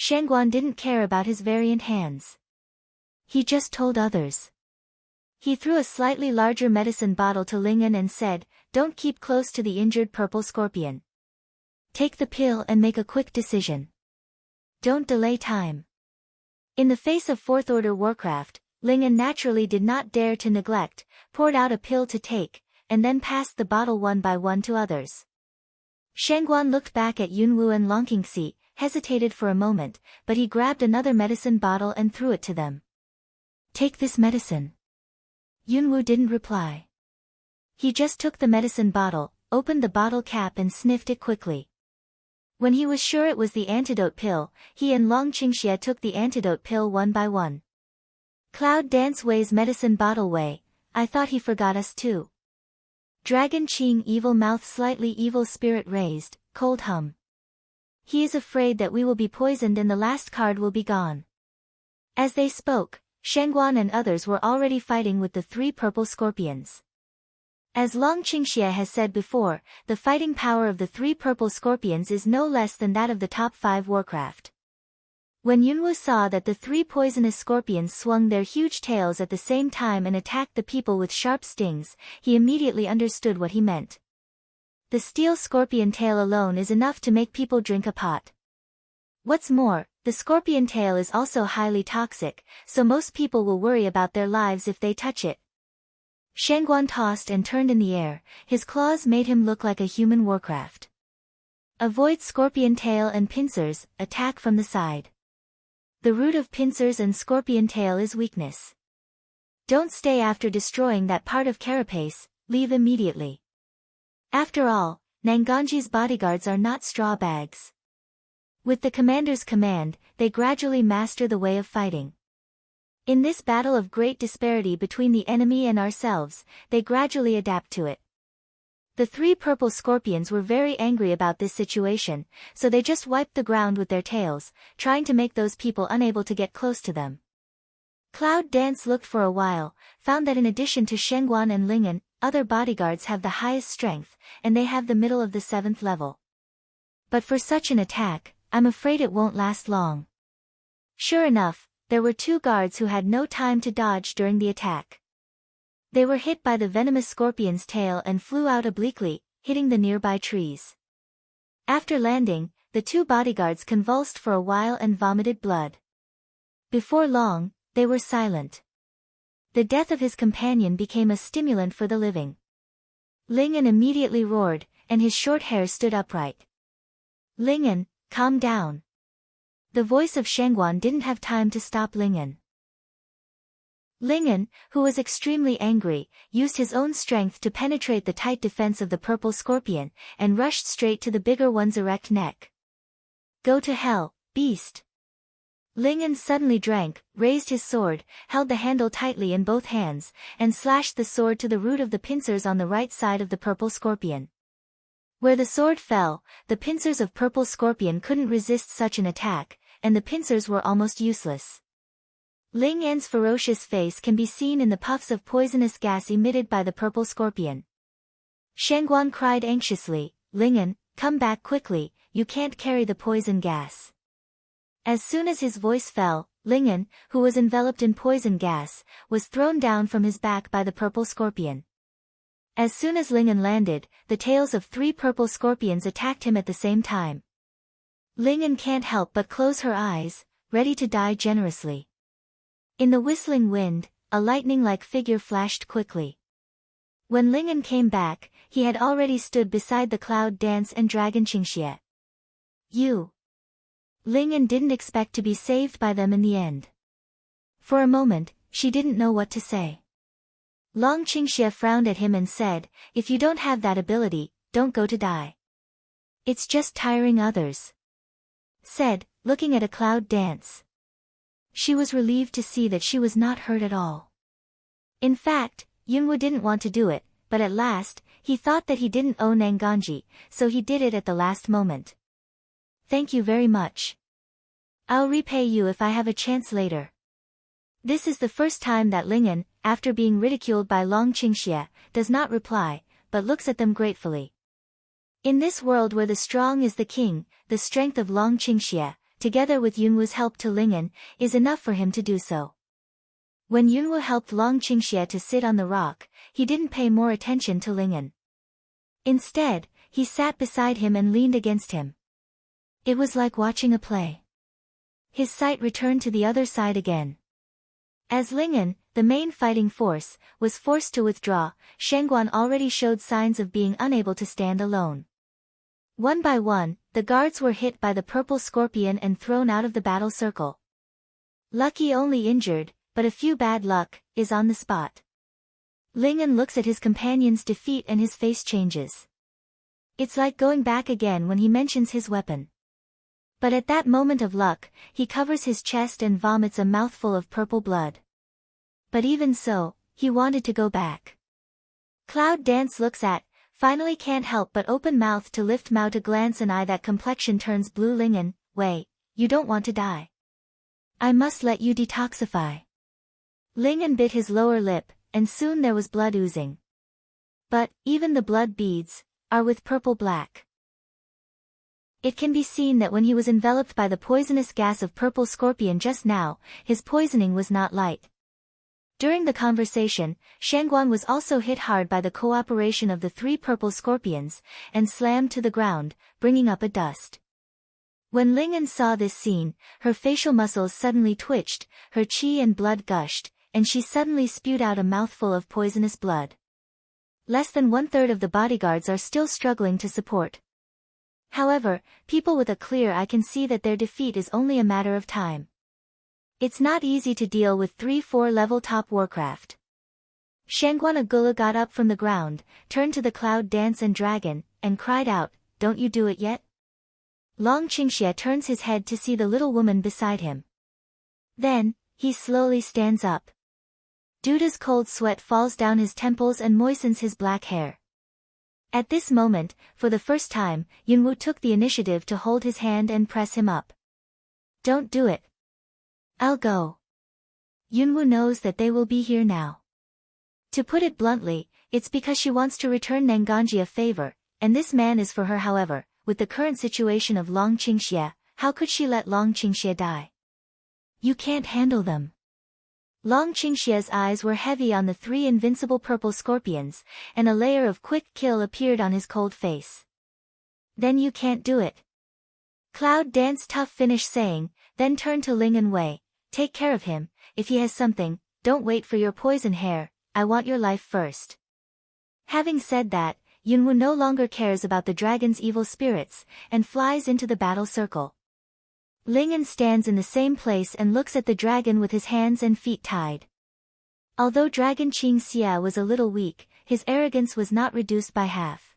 Shangguan didn't care about his variant hands. He just told others. He threw a slightly larger medicine bottle to Ling'an and said, "Don't keep close to the injured purple scorpion. Take the pill and make a quick decision. Don't delay time." In the face of Fourth Order warcraft, Ling'an naturally did not dare to neglect, poured out a pill to take, and then passed the bottle one by one to others. Shangguan looked back at Yunwu and Longqingxi, hesitated for a moment, but he grabbed another medicine bottle and threw it to them. "Take this medicine." Yunwu didn't reply. He just took the medicine bottle, opened the bottle cap and sniffed it quickly. When he was sure it was the antidote pill, he and Longqingxie took the antidote pill one by one. Cloud Dance weighs medicine bottle weigh. I thought he forgot us too. Dragon Qing evil mouth slightly evil spirit raised, cold hum. He is afraid that we will be poisoned and the last card will be gone. As they spoke, Shangguan and others were already fighting with the 3 purple scorpions. As Longqingxie has said before, the fighting power of the 3 purple scorpions is no less than that of the top 5 warcraft. When Yunwu saw that the 3 poisonous scorpions swung their huge tails at the same time and attacked the people with sharp stings, he immediately understood what he meant. The steel scorpion tail alone is enough to make people drink a pot. What's more, the scorpion tail is also highly toxic, so most people will worry about their lives if they touch it. Shangguan tossed and turned in the air, his claws made him look like a human warcraft. Avoid scorpion tail and pincers, attack from the side. The root of pincers and scorpion tail is weakness. Don't stay after destroying that part of carapace, leave immediately. After all, Nanganji's bodyguards are not straw bags. With the commander's command, they gradually master the way of fighting. In this battle of great disparity between the enemy and ourselves, they gradually adapt to it. The 3 purple scorpions were very angry about this situation, so they just wiped the ground with their tails, trying to make those people unable to get close to them. Cloud Dance looked for a while, found that in addition to Shangguan and Ling'an, other bodyguards have the highest strength, and they have the middle of the 7th level. But for such an attack, I'm afraid it won't last long. Sure enough, there were 2 guards who had no time to dodge during the attack. They were hit by the venomous scorpion's tail and flew out obliquely, hitting the nearby trees. After landing, the 2 bodyguards convulsed for a while and vomited blood. Before long, they were silent. The death of his companion became a stimulant for the living. Ling'an immediately roared, and his short hair stood upright. "Ling'an, calm down." The voice of Shangguan didn't have time to stop Ling'an. Ling'an, who was extremely angry, used his own strength to penetrate the tight defense of the purple scorpion, and rushed straight to the bigger one's erect neck. "Go to hell, beast!" Ling'an suddenly drank, raised his sword, held the handle tightly in both hands, and slashed the sword to the root of the pincers on the right side of the purple scorpion. Where the sword fell, the pincers of purple scorpion couldn't resist such an attack, and the pincers were almost useless. Ling'an's ferocious face can be seen in the puffs of poisonous gas emitted by the purple scorpion. Shangguan cried anxiously, "Ling'an, come back quickly, you can't carry the poison gas." As soon as his voice fell, Ling'an, who was enveloped in poison gas, was thrown down from his back by the purple scorpion. As soon as Ling'an landed, the tails of 3 purple scorpions attacked him at the same time. Ling'an can't help but close her eyes, ready to die generously. In the whistling wind, a lightning-like figure flashed quickly. When Ling'an came back, he had already stood beside the Cloud Dance and Dragon Qingxie. "You." Ling'an didn't expect to be saved by them in the end. For a moment, she didn't know what to say. Longqingxie frowned at him and said, "If you don't have that ability, don't go to die. It's just tiring others." Said, looking at a Cloud Dance. She was relieved to see that she was not hurt at all. In fact, Yunwu didn't want to do it, but at last, he thought that he didn't owe Nanganji, so he did it at the last moment. "Thank you very much. I'll repay you if I have a chance later." This is the first time that Ling'an, after being ridiculed by Longqingxie, does not reply, but looks at them gratefully. In this world where the strong is the king, the strength of Longqingxie, together with Yunwu's help to Ling'an, is enough for him to do so. When Yunwu helped Long Qingxie to sit on the rock, he didn't pay more attention to Ling'an. Instead, he sat beside him and leaned against him. It was like watching a play. His sight returned to the other side again. As Ling'an, the main fighting force, was forced to withdraw, Shangguan already showed signs of being unable to stand alone. One by one, the guards were hit by the purple scorpion and thrown out of the battle circle. Lucky only injured, but a few bad luck, is on the spot. Ling'an looks at his companion's defeat and his face changes. It's like going back again when he mentions his weapon. But at that moment of luck, he covers his chest and vomits a mouthful of purple blood. But even so, he wanted to go back. Cloud Dance looks at, finally can't help but open mouth to lift mouth to glance an eye that complexion turns blue. Ling'an, wait, you don't want to die. I must let you detoxify. Ling'an bit his lower lip, and soon there was blood oozing. But, even the blood beads, are with purple black. It can be seen that when he was enveloped by the poisonous gas of purple scorpion just now, his poisoning was not light. During the conversation, Shangguan was also hit hard by the cooperation of the 3 purple scorpions, and slammed to the ground, bringing up a dust. When Ling'an saw this scene, her facial muscles suddenly twitched, her qi and blood gushed, and she suddenly spewed out a mouthful of poisonous blood. Less than 1/3 of the bodyguards are still struggling to support. However, people with a clear eye can see that their defeat is only a matter of time. It's not easy to deal with 3-4 level top warcraft. Shangguan Agula got up from the ground, turned to the Cloud Dance and Dragon, and cried out, "Don't you do it yet?" Long Qingxie turns his head to see the little woman beside him. Then, he slowly stands up. Duda's cold sweat falls down his temples and moistens his black hair. At this moment, for the first time, Yunwu took the initiative to hold his hand and press him up. "Don't do it. I'll go." Yunwu knows that they will be here now. To put it bluntly, it's because she wants to return Nanganji a favor, and this man is for her. However, with the current situation of Long Qingxie, how could she let Long Qingxie die? You can't handle them. Long Qingxie's eyes were heavy on the 3 invincible purple scorpions, and a layer of quick kill appeared on his cold face. "Then you can't do it." Cloud Dance tough finished saying, then turned to Ling'an Wei, "Take care of him, if he has something, don't wait for your poison hair, I want your life first." Having said that, Yunwu no longer cares about the dragon's evil spirits, and flies into the battle circle. Ling'an stands in the same place and looks at the dragon with his hands and feet tied. Although Dragon Qing Xia was a little weak, his arrogance was not reduced by half.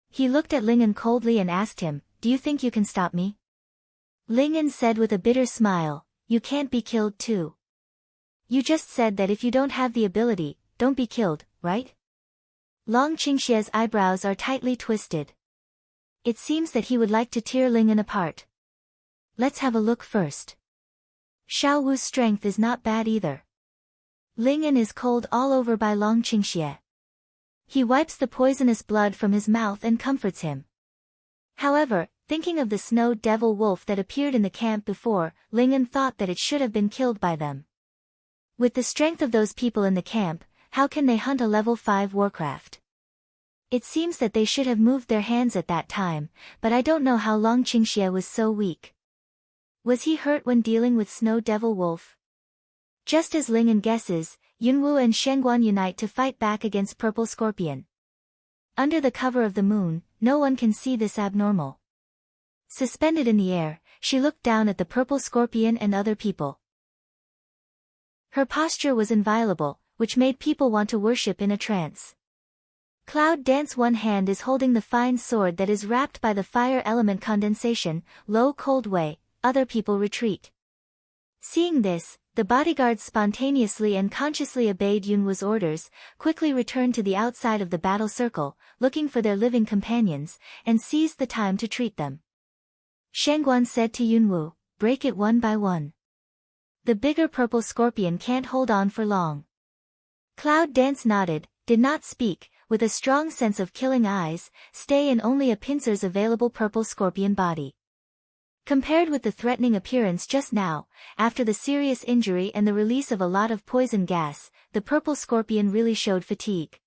He looked at Ling'an coldly and asked him, "Do you think you can stop me?" Ling'an said with a bitter smile, "You can't be killed too. You just said that if you don't have the ability, don't be killed, right?" Long Qingxie's eyebrows are tightly twisted. It seems that he would like to tear Ling'an apart. Let's have a look first. Xiao Wu's strength is not bad either. Ling'an is cold all over by Long Qingxie. He wipes the poisonous blood from his mouth and comforts him. However, thinking of the snow devil wolf that appeared in the camp before, Ling'an thought that it should have been killed by them. With the strength of those people in the camp, how can they hunt a level 5 warcraft? It seems that they should have moved their hands at that time, but I don't know how Long Qingxie was so weak. Was he hurt when dealing with Snow Devil Wolf? Just as Ling'an guesses, Yunwu and Shangguan unite to fight back against Purple Scorpion. Under the cover of the moon, no one can see this abnormal. Suspended in the air, she looked down at the Purple Scorpion and other people. Her posture was inviolable, which made people want to worship in a trance. Cloud Dance one hand is holding the fine sword that is wrapped by the fire element condensation, low cold way, other people retreat. Seeing this, the bodyguards spontaneously and consciously obeyed Yunwu's orders, quickly returned to the outside of the battle circle, looking for their living companions, and seized the time to treat them. Shangguan said to Yunwu, "Break it one by one. The bigger purple scorpion can't hold on for long." Cloud Dance nodded, did not speak, with a strong sense of killing eyes, stay in only a pincer's available purple scorpion body. Compared with the threatening appearance just now, after the serious injury and the release of a lot of poison gas, the purple scorpion really showed fatigue.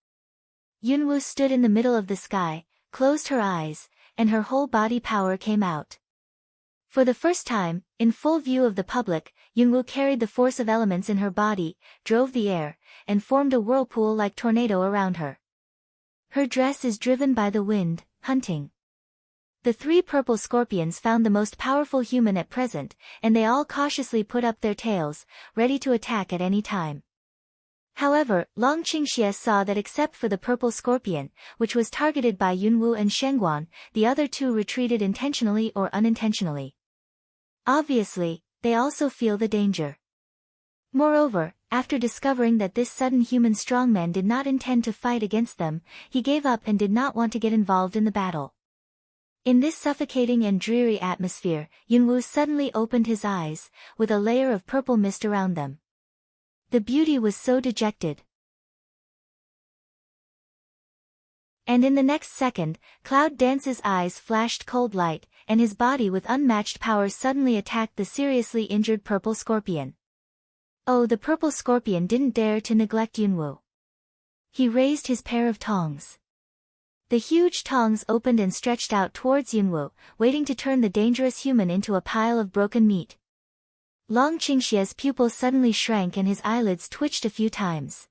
Yunwoo stood in the middle of the sky, closed her eyes, and her whole body power came out. For the first time, in full view of the public, Yunwoo carried the force of elements in her body, drove the air, and formed a whirlpool-like tornado around her. Her dress is driven by the wind, hunting. The three purple scorpions found the most powerful human at present, and they all cautiously put up their tails, ready to attack at any time. However, Long Qingxie saw that except for the purple scorpion, which was targeted by Yunwoo and Shengguan, the other two retreated intentionally or unintentionally. Obviously, they also feel the danger. Moreover, after discovering that this sudden human strongman did not intend to fight against them, he gave up and did not want to get involved in the battle. In this suffocating and dreary atmosphere, Yunwoo suddenly opened his eyes, with a layer of purple mist around them. The beauty was so dejected. And in the next second, Cloud Dance's eyes flashed cold light, and his body with unmatched power suddenly attacked the seriously injured purple scorpion. Oh, the purple scorpion didn't dare to neglect Yunwoo. He raised his pair of tongs. The huge tongs opened and stretched out towards Yunwoo, waiting to turn the dangerous human into a pile of broken meat. Long Qingxie's pupils suddenly shrank and his eyelids twitched a few times.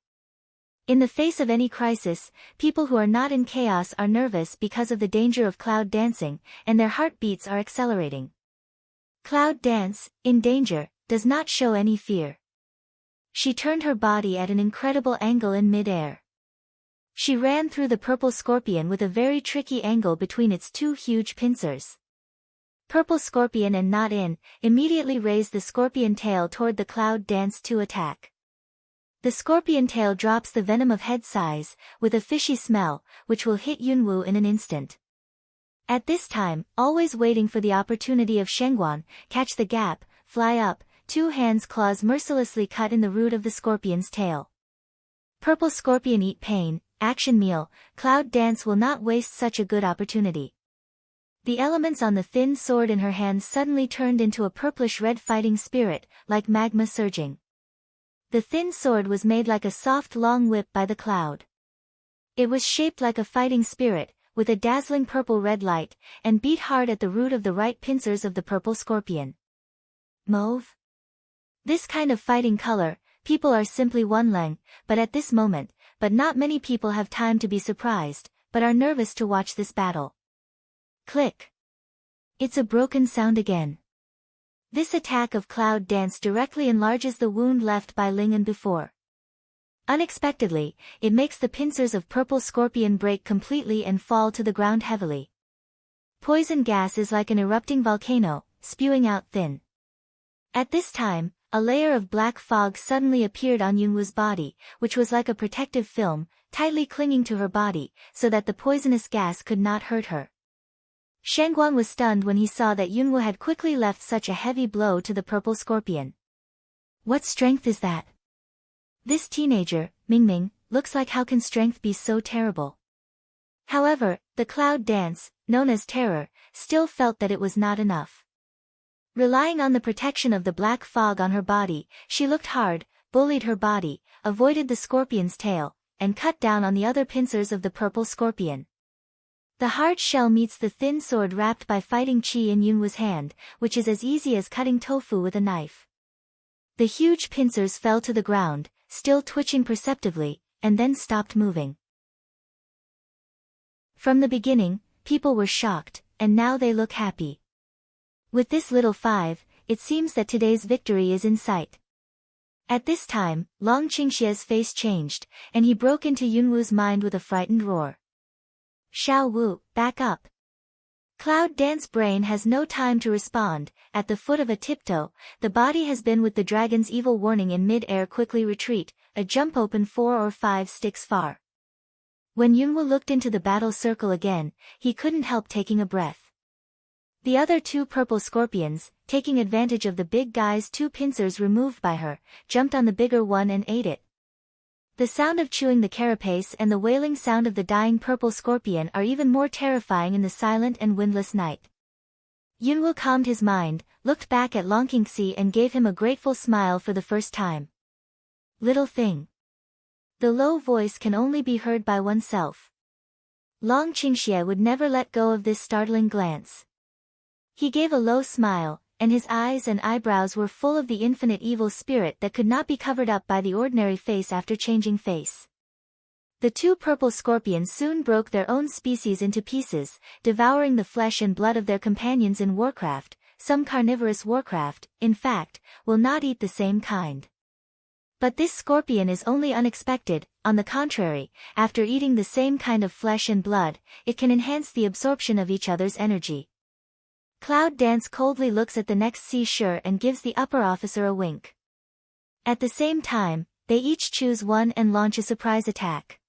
In the face of any crisis, people who are not in chaos are nervous because of the danger of Cloud dancing, and their heartbeats are accelerating. Cloud Dance, in danger, does not show any fear. She turned her body at an incredible angle in mid-air. She ran through the purple scorpion with a very tricky angle between its two huge pincers. Purple scorpion and Not In immediately raised the scorpion tail toward the Cloud Dance to attack. The scorpion tail drops the venom of head size, with a fishy smell, which will hit Yunwoo in an instant. At this time, always waiting for the opportunity of Shengguan, catch the gap, fly up, two hands claws mercilessly cut in the root of the scorpion's tail. Purple scorpion eat pain, action meal, Cloud Dance will not waste such a good opportunity. The elements on the thin sword in her hands suddenly turned into a purplish-red fighting spirit, like magma surging. The thin sword was made like a soft long whip by the cloud. It was shaped like a fighting spirit, with a dazzling purple-red light, and beat hard at the root of the right pincers of the purple scorpion. Mauve? This kind of fighting color, people are simply wondering, but at this moment, but not many people have time to be surprised, but are nervous to watch this battle. Click. It's a broken sound again. This attack of Cloud Dance directly enlarges the wound left by Ling'an before. Unexpectedly, it makes the pincers of purple scorpion break completely and fall to the ground heavily. Poison gas is like an erupting volcano, spewing out thin. At this time, a layer of black fog suddenly appeared on Yunwoo's body, which was like a protective film, tightly clinging to her body, so that the poisonous gas could not hurt her. Shengguan was stunned when he saw that Yunwoo had quickly left such a heavy blow to the purple scorpion. What strength is that? This teenager, Mingming, looks like how can strength be so terrible? However, the Cloud Dance, known as Terror, still felt that it was not enough. Relying on the protection of the black fog on her body, she looked hard, bullied her body, avoided the scorpion's tail, and cut down on the other pincers of the purple scorpion. The hard shell meets the thin sword wrapped by fighting chi in Yunwoo's hand, which is as easy as cutting tofu with a knife. The huge pincers fell to the ground, still twitching perceptibly, and then stopped moving. From the beginning, people were shocked, and now they look happy. With this little 5, it seems that today's victory is in sight. At this time, Long Qingxie's face changed, and he broke into Yunwoo's mind with a frightened roar. Xiao Wu, back up. Cloud Dance brain has no time to respond. At the foot of a tiptoe, the body has been with the dragon's evil warning in mid-air quickly retreat, a jump open 4 or 5 sticks far. When Yunwoo looked into the battle circle again, he couldn't help taking a breath. The other 2 purple scorpions, taking advantage of the big guy's 2 pincers removed by her, jumped on the bigger one and ate it. The sound of chewing the carapace and the wailing sound of the dying purple scorpion are even more terrifying in the silent and windless night. Yunwoo calmed his mind, looked back at Long Qingxi and gave him a grateful smile for the first time. Little thing. The low voice can only be heard by oneself. Long Qingxi would never let go of this startling glance. He gave a low smile, and his eyes and eyebrows were full of the infinite evil spirit that could not be covered up by the ordinary face after changing face. The two purple scorpions soon broke their own species into pieces, devouring the flesh and blood of their companions in Warcraft. Some carnivorous Warcraft, in fact, will not eat the same kind. But this scorpion is only unexpected. On the contrary, after eating the same kind of flesh and blood, it can enhance the absorption of each other's energy. Cloud Dance coldly looks at the next seashore and gives the upper officer a wink. At the same time, they each choose one and launch a surprise attack.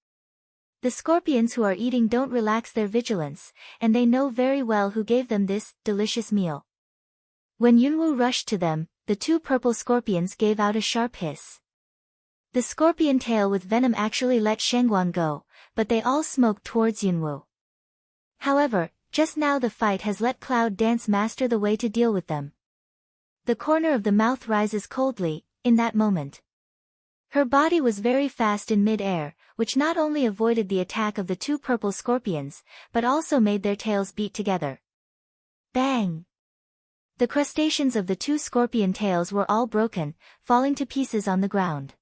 The scorpions who are eating don't relax their vigilance, and they know very well who gave them this delicious meal. When Yunwoo rushed to them, the two purple scorpions gave out a sharp hiss. The scorpion tail with venom actually let Shangguan go, but they all smoked towards Yunwoo. However, just now the fight has let Cloud Dance master the way to deal with them. The corner of the mouth rises coldly, in that moment. Her body was very fast in mid-air, which not only avoided the attack of the two purple scorpions, but also made their tails beat together. Bang! The crustaceans of the two scorpion tails were all broken, falling to pieces on the ground.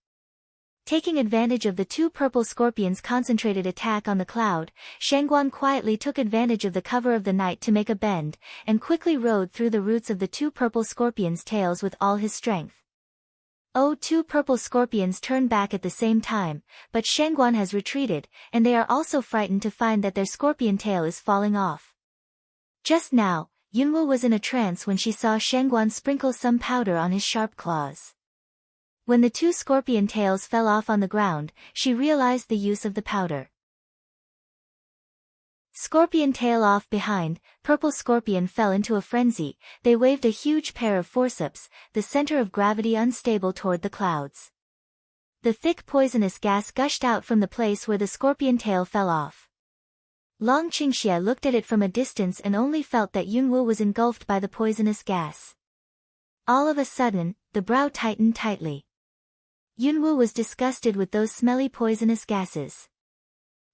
Taking advantage of the two purple scorpions' concentrated attack on the cloud, Shangguan quietly took advantage of the cover of the night to make a bend, and quickly rode through the roots of the two purple scorpions' tails with all his strength. Two purple scorpions turn back at the same time, but Shangguan has retreated, and they are also frightened to find that their scorpion tail is falling off. Just now, Yunwoo was in a trance when she saw Shangguan sprinkle some powder on his sharp claws. When the two scorpion tails fell off on the ground, she realized the use of the powder. Scorpion tail off behind, purple scorpion fell into a frenzy. They waved a huge pair of forceps, the center of gravity unstable toward the clouds. The thick poisonous gas gushed out from the place where the scorpion tail fell off. Long Qingxie looked at it from a distance and only felt that Yunwoo was engulfed by the poisonous gas. All of a sudden, the brow tightened tightly. Yunwoo was disgusted with those smelly poisonous gases.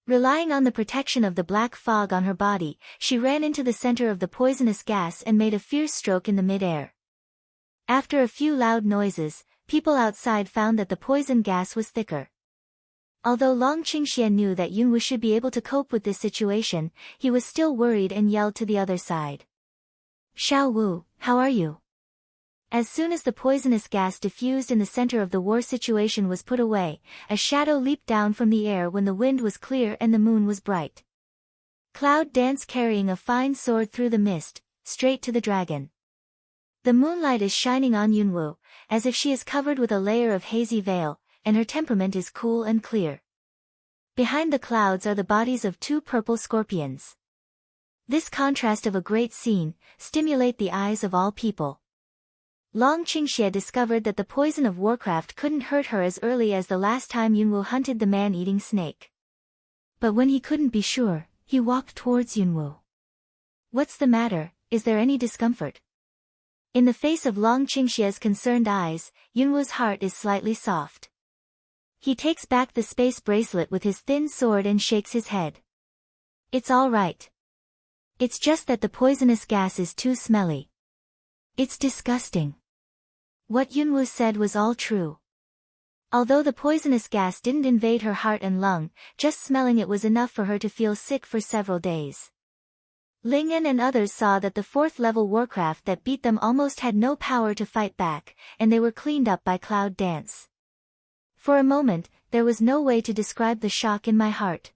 Relying on the protection of the black fog on her body, she ran into the center of the poisonous gas and made a fierce stroke in the mid-air. After a few loud noises, people outside found that the poison gas was thicker. Although Long Qingxie knew that Yunwoo should be able to cope with this situation, he was still worried and yelled to the other side. "Xiao Wu, how are you?" As soon as the poisonous gas diffused in the center of the war situation was put away, a shadow leaped down from the air when the wind was clear and the moon was bright. Cloud Dance carrying a fine sword through the mist, straight to the dragon. The moonlight is shining on Yunwoo, as if she is covered with a layer of hazy veil, and her temperament is cool and clear. Behind the clouds are the bodies of two purple scorpions. This contrast of a great scene stimulate the eyes of all people. Long Qingxie discovered that the poison of Warcraft couldn't hurt her as early as the last time Yunwoo hunted the man-eating snake. But when he couldn't be sure, he walked towards Yunwoo. "What's the matter, is there any discomfort?" In the face of Long Qingxie's concerned eyes, Yunwoo's heart is slightly soft. He takes back the space bracelet with his thin sword and shakes his head. "It's all right. It's just that the poisonous gas is too smelly. It's disgusting." What Yunwoo said was all true. Although the poisonous gas didn't invade her heart and lung, just smelling it was enough for her to feel sick for several days. Lingyan and others saw that the 4th-level Warcraft that beat them almost had no power to fight back, and they were cleaned up by Cloud Dance. For a moment, there was no way to describe the shock in my heart.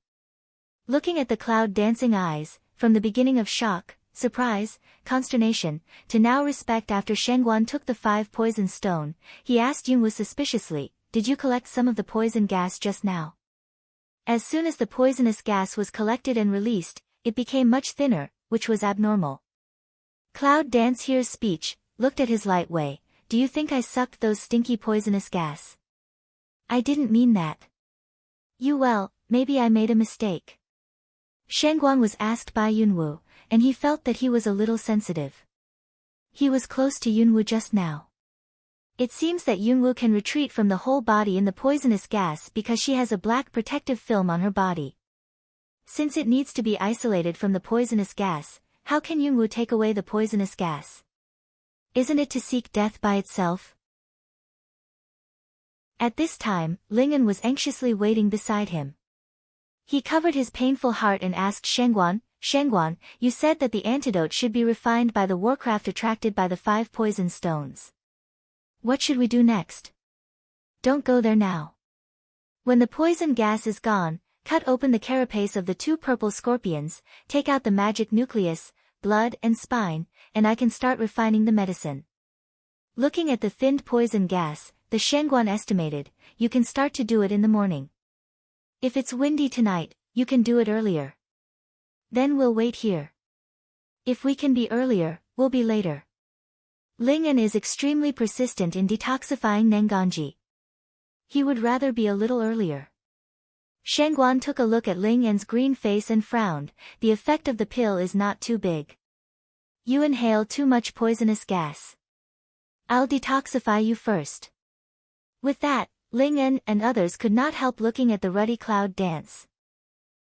Looking at the Cloud Dancing eyes, from the beginning of shock, surprise, consternation, to now respect after Shangguan took the 5 poison stone, he asked Yunwoo suspiciously, "Did you collect some of the poison gas just now?" As soon as the poisonous gas was collected and released, it became much thinner, which was abnormal. Cloud Dance hears speech, looked at his light way. "Do you think I sucked those stinky poisonous gas?" "I didn't mean that." Well, maybe I made a mistake." Shangguan was asked by Yunwoo, and he felt that he was a little sensitive. He was close to Yunwoo just now. It seems that Yunwoo can retreat from the whole body in the poisonous gas because she has a black protective film on her body. Since it needs to be isolated from the poisonous gas, how can Yunwoo take away the poisonous gas? Isn't it to seek death by itself? At this time, Ling'an was anxiously waiting beside him. He covered his painful heart and asked Shengguan, "Shengguan, you said that the antidote should be refined by the warcraft attracted by the 5 poison stones. What should we do next?" "Don't go there now. When the poison gas is gone, cut open the carapace of the 2 purple scorpions, take out the magic nucleus, blood and spine, and I can start refining the medicine." Looking at the thinned poison gas, the Shengguan estimated, "You can start to do it in the morning. If it's windy tonight, you can do it earlier. Then we'll wait here. If we can be earlier, we'll be later." Ling'an is extremely persistent in detoxifying Nenganji. He would rather be a little earlier. Shengguan took a look at Ling'an's green face and frowned. The effect of the pill is not too big. You inhale too much poisonous gas. I'll detoxify you first. With that, Ling'an and others could not help looking at the ruddy cloud dance.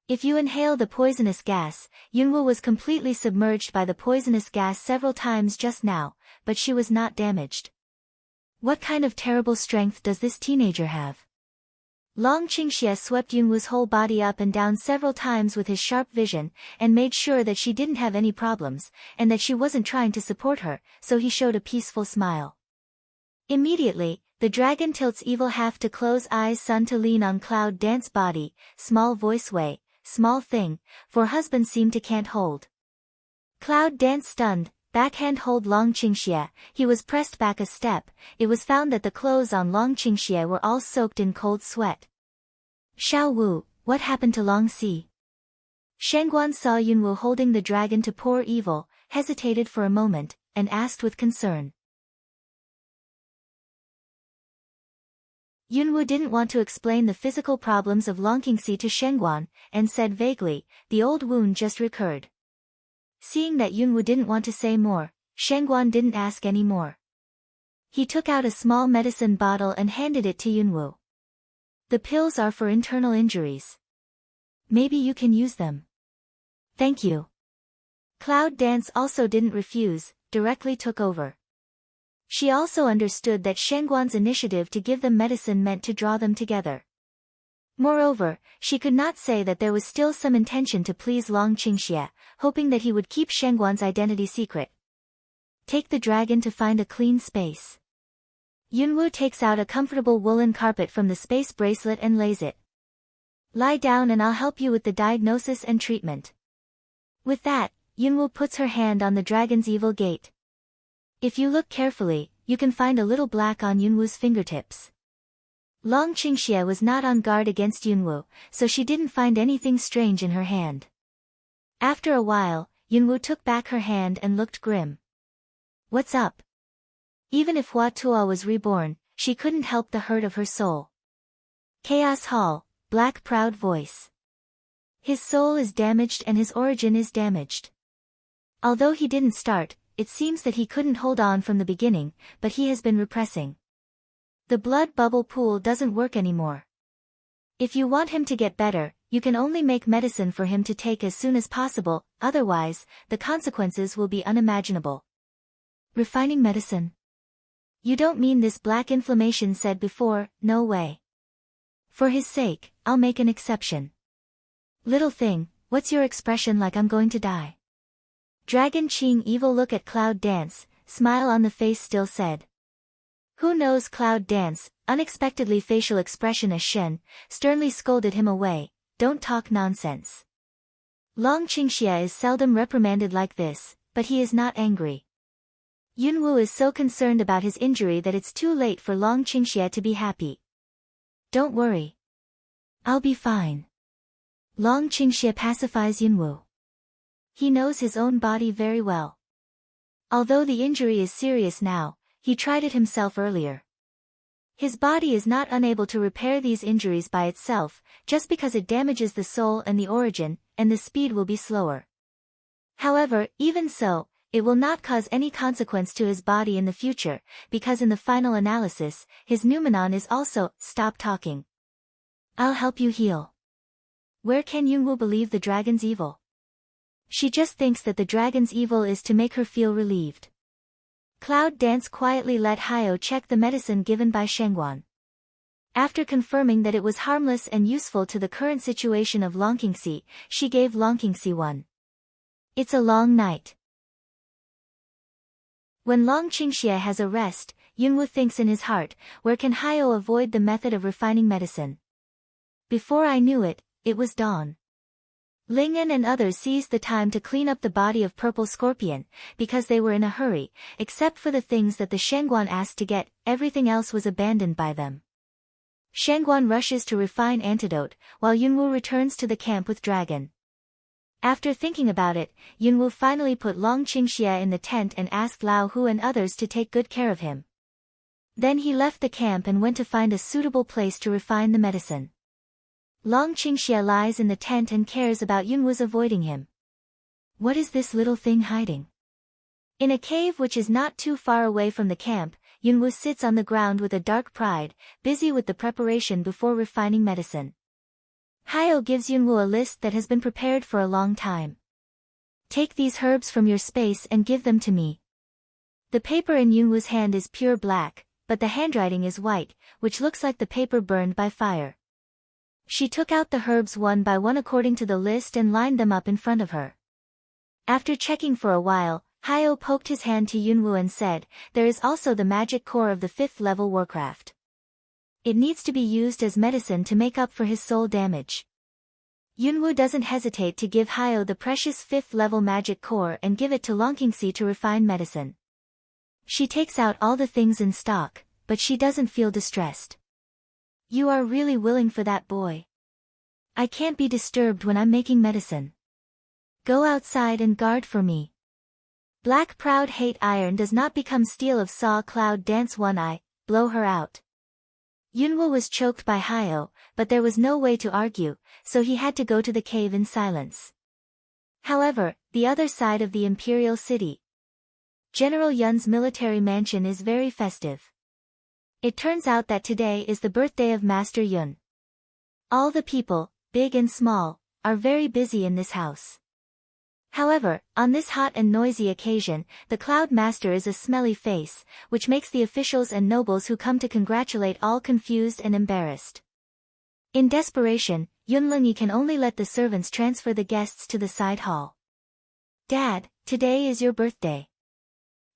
If you inhale the poisonous gas, Yunwoo was completely submerged by the poisonous gas several times just now, but she was not damaged. What kind of terrible strength does this teenager have? Long Qingxie swept Yunwoo's whole body up and down several times with his sharp vision, and made sure that she didn't have any problems, and that she wasn't trying to support her, so he showed a peaceful smile. Immediately, the dragon tilts evil half to close eyes sun to lean on cloud dance body, small voice way, small thing, for husband seem to can't hold. Cloud dance stunned, backhand hold Long Qingxie, he was pressed back a step, it was found that the clothes on Long Qingxie were all soaked in cold sweat. Xiao Wu, what happened to Long Si? Shengguan saw Yunwoo holding the dragon to pour evil, hesitated for a moment, and asked with concern. Yunwoo didn't want to explain the physical problems of Long Qingxi to Shengguan, and said vaguely, "The old wound just recurred." Seeing that Yunwoo didn't want to say more, Shengguan didn't ask any more. He took out a small medicine bottle and handed it to Yunwoo. "The pills are for internal injuries. Maybe you can use them." "Thank you." Cloud Dance also didn't refuse, directly took over. She also understood that Shengguan's initiative to give them medicine meant to draw them together. Moreover, she could not say that there was still some intention to please Long Qingxie, hoping that he would keep Shengguan's identity secret. Take the dragon to find a clean space. Yunwoo takes out a comfortable woolen carpet from the space bracelet and lays it. "Lie down and I'll help you with the diagnosis and treatment." With that, Yunwoo puts her hand on the dragon's evil gate. If you look carefully, you can find a little black on Yunwoo's fingertips. Long Qingxie was not on guard against Yunwoo, so she didn't find anything strange in her hand. After a while, Yunwoo took back her hand and looked grim. "What's up?" Even if Hua Tuo was reborn, she couldn't help the hurt of her soul. Chaos Hall, black proud voice. His soul is damaged and his origin is damaged. Although he didn't start, it seems that he couldn't hold on from the beginning, but he has been repressing. The blood bubble pool doesn't work anymore. If you want him to get better, you can only make medicine for him to take as soon as possible, otherwise, the consequences will be unimaginable. Refining medicine? You don't mean this black inflammation said before, no way. For his sake, I'll make an exception. Little thing, what's your expression like I'm going to die? Dragon Qing evil look at Cloud Dance, smile on the face still said. Who knows Cloud Dance, unexpectedly facial expression as Shen, sternly scolded him away, don't talk nonsense. Long Qingxie is seldom reprimanded like this, but he is not angry. Yunwoo is so concerned about his injury that it's too late for Long Qingxie to be happy. Don't worry. I'll be fine. Long Qingxie pacifies Yunwoo. He knows his own body very well. Although the injury is serious now, he tried it himself earlier. His body is not unable to repair these injuries by itself, just because it damages the soul and the origin, and the speed will be slower. However, even so, it will not cause any consequence to his body in the future, because in the final analysis, his noumenon is also, stop talking. I'll help you heal. Where can Yunwoo believe the dragon's evil? She just thinks that the dragon's evil is to make her feel relieved. Cloud Dance quietly let Hyo check the medicine given by Shengguan. After confirming that it was harmless and useful to the current situation of Longqingxi, she gave Longqingxi one. It's a long night. When Longqingxia has a rest, Yunwoo thinks in his heart, where can Hyo avoid the method of refining medicine? Before I knew it, it was dawn. Ling'an and others seized the time to clean up the body of Purple Scorpion, because they were in a hurry, except for the things that the Shengguan asked to get, everything else was abandoned by them. Shengguan rushes to refine antidote, while Yunwoo returns to the camp with Dragon. After thinking about it, Yunwoo finally put Longqingxia in the tent and asked Lao Hu and others to take good care of him. Then he left the camp and went to find a suitable place to refine the medicine. Longqingxia lies in the tent and cares about Yunwoo's avoiding him. What is this little thing hiding? In a cave which is not too far away from the camp, Yunwoo sits on the ground with a dark pride, busy with the preparation before refining medicine. Hyo gives Yunwoo a list that has been prepared for a long time. Take these herbs from your space and give them to me. The paper in Yunwoo's hand is pure black, but the handwriting is white, which looks like the paper burned by fire. She took out the herbs one by one according to the list and lined them up in front of her. After checking for a while, Hyo poked his hand to Yunwoo and said, there is also the magic core of the 5th level Warcraft. It needs to be used as medicine to make up for his soul damage. Yunwoo doesn't hesitate to give Hyo the precious 5th level magic core and give it to Longqingxi to refine medicine. She takes out all the things in stock, but she doesn't feel distressed. You are really willing for that boy. I can't be disturbed when I'm making medicine. Go outside and guard for me. Black proud hate iron does not become steel of Saw Cloud Dance one eye, blow her out. Yunwoo was choked by Hyo, but there was no way to argue, so he had to go to the cave in silence. However, the other side of the imperial city. General Yun's military mansion is very festive. It turns out that today is the birthday of Master Yun. All the people, big and small, are very busy in this house. However, on this hot and noisy occasion, the Cloud Master is a smelly face, which makes the officials and nobles who come to congratulate all confused and embarrassed. In desperation, Yunlingyi can only let the servants transfer the guests to the side hall. Dad, today is your birthday.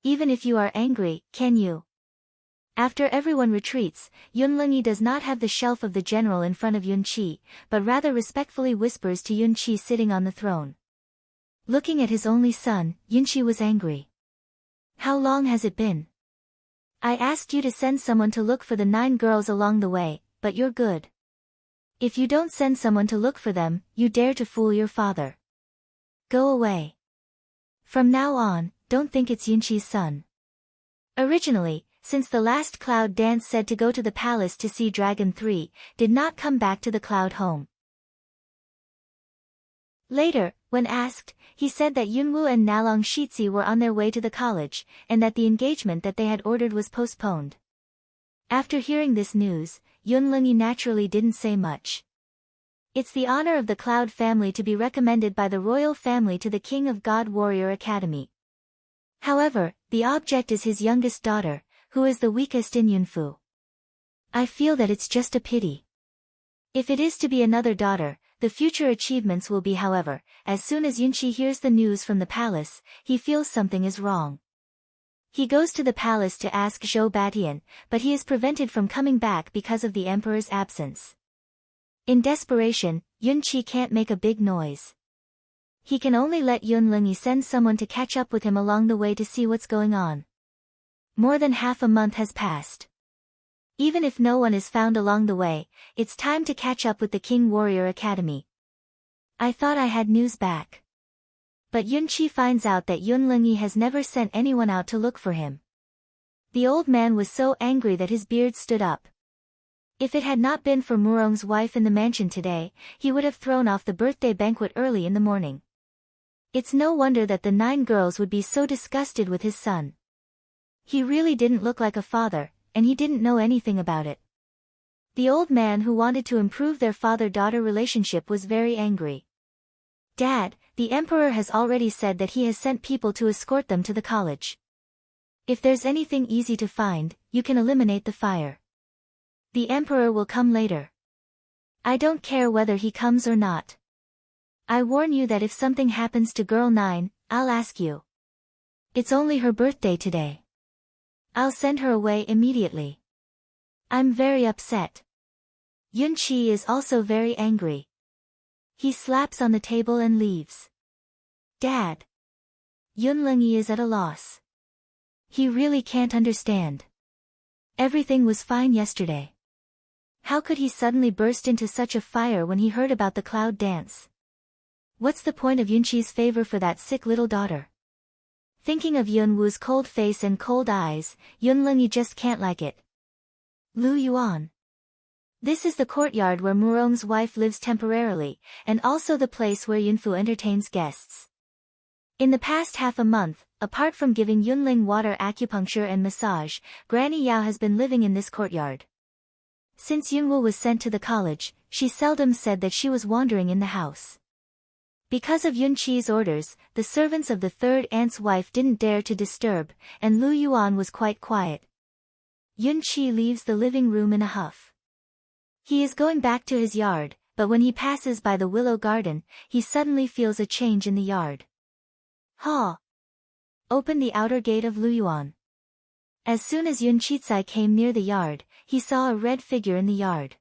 Even if you are angry, can you? After everyone retreats, Yunlingyi does not have the shelf of the general in front of Yunqi, but rather respectfully whispers to Yunqi sitting on the throne. Looking at his only son, Yunqi was angry. How long has it been? I asked you to send someone to look for the 9 girls along the way, but you're good. If you don't send someone to look for them, you dare to fool your father. Go away. From now on, don't think it's Yunqi's son. Originally, since the last Cloud Dance said to go to the palace to see Dragon 3, did not come back to the Cloud home. Later, when asked, he said that Yunwoo and Nalong Shitzi were on their way to the college, and that the engagement that they had ordered was postponed. After hearing this news, Yunlingyi naturally didn't say much. It's the honor of the Cloud family to be recommended by the royal family to the King of God Warrior Academy. However, the object is his youngest daughter, who is the weakest in Yunfu. I feel that it's just a pity. If it is to be another daughter, the future achievements will be. However, as soon as Yunqi hears the news from the palace, he feels something is wrong. He goes to the palace to ask Zhou Batian, but he is prevented from coming back because of the emperor's absence. In desperation, Yunqi can't make a big noise. He can only let Yunlingyi send someone to catch up with him along the way to see what's going on. More than half a month has passed. Even if no one is found along the way, it's time to catch up with the King Warrior Academy. I thought I had news back. But Yunqi finds out that Yunlingyi has never sent anyone out to look for him. The old man was so angry that his beard stood up. If it had not been for Murong's wife in the mansion today, he would have thrown off the birthday banquet early in the morning. It's no wonder that the 9 girls would be so disgusted with his son. He really didn't look like a father, and he didn't know anything about it. The old man who wanted to improve their father-daughter relationship was very angry. Dad, the emperor has already said that he has sent people to escort them to the college. If there's anything easy to find, you can eliminate the fire. The emperor will come later. I don't care whether he comes or not. I warn you that if something happens to girl 9, I'll ask you. It's only her birthday today. I'll send her away immediately. I'm very upset. Yunqi is also very angry. He slaps on the table and leaves. Dad. Yunlingyi is at a loss. He really can't understand. Everything was fine yesterday. How could he suddenly burst into such a fire when he heard about the cloud dance? What's the point of Yunqi's favor for that sick little daughter? Thinking of Yunwu's cold face and cold eyes, Yunlingyi just can't like it. Lu Yuan. This is the courtyard where Murong's wife lives temporarily, and also the place where Yunfu entertains guests. In the past half a month, apart from giving Yunling water acupuncture and massage, Granny Yao has been living in this courtyard. Since Yunwu was sent to the college, she seldom said that she was wandering in the house. Because of Yunqi's orders, the servants of the third aunt's wife didn't dare to disturb, and Lu Yuan was quite quiet. Yunqi leaves the living room in a huff. He is going back to his yard, but when he passes by the willow garden, he suddenly feels a change in the yard. Ha! Open the outer gate of Lu Yuan. As soon as Yun Chizai came near the yard, he saw a red figure in the yard.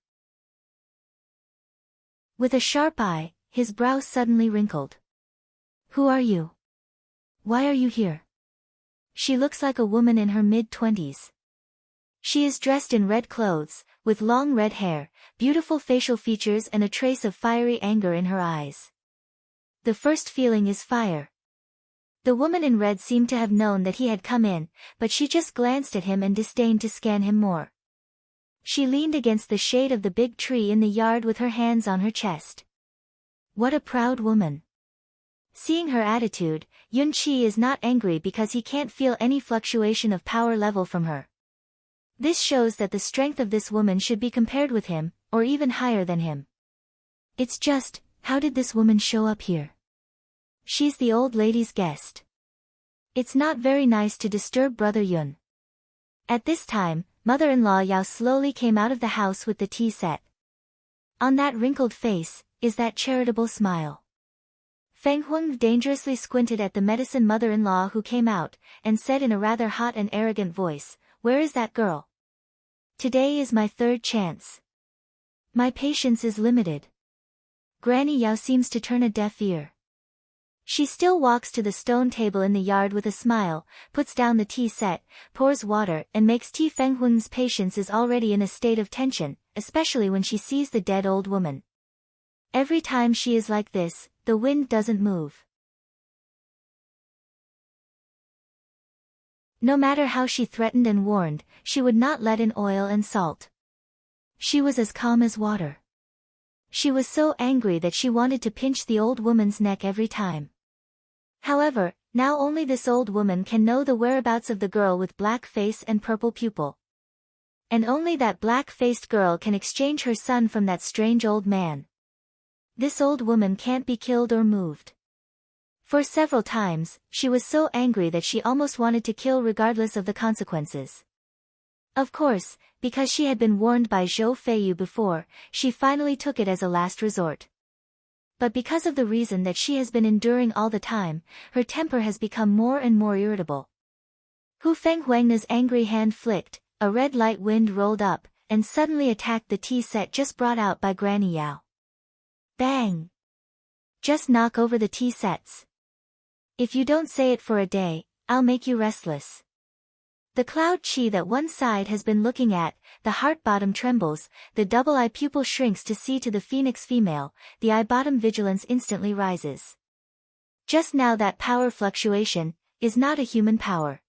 With a sharp eye, his brow suddenly wrinkled. Who are you? Why are you here? She looks like a woman in her mid-20s. She is dressed in red clothes, with long red hair, beautiful facial features and a trace of fiery anger in her eyes. The first feeling is fire. The woman in red seemed to have known that he had come in, but she just glanced at him and disdained to scan him more. She leaned against the shade of the big tree in the yard with her hands on her chest. What a proud woman. Seeing her attitude, Yunqi is not angry because he can't feel any fluctuation of power level from her. This shows that the strength of this woman should be compared with him, or even higher than him. It's just, how did this woman show up here? She's the old lady's guest. It's not very nice to disturb Brother Yun. At this time, mother-in-law Yao slowly came out of the house with the tea set. On that wrinkled face, is that charitable smile. Feng Huang dangerously squinted at the medicine mother-in-law who came out, and said in a rather hot and arrogant voice, "Where is that girl? Today is my third chance. My patience is limited." Granny Yao seems to turn a deaf ear. She still walks to the stone table in the yard with a smile, puts down the tea set, pours water and makes tea. Feng Huang's patience is already in a state of tension, especially when she sees the dead old woman. Every time she is like this, the wind doesn't move. No matter how she threatened and warned, she would not let in oil and salt. She was as calm as water. She was so angry that she wanted to pinch the old woman's neck every time. However, now only this old woman can know the whereabouts of the girl with black face and purple pupil. And only that black-faced girl can exchange her son from that strange old man. This old woman can't be killed or moved. For several times, she was so angry that she almost wanted to kill regardless of the consequences. Of course, because she had been warned by Zhou Feiyu before, she finally took it as a last resort. But because of the reason that she has been enduring all the time, her temper has become more and more irritable. Hu Fenghuang's angry hand flicked, a red light wind rolled up, and suddenly attacked the tea set just brought out by Granny Yao. Bang! Just knock over the tea sets. If you don't say it for a day, I'll make you restless. The cloud chi that one side has been looking at, the heart bottom trembles, the double eye pupil shrinks to see to the phoenix female, the eye bottom vigilance instantly rises. Just now that power fluctuation, is not a human power.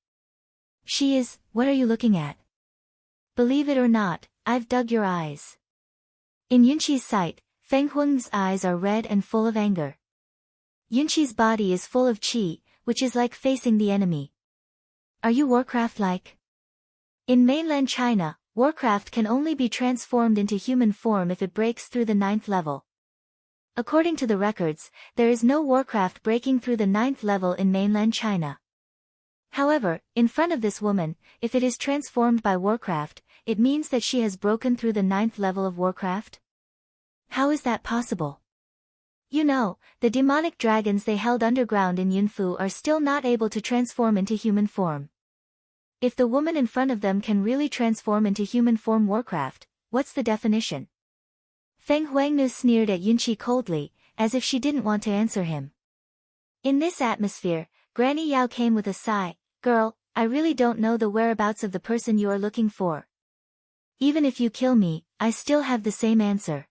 She is, what are you looking at? Believe it or not, I've dug your eyes. In Yunqi's sight, Feng Huang's eyes are red and full of anger. Yunqi's body is full of qi, which is like facing the enemy. Are you Warcraft-like? In mainland China, Warcraft can only be transformed into human form if it breaks through the 9th level. According to the records, there is no Warcraft breaking through the 9th level in mainland China. However, in front of this woman, if it is transformed by Warcraft, it means that she has broken through the 9th level of Warcraft? How is that possible? You know, the demonic dragons they held underground in Yunfu are still not able to transform into human form. If the woman in front of them can really transform into human form Warcraft, what's the definition? Feng Huangnu sneered at Yunqi coldly, as if she didn't want to answer him. In this atmosphere, Granny Yao came with a sigh. Girl, I really don't know the whereabouts of the person you are looking for. Even if you kill me, I still have the same answer.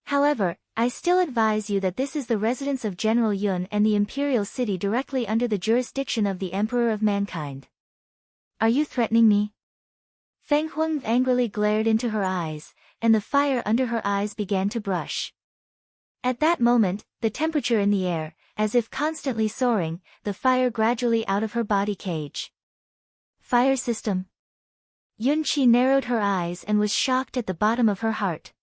However, I still advise you that this is the residence of General Yun and the imperial city directly under the jurisdiction of the Emperor of Mankind. Are you threatening me? Feng Huang angrily glared into her eyes, and the fire under her eyes began to brush. At that moment, the temperature in the air, as if constantly soaring, the fire gradually out of her body cage. Fire system. Yunqi narrowed her eyes and was shocked at the bottom of her heart.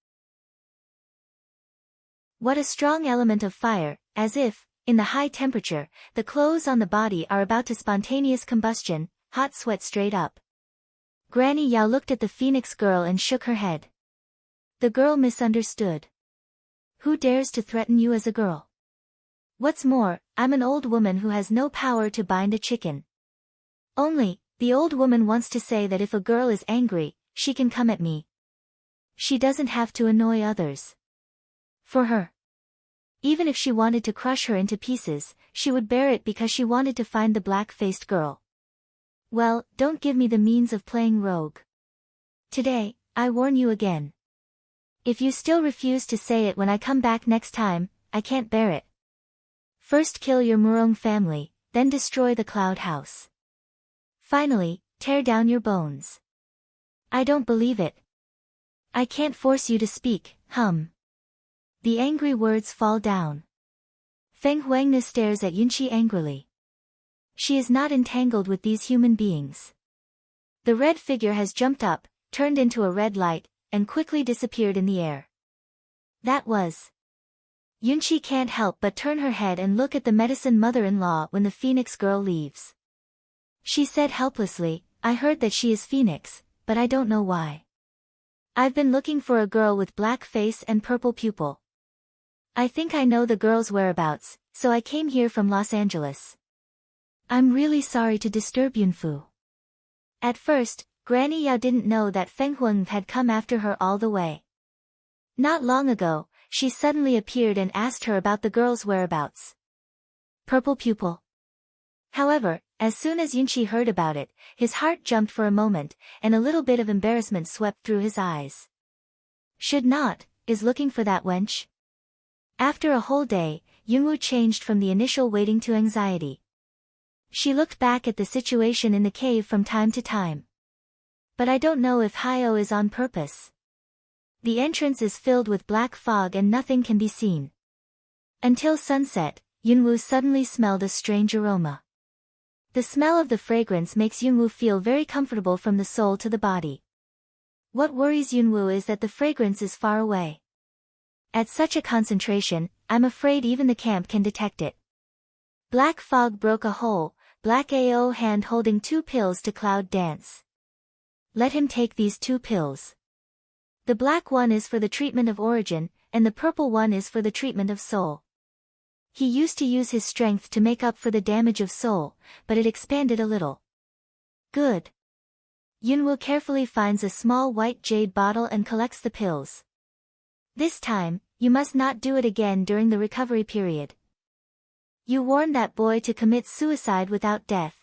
What a strong element of fire, as if, in the high temperature, the clothes on the body are about to spontaneous combustion, hot sweat straight up. Granny Yao looked at the phoenix girl and shook her head. The girl misunderstood. Who dares to threaten you as a girl? What's more, I'm an old woman who has no power to bind a chicken. Only, the old woman wants to say that if a girl is angry, she can come at me. She doesn't have to annoy others. For her. Even if she wanted to crush her into pieces, she would bear it because she wanted to find the black-faced girl. Well, don't give me the means of playing rogue. Today, I warn you again. If you still refuse to say it when I come back next time, I can't bear it. First kill your Murong family, then destroy the Cloud House. Finally, tear down your bones. I don't believe it. I can't force you to speak, The angry words fall down. Feng Huangnu stares at Yunqi angrily. She is not entangled with these human beings. The red figure has jumped up, turned into a red light, and quickly disappeared in the air. That was. Yunqi can't help but turn her head and look at the medicine mother-in-law when the Phoenix girl leaves. She said helplessly, I heard that she is Phoenix, but I don't know why. I've been looking for a girl with black face and purple pupil. I think I know the girl's whereabouts, so I came here from Los Angeles. I'm really sorry to disturb Yunfu. At first, Granny Yao didn't know that Feng Huang had come after her all the way. Not long ago, she suddenly appeared and asked her about the girl's whereabouts. Purple pupil. However, as soon as Yunqi heard about it, his heart jumped for a moment, and a little bit of embarrassment swept through his eyes. Should not, is looking for that wench? After a whole day, Yunwu changed from the initial waiting to anxiety. She looked back at the situation in the cave from time to time. But I don't know if Hayo is on purpose. The entrance is filled with black fog and nothing can be seen. Until sunset, Yunwu suddenly smelled a strange aroma. The smell of the fragrance makes Yunwu feel very comfortable from the soul to the body. What worries Yunwu is that the fragrance is far away. At such a concentration, I'm afraid even the camp can detect it. Black fog broke a hole, Black AO hand holding 2 pills to cloud dance. Let him take these 2 pills. The black one is for the treatment of origin, and the purple one is for the treatment of soul. He used to use his strength to make up for the damage of soul, but it expanded a little. Good. Yunwu carefully finds a small white jade bottle and collects the pills. This time, you must not do it again during the recovery period. You warned that boy to commit suicide without death.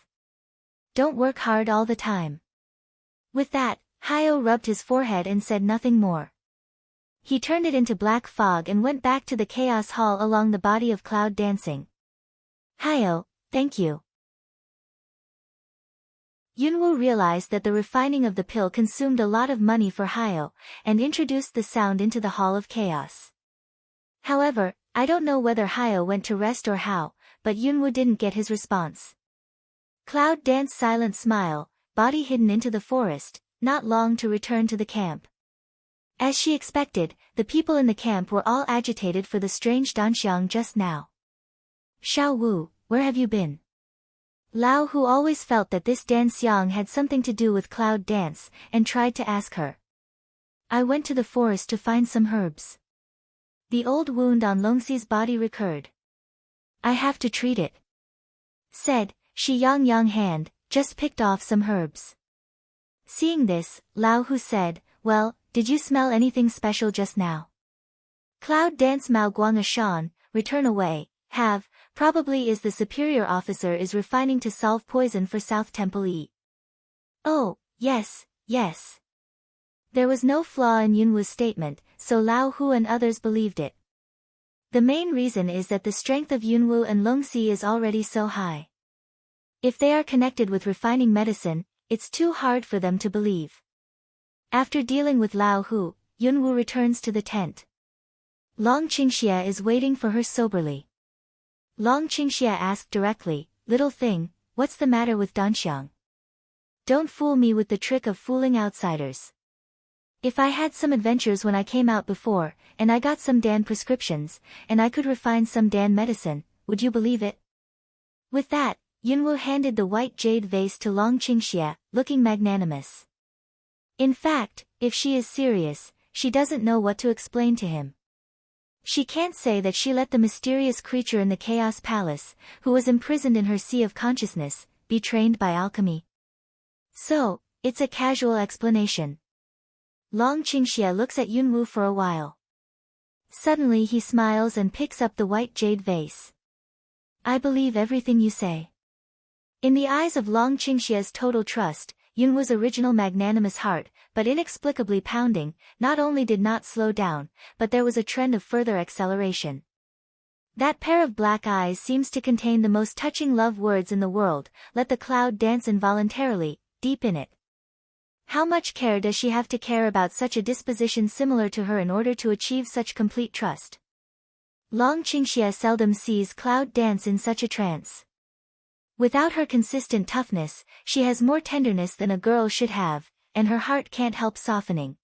Don't work hard all the time. With that, Hayo rubbed his forehead and said nothing more. He turned it into black fog and went back to the chaos hall along the body of cloud dancing. Hayo, thank you. Yunwu realized that the refining of the pill consumed a lot of money for Hayo, and introduced the sound into the Hall of Chaos. However, I don't know whether Hyo went to rest or how, but Yunwoo didn't get his response. Cloud danced silent smile, body hidden into the forest, not long to return to the camp. As she expected, the people in the camp were all agitated for the strange Danxiang just now. Xiao Wu, where have you been? Lao, who always felt that this Danxiang had something to do with Cloud Dance, and tried to ask her. I went to the forest to find some herbs. The old wound on Longxi's body recurred. I have to treat it. Said, Shi Yang hand, just picked off some herbs. Seeing this, Lao Hu said, well, did you smell anything special just now? Cloud Dance Mao Guang Shan, return away, have, probably is the superior officer is refining to solve poison for South Temple E. Oh, yes, yes. There was no flaw in Yunwoo's statement, so Lao Hu and others believed it. The main reason is that the strength of Yunwoo and Longxi is already so high. If they are connected with refining medicine, it's too hard for them to believe. After dealing with Lao Hu, Yunwoo returns to the tent. Long Qingxia is waiting for her soberly. Long Qingxia asked directly, little thing, what's the matter with Danxiang? Don't fool me with the trick of fooling outsiders. If I had some adventures when I came out before, and I got some Dan prescriptions, and I could refine some Dan medicine, would you believe it? With that, Yunwoo handed the white jade vase to Long Qingxia, looking magnanimous. In fact, if she is serious, she doesn't know what to explain to him. She can't say that she let the mysterious creature in the Chaos Palace, who was imprisoned in her sea of consciousness, be trained by alchemy. So, it's a casual explanation. Long Qingxia looks at Yunwoo for a while. Suddenly he smiles and picks up the white jade vase. I believe everything you say. In the eyes of Long Qingxia's total trust, Yunwoo's original magnanimous heart, but inexplicably pounding, not only did not slow down, but there was a trend of further acceleration. That pair of black eyes seems to contain the most touching love words in the world, let the cloud dance involuntarily, deep in it. How much care does she have to care about such a disposition similar to her in order to achieve such complete trust? Long Qingxia seldom sees Cloud dance in such a trance. Without her consistent toughness, she has more tenderness than a girl should have, and her heart can't help softening.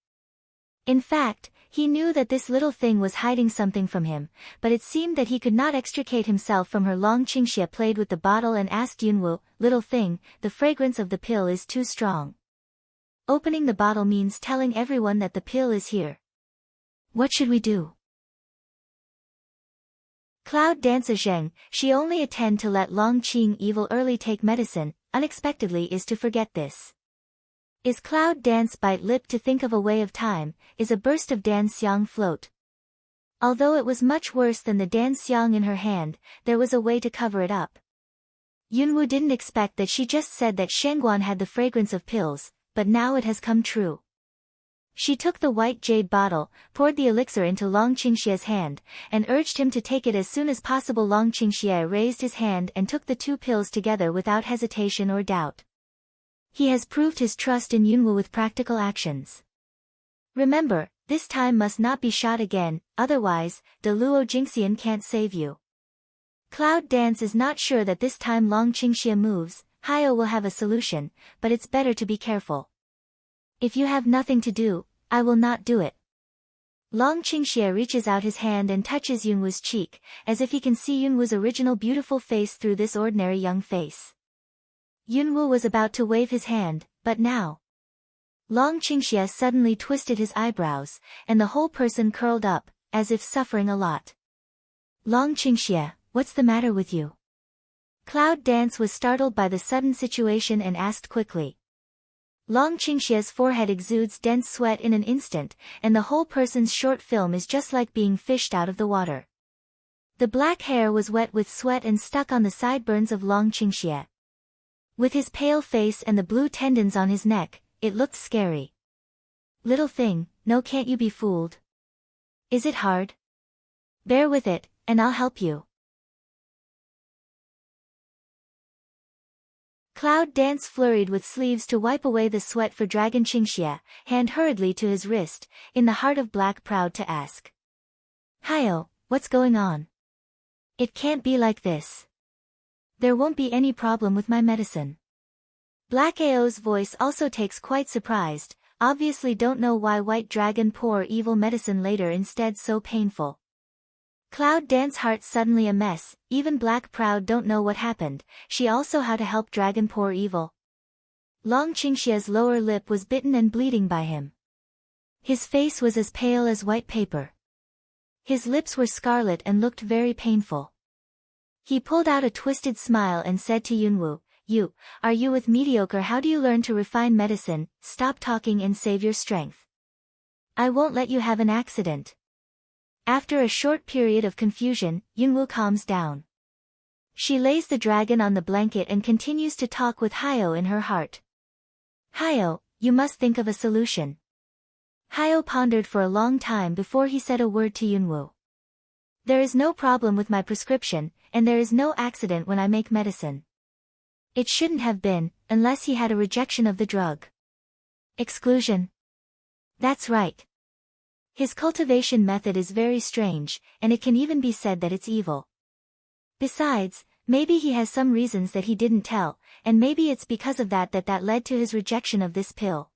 In fact, he knew that this little thing was hiding something from him, but it seemed that he could not extricate himself from her. Long Qingxia played with the bottle and asked Yunwoo, little thing, the fragrance of the pill is too strong. Opening the bottle means telling everyone that the pill is here. What should we do? Cloud dance Zheng, she only attend to let Long Qing evil early take medicine, unexpectedly is to forget this. Is Cloud dance bite lip to think of a way of time, is a burst of Dan Xiang float. Although it was much worse than the Dan Xiang in her hand, there was a way to cover it up. Yunwoo didn't expect that she just said that Shengguan had the fragrance of pills, but now it has come true. She took the white jade bottle, poured the elixir into Long Qingxia's hand, and urged him to take it as soon as possible. Long Qingxia raised his hand and took the two pills together without hesitation or doubt. He has proved his trust in Yunwoo with practical actions. Remember, this time must not be shot again, otherwise, De Luo Jingxian can't save you. Cloud dance is not sure that this time Long Qingxia moves, Hyo will have a solution, but it's better to be careful. If you have nothing to do, I will not do it. Long Qingxia reaches out his hand and touches Yunwoo's cheek, as if he can see Yunwoo's original beautiful face through this ordinary young face. Yunwoo was about to wave his hand, but now. Long Qingxia suddenly twisted his eyebrows, and the whole person curled up, as if suffering a lot. Long Qingxia, what's the matter with you? Cloud dance was startled by the sudden situation and asked quickly. Long Qingxia's forehead exudes dense sweat in an instant, and the whole person's short film is just like being fished out of the water. The black hair was wet with sweat and stuck on the sideburns of Long Qingxia. With his pale face and the blue tendons on his neck, it looked scary. Little thing, no, can't you be fooled? Is it hard? Bear with it, and I'll help you. Cloud dance flurried with sleeves to wipe away the sweat for Dragon Qingxia, hand hurriedly to his wrist, in the heart of black proud to ask. Hyo, What's going on? It can't be like this. There won't be any problem with my medicine. Black Ao's voice also takes quite surprised, obviously don't know why White Dragon pour evil medicine later instead so painful. Cloud Dance heart suddenly a mess, even Black Proud don't know what happened, she also how to help Dragon pour evil. Long Qingxia's lower lip was bitten and bleeding by him. His face was as pale as white paper. His lips were scarlet and looked very painful. He pulled out a twisted smile and said to Yunwu, Are you with mediocre? How do you learn to refine medicine? Stop talking and save your strength. I won't let you have an accident. After a short period of confusion, Yunwu calms down. She lays the dragon on the blanket and continues to talk with Hyo in her heart. Hyo, you must think of a solution. Hyo pondered for a long time before he said a word to Yunwu. There is no problem with my prescription, and there is no accident when I make medicine. It shouldn't have been, unless he had a rejection of the drug. Exclusion. That's right. His cultivation method is very strange, and it can even be said that it's evil. Besides, maybe he has some reasons that he didn't tell, and maybe it's because of that led to his rejection of this pill.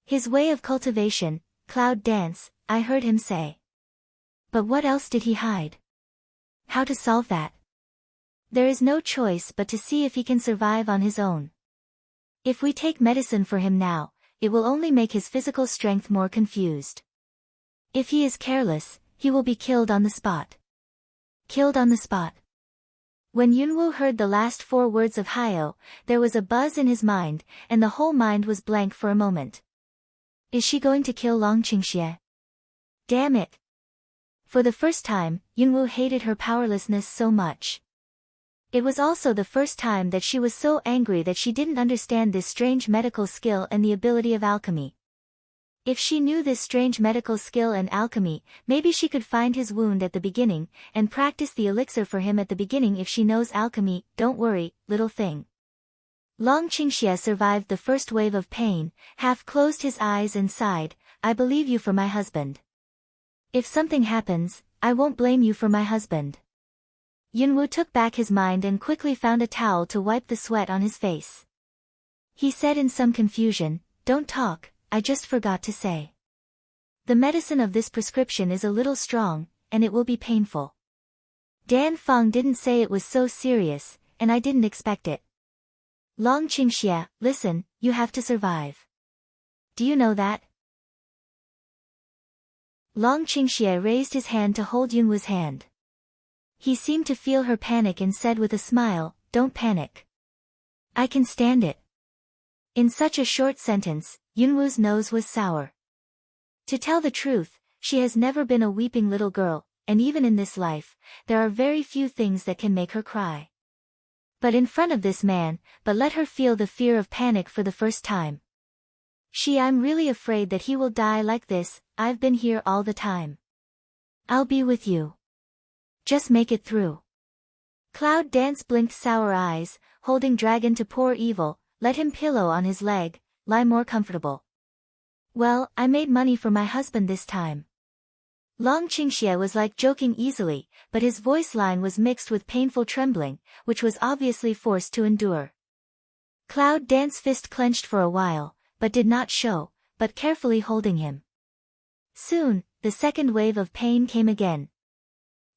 His way of cultivation, Cloud Dance, I heard him say. But what else did he hide? How to solve that? There is no choice but to see if he can survive on his own. If we take medicine for him now, it will only make his physical strength more confused. If he is careless, he will be killed on the spot. Killed on the spot. When Yunwu heard the last 4 words of Hyo, there was a buzz in his mind, and the whole mind was blank for a moment. Is she going to kill Long Qingxie? Damn it! For the first time, Yunwu hated her powerlessness so much. It was also the first time that she was so angry that she didn't understand this strange medical skill and the ability of alchemy. If she knew this strange medical skill and alchemy, maybe she could find his wound at the beginning, and practice the elixir for him at the beginning. If she knows alchemy, don't worry, little thing. Long Qingxie survived the first wave of pain, half closed his eyes and sighed, I believe you for my husband. If something happens, I won't blame you for my husband. Yunwu took back his mind and quickly found a towel to wipe the sweat on his face. He said in some confusion, Don't talk, I just forgot to say. The medicine of this prescription is a little strong, and it will be painful. Dan Feng didn't say it was so serious, and I didn't expect it. Long Qingxie, listen, you have to survive. Do you know that? Long Qingxie raised his hand to hold Yunwu's hand. He seemed to feel her panic and said with a smile, Don't panic. I can stand it. In such a short sentence, Yunwu's nose was sour. To tell the truth, she has never been a weeping little girl, and even in this life, there are very few things that can make her cry. But in front of this man, let her feel the fear of panic for the first time. I'm really afraid that he will die like this, I've been here all the time. I'll be with you. Just make it through. Cloud Dance blinked sour eyes, holding Dragon to pour evil, let him pillow on his leg, lie more comfortable. Well, I made money for my husband this time. Long Qingxie was like joking easily, but his voice line was mixed with painful trembling, which was obviously forced to endure. Cloud Dance fist clenched for a while, but did not show, but carefully holding him. Soon, the second wave of pain came again.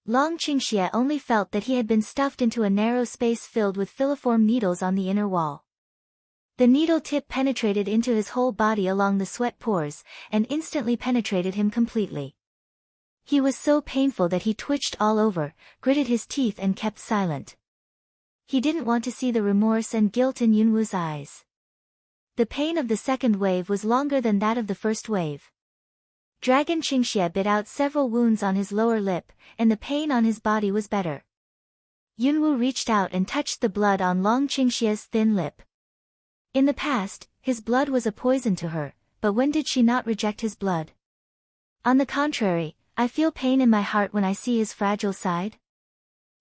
Long Qingxie only felt that he had been stuffed into a narrow space filled with filiform needles on the inner wall. The needle tip penetrated into his whole body along the sweat pores, and instantly penetrated him completely. He was so painful that he twitched all over, gritted his teeth and kept silent. He didn't want to see the remorse and guilt in Yunwu's eyes. The pain of the second wave was longer than that of the first wave. Dragon Qingxie bit out several wounds on his lower lip, and the pain on his body was better. Yunwu reached out and touched the blood on Long Qingxie's thin lip. In the past, his blood was a poison to her, but when did she not reject his blood? On the contrary, I feel pain in my heart when I see his fragile side.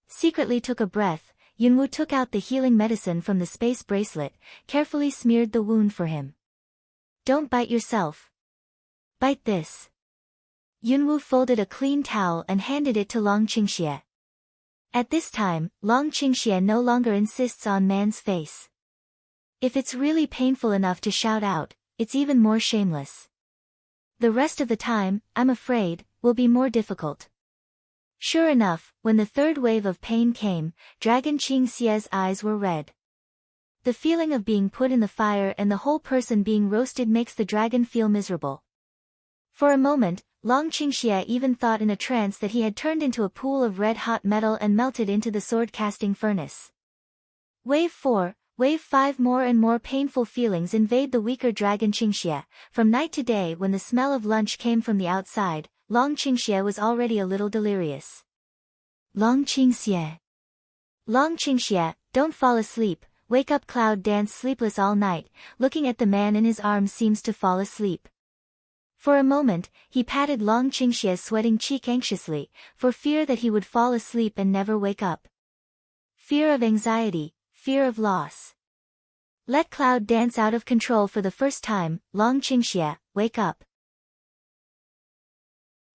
Secretly took a breath, Yunwu took out the healing medicine from the space bracelet, carefully smeared the wound for him. Don't bite yourself. Bite this. Yunwu folded a clean towel and handed it to Long Qingxie. At this time, Long Qingxie no longer insists on man's face. If it's really painful enough to shout out, it's even more shameless. The rest of the time, I'm afraid, will be more difficult. Sure enough, when the third wave of pain came, Dragon Qingxie's eyes were red. The feeling of being put in the fire and the whole person being roasted makes the dragon feel miserable. For a moment, Long Qingxie even thought in a trance that he had turned into a pool of red-hot metal and melted into the sword-casting furnace. Wave 4, Wave 5. More and more painful feelings invade the weaker dragon Qingxie. From night to day when the smell of lunch came from the outside, Long Qingxie was already a little delirious. Long Qingxie. Long Qingxie, don't fall asleep, wake up. Cloud danced sleepless all night, looking at the man in his arms seems to fall asleep. For a moment, he patted Long Qingxie's sweating cheek anxiously, for fear that he would fall asleep and never wake up. Fear of anxiety, fear of loss. Let Cloud dance out of control for the first time. Long Qingxie, wake up.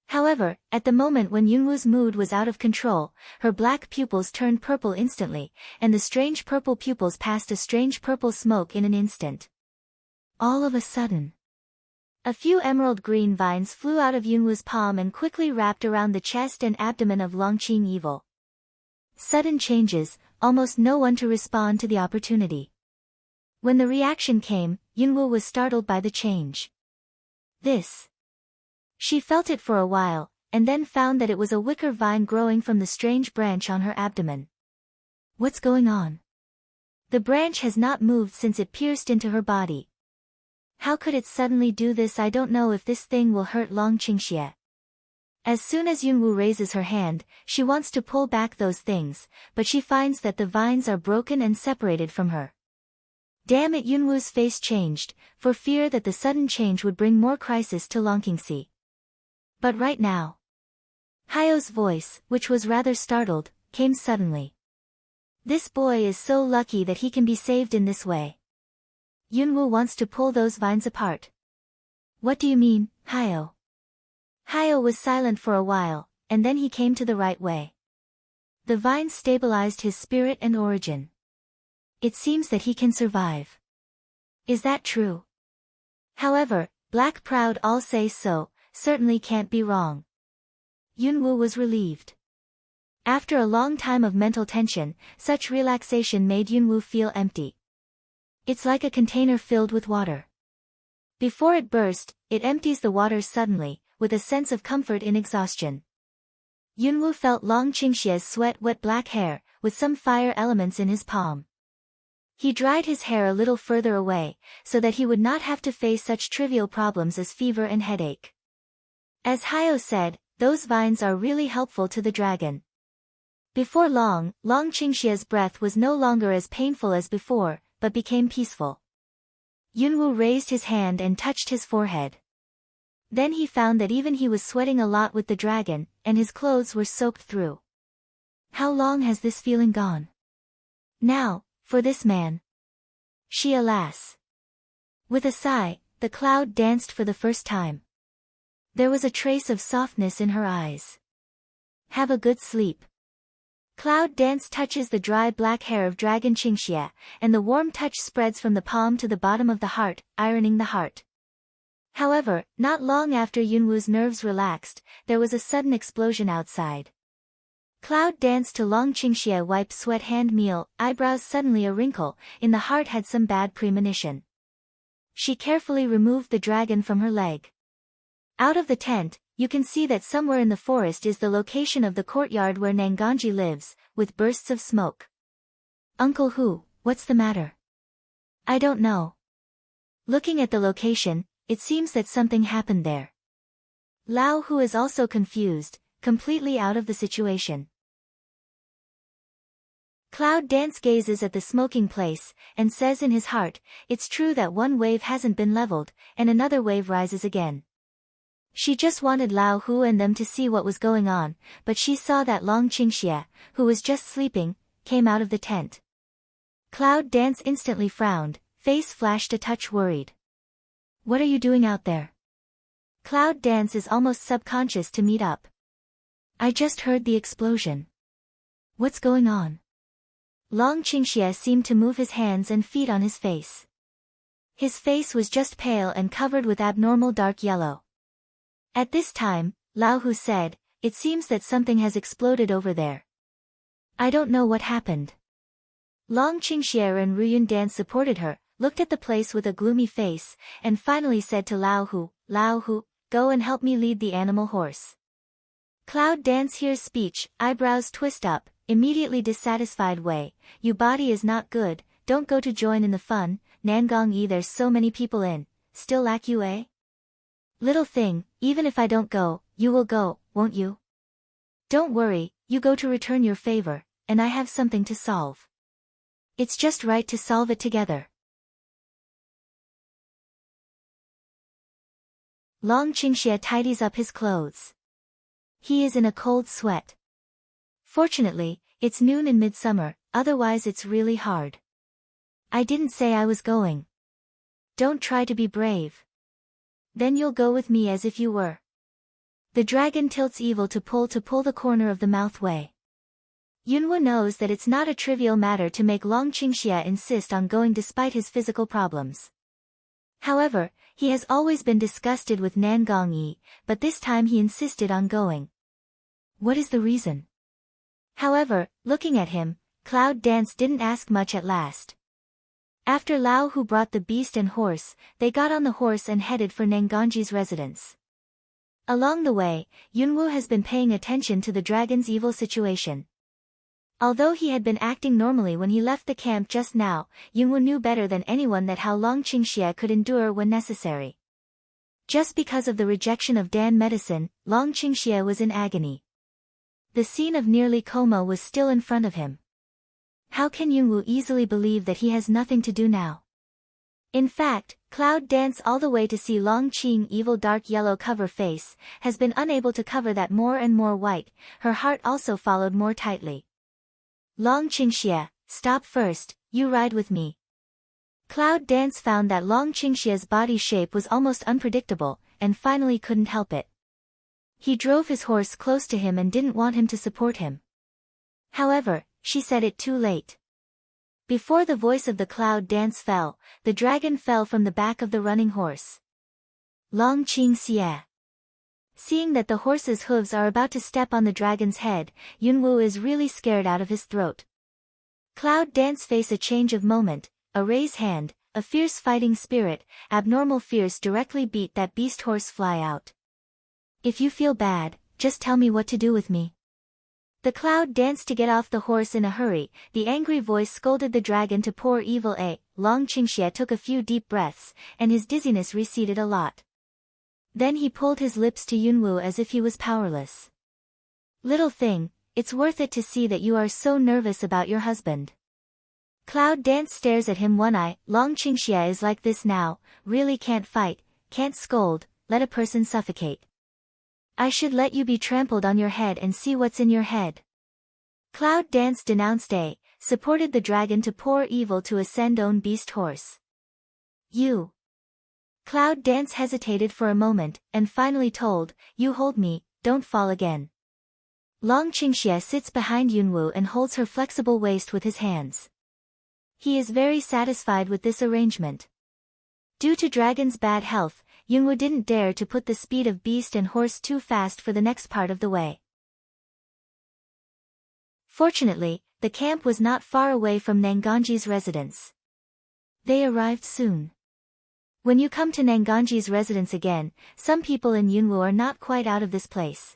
However, at the moment when Yunwu's mood was out of control, her black pupils turned purple instantly, and the strange purple pupils passed a strange purple smoke in an instant. All of a sudden, a few emerald green vines flew out of Yunwu's palm and quickly wrapped around the chest and abdomen of Long Qing Evil. Sudden changes, almost no one to respond to the opportunity. When the reaction came, Yunwu was startled by the change. She felt it for a while, and then found that it was a wicker vine growing from the strange branch on her abdomen. What's going on? The branch has not moved since it pierced into her body. How could it suddenly do this? I don't know if this thing will hurt Long Qingxie. As soon as Yunwu raises her hand, she wants to pull back those things, but she finds that the vines are broken and separated from her. Damn it! Yunwu's face changed, for fear that the sudden change would bring more crisis to Long Qingxie. But right now, Hayo's voice, which was rather startled, came suddenly. This boy is so lucky that he can be saved in this way. Yunwu wants to pull those vines apart. What do you mean, Hayo? Hayo was silent for a while, and then he came to the right way. The vines stabilized his spirit and origin. It seems that he can survive. Is that true? However, Black Proud all say so, certainly can't be wrong. Yunwu was relieved. After a long time of mental tension, such relaxation made Yunwu feel empty. It's like a container filled with water. Before it burst, it empties the water suddenly, with a sense of comfort in exhaustion. Yunwu felt Long Qingxie's sweat-wet black hair, with some fire elements in his palm. He dried his hair a little further away, so that he would not have to face such trivial problems as fever and headache. As Hayo said, those vines are really helpful to the dragon. Before long, Long Qingxie's breath was no longer as painful as before, but became peaceful. Yunwu raised his hand and touched his forehead. Then he found that even he was sweating a lot with the dragon, and his clothes were soaked through. How long has this feeling gone? Now, for this man. She alas. With a sigh, the cloud danced for the first time. There was a trace of softness in her eyes. Have a good sleep. Cloud dance touches the dry black hair of Dragon Qingxie, and the warm touch spreads from the palm to the bottom of the heart, ironing the heart. However, not long after Yunwu's nerves relaxed, there was a sudden explosion outside. Cloud danced to Long Qingxie wipe sweat hand meal, eyebrows suddenly a wrinkle, in the heart had some bad premonition. She carefully removed the dragon from her leg. Out of the tent, you can see that somewhere in the forest is the location of the courtyard where Nanganji lives, with bursts of smoke. Uncle Hu, what's the matter? I don't know. Looking at the location, it seems that something happened there. Lao Hu is also confused, completely out of the situation. Cloud Dance gazes at the smoking place, and says in his heart, it's true that one wave hasn't been leveled, and another wave rises again. She just wanted Lao Hu and them to see what was going on, but she saw that Long Qingxie, who was just sleeping, came out of the tent. Cloud Dance instantly frowned, face flashed a touch worried. What are you doing out there? Cloud Dance is almost subconscious to meet up. I just heard the explosion. What's going on? Long Qingxie seemed to move his hands and feet on his face. His face was just pale and covered with abnormal dark yellow. At this time, Lao Hu said, "It seems that something has exploded over there. I don't know what happened." Long Qingxie and Ruyun Dan supported her, looked at the place with a gloomy face, and finally said to Lao Hu, "Go and help me lead the animal horse." Cloud Dance hears speech, eyebrows twist up, immediately dissatisfied way, "You body is not good, don't go to join in the fun, Nangong Yi there's so many people in, still lack you eh? Little thing, even if I don't go, you will go, won't you? Don't worry, you go to return your favor, and I have something to solve. It's just right to solve it together." Long Qingxie tidies up his clothes. He is in a cold sweat. Fortunately, it's noon in midsummer, otherwise it's really hard. "I didn't say I was going. Don't try to be brave. Then you'll go with me as if you were." The dragon tilts evil to pull the corner of the mouth way. Yunwu knows that it's not a trivial matter to make Long Qingxie insist on going despite his physical problems. However, he has always been disgusted with Nangong Yi, but this time he insisted on going. What is the reason? However, looking at him, Cloud Dance didn't ask much at last. After Lao Hu brought the beast and horse, they got on the horse and headed for Nangongji's residence. Along the way, Yunwu has been paying attention to the dragon's evil situation. Although he had been acting normally when he left the camp just now, Yunwu knew better than anyone that how Long Qingxie could endure when necessary. Just because of the rejection of Dan medicine, Long Qingxie was in agony. The scene of nearly coma was still in front of him. How can Yunwu easily believe that he has nothing to do now? In fact, Cloud Dance all the way to see Long Qing evil dark yellow cover face, has been unable to cover that more and more white, her heart also followed more tightly. "Long Qingxie, stop first, you ride with me." Cloud Dance found that Long Qingxie's body shape was almost unpredictable, and finally couldn't help it. He drove his horse close to him and didn't want him to support him. However, she said it too late. Before the voice of the Cloud Dance fell, the dragon fell from the back of the running horse. Long Qingxie. Seeing that the horse's hooves are about to step on the dragon's head, Yunwu is really scared out of his throat. Cloud Dance face a change of moment, a raised hand, a fierce fighting spirit, abnormal fears directly beat that beast horse fly out. "If you feel bad, just tell me what to do with me." The Cloud Dance to get off the horse in a hurry, the angry voice scolded the dragon to pour evil a. Long Qingxie took a few deep breaths, and his dizziness receded a lot. Then he pulled his lips to Yunwu as if he was powerless. "Little thing, it's worth it to see that you are so nervous about your husband." Cloud Dance stares at him one eye. Long Qingxie is like this now, really can't fight, can't scold, let a person suffocate. "I should let you be trampled on your head and see what's in your head." Cloud Dance denounced a, supported the dragon to pour evil to ascend own beast horse. "You." Cloud Dance hesitated for a moment, and finally told, "You hold me, don't fall again." Long Qingxie sits behind Yunwu and holds her flexible waist with his hands. He is very satisfied with this arrangement. Due to dragon's bad health, Yunwu didn't dare to put the speed of beast and horse too fast for the next part of the way. Fortunately, the camp was not far away from Nangongji's residence. They arrived soon. When you come to Nangongji's residence again, some people in Yunwu are not quite out of this place.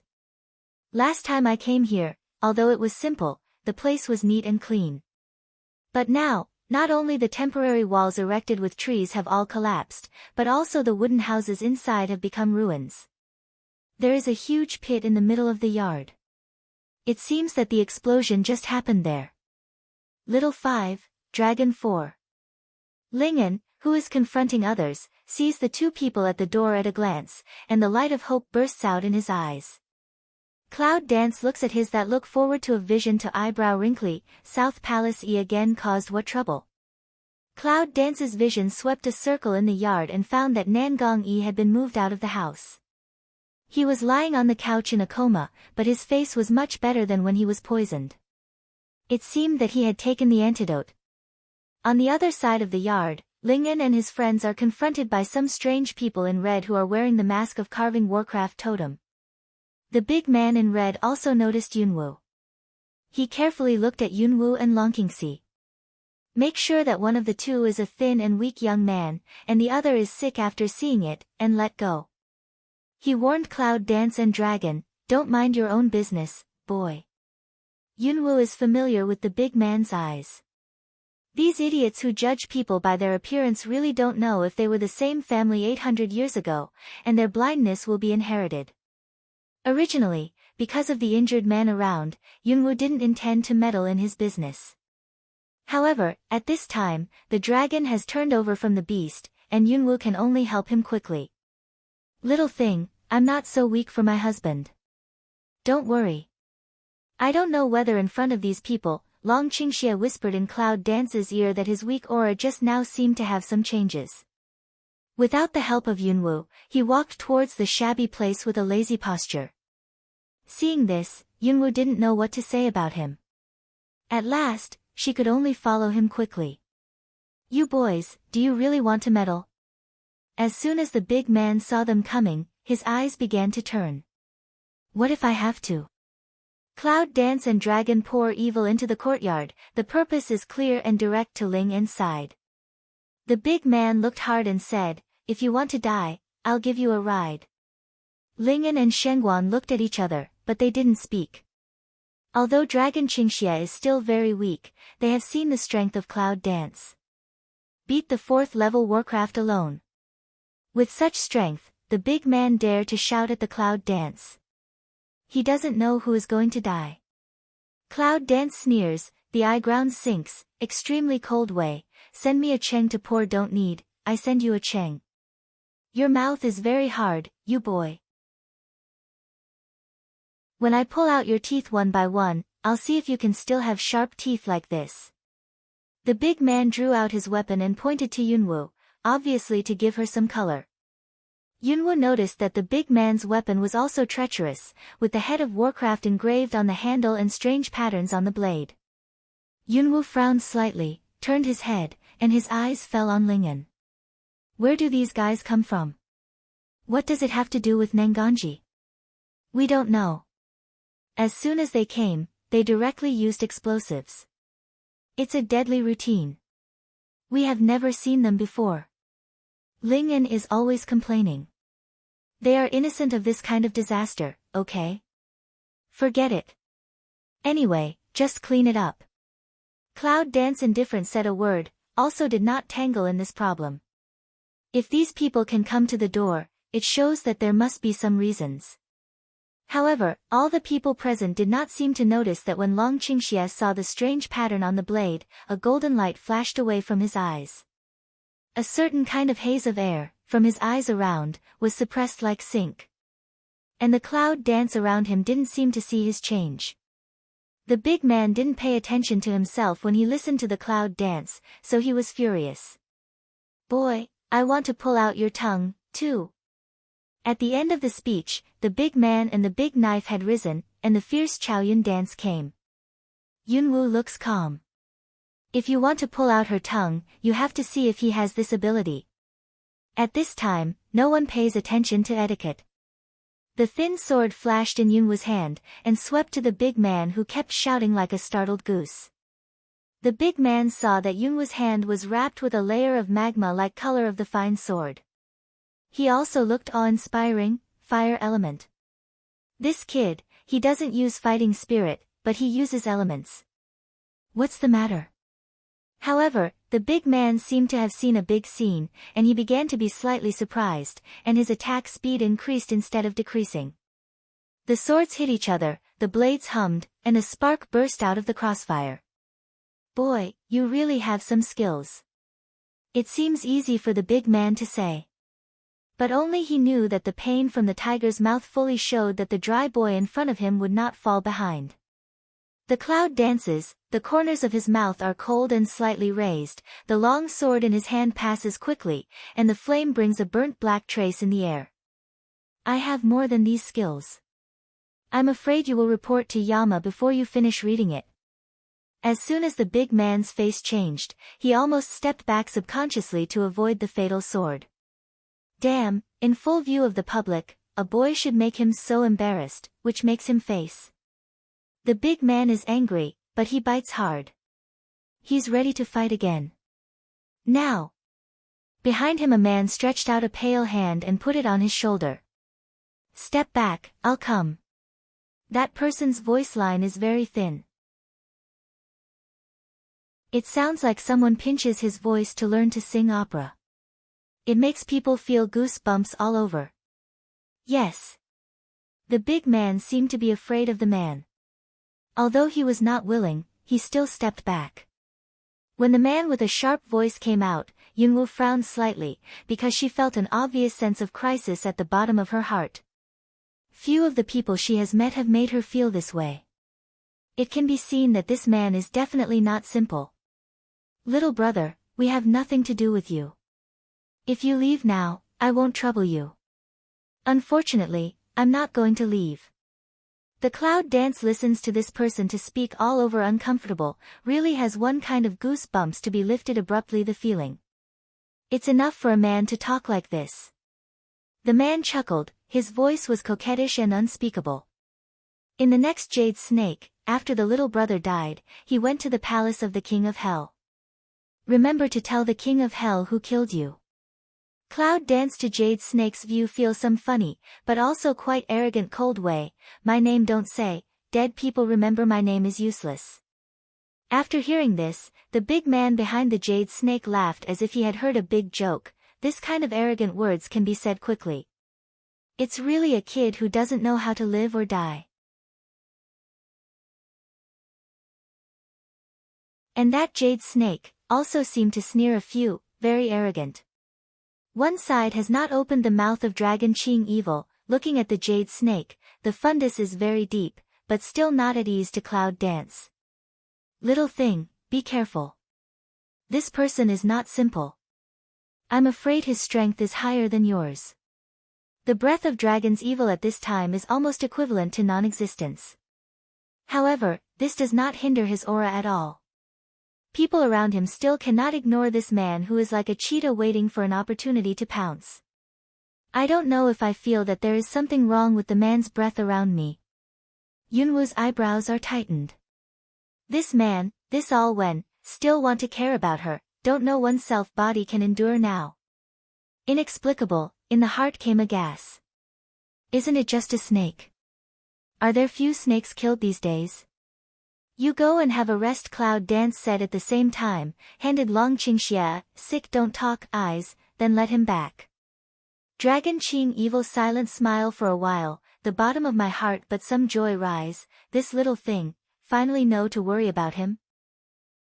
Last time I came here, although it was simple, the place was neat and clean. But now, not only the temporary walls erected with trees have all collapsed, but also the wooden houses inside have become ruins. There is a huge pit in the middle of the yard. It seems that the explosion just happened there. Little 5, Dragon 4. Lingen, who is confronting others, sees the two people at the door at a glance, and the light of hope bursts out in his eyes. Cloud Dance looks at his that look forward to a vision to eyebrow wrinkly, South Palace again caused what trouble? Cloud Dance's vision swept a circle in the yard and found that Nangong had been moved out of the house. He was lying on the couch in a coma, but his face was much better than when he was poisoned. It seemed that he had taken the antidote. On the other side of the yard, Lingen and his friends are confronted by some strange people in red who are wearing the mask of carving Warcraft totem. The big man in red also noticed Yunwoo. He carefully looked at Yunwoo and Longqingxi. Make sure that one of the two is a thin and weak young man, and the other is sick after seeing it, and let go. He warned Cloud Dance and Dragon, don't mind your own business, boy. Yunwoo is familiar with the big man's eyes. These idiots who judge people by their appearance really don't know if they were the same family 800 years ago, and their blindness will be inherited. Originally, because of the injured man around, Yunwoo didn't intend to meddle in his business. However, at this time, the dragon has turned over from the beast, and Yunwoo can only help him quickly. Little thing, I'm not so weak for my husband. Don't worry. I don't know whether in front of these people, Longqingxia whispered in Cloud Dance's ear that his weak aura just now seemed to have some changes. Without the help of Yunwoo, he walked towards the shabby place with a lazy posture. Seeing this, Yunwoo didn't know what to say about him. At last, she could only follow him quickly. You boys, do you really want to meddle? As soon as the big man saw them coming, his eyes began to turn. What if I have to? Cloud Dance and Dragon pour evil into the courtyard, the purpose is clear and direct to Ling inside. The big man looked hard and said, if you want to die, I'll give you a ride. Lingen and Shengguan looked at each other, but they didn't speak. Although Dragon Qingxia is still very weak, they have seen the strength of Cloud Dance. Beat the 4th level Warcraft alone. With such strength, the big man dared to shout at the Cloud Dance. He doesn't know who is going to die. Cloud Dance sneers, the eye ground sinks, extremely cold way, send me a cheng to pour don't need, I send you a cheng. Your mouth is very hard, you boy. When I pull out your teeth one by one, I'll see if you can still have sharp teeth like this. The big man drew out his weapon and pointed to Yunwoo, obviously to give her some color. Yunwoo noticed that the big man's weapon was also treacherous, with the head of Warcraft engraved on the handle and strange patterns on the blade. Yunwoo frowned slightly, turned his head, and his eyes fell on Lingen. Where do these guys come from? What does it have to do with Nenganji? We don't know. As soon as they came, they directly used explosives. It's a deadly routine. We have never seen them before. Lingen is always complaining. They are innocent of this kind of disaster, okay? Forget it. Anyway, just clean it up. Cloud Dance indifferent said a word, also did not tangle in this problem. If these people can come to the door, it shows that there must be some reasons. However, all the people present did not seem to notice that when Longqingxia saw the strange pattern on the blade, a golden light flashed away from his eyes. A certain kind of haze of air, from his eyes around, was suppressed like sync. And the Cloud Dance around him didn't seem to see his change. The big man didn't pay attention to himself when he listened to the Cloud Dance, so he was furious. Boy, I want to pull out your tongue, too. At the end of the speech, the big man and the big knife had risen, and the fierce Chaoyun dance came. Yunwoo looks calm. If you want to pull out her tongue, you have to see if he has this ability. At this time, no one pays attention to etiquette. The thin sword flashed in Yunwoo's hand, and swept to the big man who kept shouting like a startled goose. The big man saw that Yunwoo's hand was wrapped with a layer of magma-like color of the fine sword. He also looked awe-inspiring, fire element. This kid, he doesn't use fighting spirit, but he uses elements. What's the matter? However, the big man seemed to have seen a big scene, and he began to be slightly surprised, and his attack speed increased instead of decreasing. The swords hit each other, the blades hummed, and a spark burst out of the crossfire. Boy, you really have some skills. It seems easy for the big man to say. But only he knew that the pain from the tiger's mouth fully showed that the dry boy in front of him would not fall behind. The Cloud dances, the corners of his mouth are cold and slightly raised, the long sword in his hand passes quickly, and the flame brings a burnt black trace in the air. I have more than these skills. I'm afraid you will report to Yama before you finish reading it. As soon as the big man's face changed, he almost stepped back subconsciously to avoid the fatal sword. Damn, in full view of the public, a boy should make him so embarrassed, which makes him face. The big man is angry, but he bites hard. He's ready to fight again. Now. Behind him a man stretched out a pale hand and put it on his shoulder. Step back, I'll come. That person's voice line is very thin. It sounds like someone pinches his voice to learn to sing opera. It makes people feel goosebumps all over. Yes. The big man seemed to be afraid of the man. Although he was not willing, he still stepped back. When the man with a sharp voice came out, Yunwoo frowned slightly, because she felt an obvious sense of crisis at the bottom of her heart. Few of the people she has met have made her feel this way. It can be seen that this man is definitely not simple. Little brother, we have nothing to do with you. If you leave now, I won't trouble you. Unfortunately, I'm not going to leave. The cloud dance listens to this person to speak all over uncomfortable, really has one kind of goosebumps to be lifted abruptly the feeling. It's enough for a man to talk like this. The man chuckled, his voice was coquettish and unspeakable. In the next Jade Snake, after the little brother died, he went to the palace of the King of Hell. Remember to tell the King of Hell who killed you. Cloud danced to Jade Snake's view feel some funny, but also quite arrogant cold way, my name don't say, dead people remember my name is useless. After hearing this, the big man behind the Jade Snake laughed as if he had heard a big joke. This kind of arrogant words can be said quickly. It's really a kid who doesn't know how to live or die. And that Jade Snake also seemed to sneer a few, very arrogant. One side has not opened the mouth of Dragon Qing Evil, looking at the Jade Snake, the fundus is very deep, but still not at ease to Cloud Dance. Little thing, be careful. This person is not simple. I'm afraid his strength is higher than yours. The breath of Dragon's Evil at this time is almost equivalent to non-existence. However, this does not hinder his aura at all. People around him still cannot ignore this man who is like a cheetah waiting for an opportunity to pounce. I don't know if I feel that there is something wrong with the man's breath around me. Yunwoo's eyebrows are tightened. This man, this all when, still want to care about her, don't know oneself body can endure now. Inexplicable, in the heart came a gas. Isn't it just a snake? Are there few snakes killed these days? You go and have a rest Cloud Dance said at the same time, handed Long Qingxia, sick don't talk, eyes, then let him back. Dragon Qing Evil silent smile for a while, the bottom of my heart but some joy rise, this little thing, finally know to worry about him.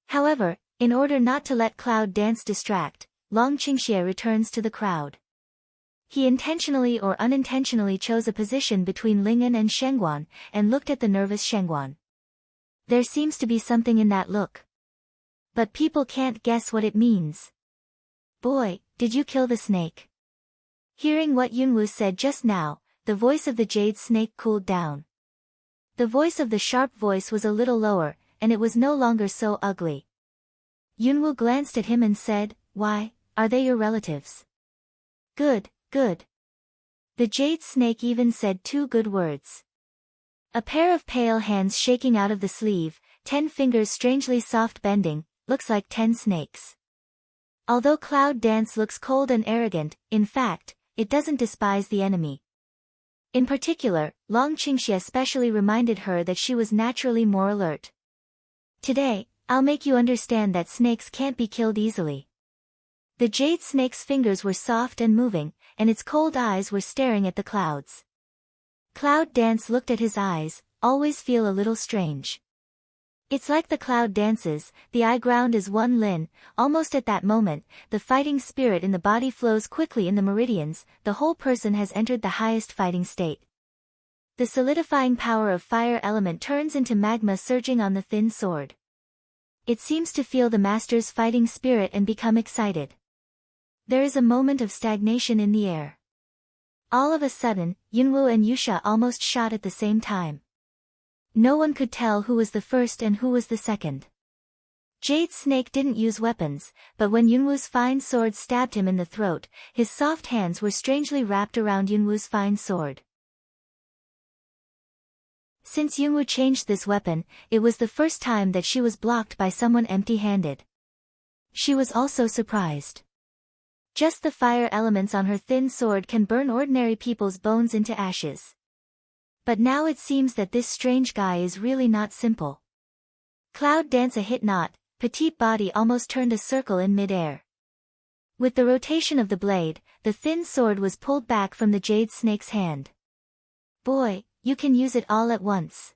However, in order not to let Cloud Dance distract, Long Qingxia returns to the crowd. He intentionally or unintentionally chose a position between Ling'an and Shengguan, and looked at the nervous Shengguan. There seems to be something in that look. But people can't guess what it means. Boy, did you kill the snake? Hearing what Yunwoo said just now, the voice of the Jade Snake cooled down. The voice of the sharp voice was a little lower, and it was no longer so ugly. Yunwoo glanced at him and said, why, are they your relatives? Good, good. The Jade Snake even said 2 good words. A pair of pale hands shaking out of the sleeve, 10 fingers strangely soft bending, looks like 10 snakes. Although Cloud Dance looks cold and arrogant, in fact, it doesn't despise the enemy. In particular, Long Qingxia especially reminded her that she was naturally more alert. Today, I'll make you understand that snakes can't be killed easily. The Jade Snake's fingers were soft and moving, and its cold eyes were staring at the clouds. Cloud Dance looked at his eyes, always feel a little strange. It's like the Cloud Dances, the eye ground is one lin, almost at that moment, the fighting spirit in the body flows quickly in the meridians, the whole person has entered the highest fighting state. The solidifying power of fire element turns into magma surging on the thin sword. It seems to feel the master's fighting spirit and become excited. There is a moment of stagnation in the air. All of a sudden, Yunwoo and Yusha almost shot at the same time. No one could tell who was the first and who was the second. Jade Snake didn't use weapons, but when Yunwoo's fine sword stabbed him in the throat, his soft hands were strangely wrapped around Yunwoo's fine sword. Since Yunwoo changed this weapon, it was the first time that she was blocked by someone empty-handed. She was also surprised. Just the fire elements on her thin sword can burn ordinary people's bones into ashes. But now it seems that this strange guy is really not simple. Cloud Dance a hit not, petite body almost turned a circle in mid-air. With the rotation of the blade, the thin sword was pulled back from the Jade Snake's hand. Boy, you can use it all at once.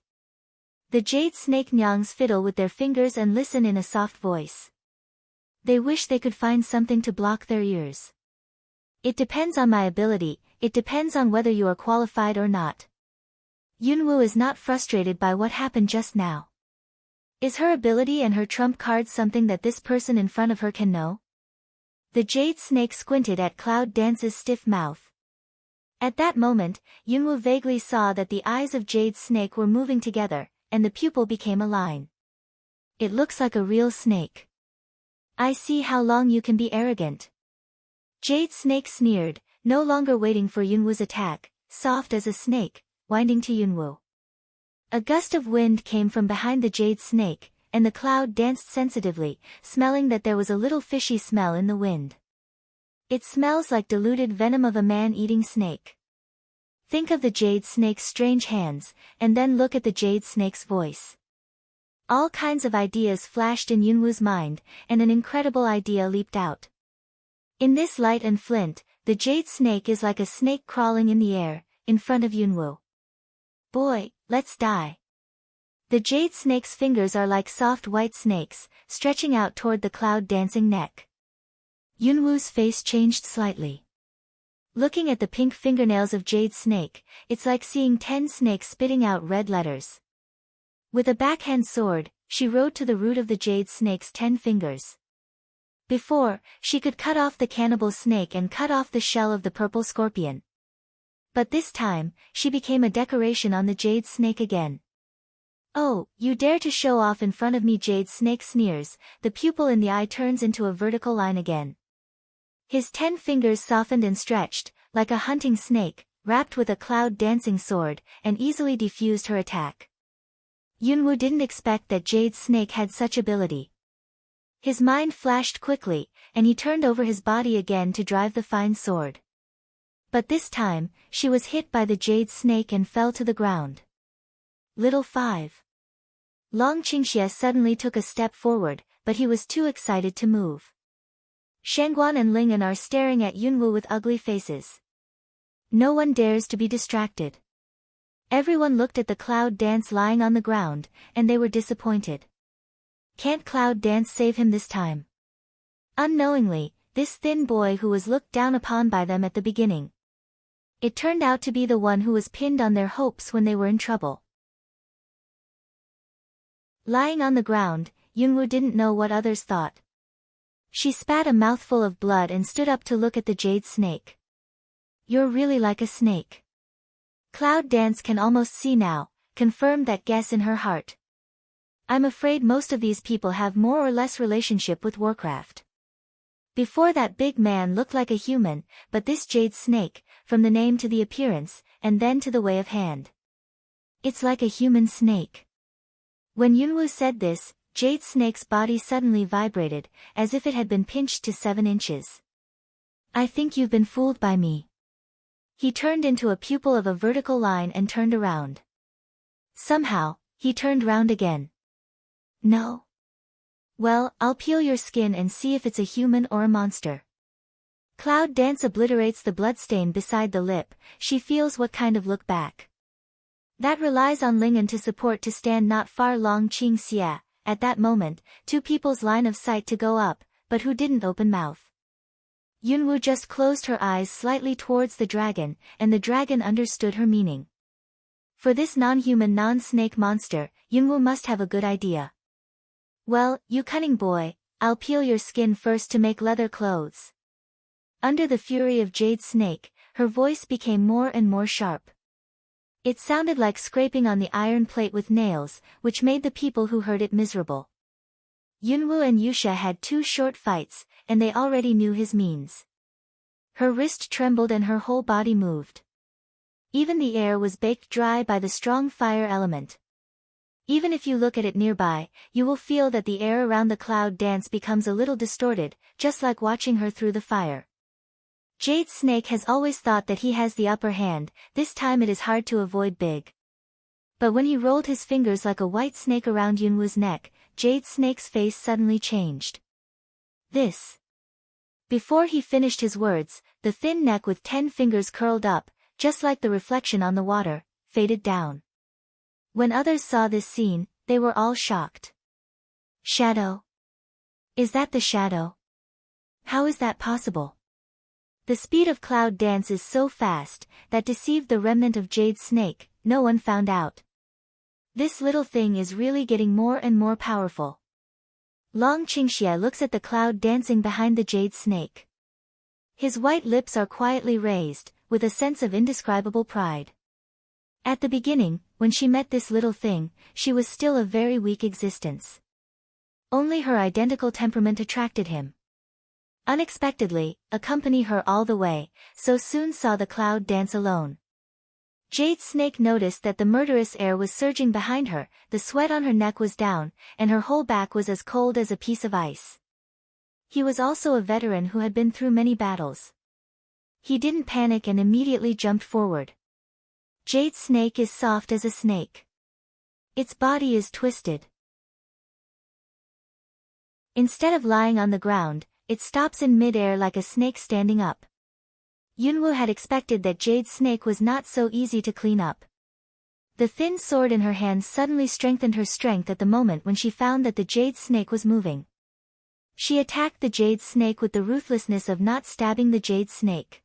The Jade Snake Nyangs fiddle with their fingers and listen in a soft voice. They wish they could find something to block their ears. It depends on my ability, it depends on whether you are qualified or not. Yunwoo is not frustrated by what happened just now. Is her ability and her trump card something that this person in front of her can know? The Jade Snake squinted at Cloud Dance's stiff mouth. At that moment, Yunwoo vaguely saw that the eyes of Jade Snake were moving together, and the pupil became a line. It looks like a real snake. I see how long you can be arrogant. Jade Snake sneered, no longer waiting for Yunwoo's attack, soft as a snake, winding to Yunwoo. A gust of wind came from behind the Jade Snake, and the cloud danced sensitively, smelling that there was a little fishy smell in the wind. It smells like diluted venom of a man-eating snake. Think of the Jade Snake's strange hands, and then look at the Jade Snake's voice. All kinds of ideas flashed in Yunwoo's mind, and an incredible idea leaped out. In this light and flint, the Jade Snake is like a snake crawling in the air, in front of Yunwoo. Boy, let's die. The Jade Snake's fingers are like soft white snakes, stretching out toward the cloud-dancing neck. Yunwoo's face changed slightly. Looking at the pink fingernails of Jade Snake, it's like seeing 10 snakes spitting out red letters. With a backhand sword, she rode to the root of the Jade Snake's 10 fingers. Before, she could cut off the cannibal snake and cut off the shell of the purple scorpion. But this time, she became a decoration on the Jade Snake again. Oh, you dare to show off in front of me? Jade Snake sneers, the pupil in the eye turns into a vertical line again. His 10 fingers softened and stretched, like a hunting snake, wrapped with a cloud-dancing sword, and easily defused her attack. Yunwoo didn't expect that Jade Snake had such ability. His mind flashed quickly, and he turned over his body again to drive the fine sword. But this time, she was hit by the Jade Snake and fell to the ground. Little 5. Long Qingxie suddenly took a step forward, but he was too excited to move. Shangguan and Ling'an are staring at Yunwoo with ugly faces. No one dares to be distracted. Everyone looked at the Cloud Dance lying on the ground, and they were disappointed. Can't Cloud Dance save him this time? Unknowingly, this thin boy who was looked down upon by them at the beginning. It turned out to be the one who was pinned on their hopes when they were in trouble. Lying on the ground, Yunwoo didn't know what others thought. She spat a mouthful of blood and stood up to look at the Jade Snake. You're really like a snake. Cloud Dance can almost see now, confirmed that guess in her heart. I'm afraid most of these people have more or less relationship with Warcraft. Before that big man looked like a human, but this Jade Snake, from the name to the appearance, and then to the way of hand. It's like a human snake. When Yunwoo said this, Jade Snake's body suddenly vibrated, as if it had been pinched to 7 inches. I think you've been fooled by me. He turned into a pupil of a vertical line and turned around. Somehow, he turned round again. No. Well, I'll peel your skin and see if it's a human or a monster. Cloud Dance obliterates the bloodstain beside the lip, she feels what kind of look back. That relies on Ling'an to support to stand not far. Long Qingxie, at that moment, 2 people's line of sight to go up, but who didn't open mouth. Yunwoo just closed her eyes slightly towards the dragon, and the dragon understood her meaning. For this non-human non-snake monster, Yunwoo must have a good idea. Well, you cunning boy, I'll peel your skin first to make leather clothes. Under the fury of Jade Snake, her voice became more and more sharp. It sounded like scraping on the iron plate with nails, which made the people who heard it miserable. Yunwoo and Yusha had 2 short fights, and they already knew his means. Her wrist trembled and her whole body moved. Even the air was baked dry by the strong fire element. Even if you look at it nearby, you will feel that the air around the cloud dance becomes a little distorted, just like watching her through the fire. Jade Snake has always thought that he has the upper hand, this time it is hard to avoid big. But when he rolled his fingers like a white snake around Yunwoo's neck, Jade Snake's face suddenly changed. This. Before he finished his words, the thin neck with 10 fingers curled up, just like the reflection on the water, faded down. When others saw this scene, they were all shocked. Shadow? Is that the shadow? How is that possible? The speed of cloud dance is so fast, that deceived the remnant of Jade Snake, no one found out. This little thing is really getting more and more powerful. Long Qingxia looks at the cloud dancing behind the Jade Snake. His white lips are quietly raised, with a sense of indescribable pride. At the beginning, when she met this little thing, she was still a very weak existence. Only her identical temperament attracted him. Unexpectedly, accompany her all the way, so soon saw the cloud dance alone. Jade Snake noticed that the murderous air was surging behind her, the sweat on her neck was down, and her whole back was as cold as a piece of ice. He was also a veteran who had been through many battles. He didn't panic and immediately jumped forward. Jade Snake is soft as a snake. Its body is twisted. Instead of lying on the ground, it stops in mid-air like a snake standing up. Yunwoo had expected that Jade Snake was not so easy to clean up. The thin sword in her hand suddenly strengthened her strength at the moment when she found that the Jade Snake was moving. She attacked the Jade Snake with the ruthlessness of not stabbing the Jade Snake.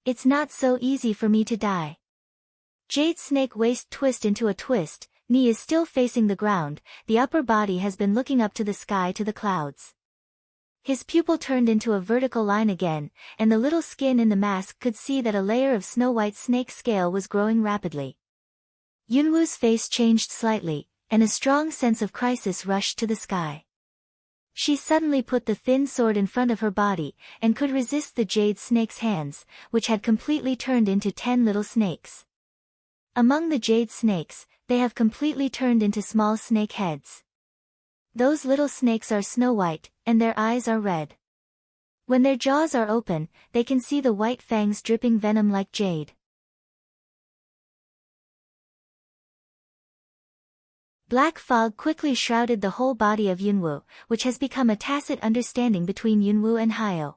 It's not so easy for me to die. Jade Snake waist twist into a twist, knee is still facing the ground, the upper body has been looking up to the sky to the clouds. His pupil turned into a vertical line again, and the little skin in the mask could see that a layer of snow-white snake scale was growing rapidly. Yunwoo's face changed slightly, and a strong sense of crisis rushed to the sky. She suddenly put the thin sword in front of her body, and could resist the Jade Snake's hands, which had completely turned into 10 little snakes. Among the Jade Snakes, they have completely turned into small snake heads. Those little snakes are snow-white, and their eyes are red. When their jaws are open, they can see the white fangs dripping venom like jade. Black fog quickly shrouded the whole body of Yunwoo, which has become a tacit understanding between Yunwoo and Hayo.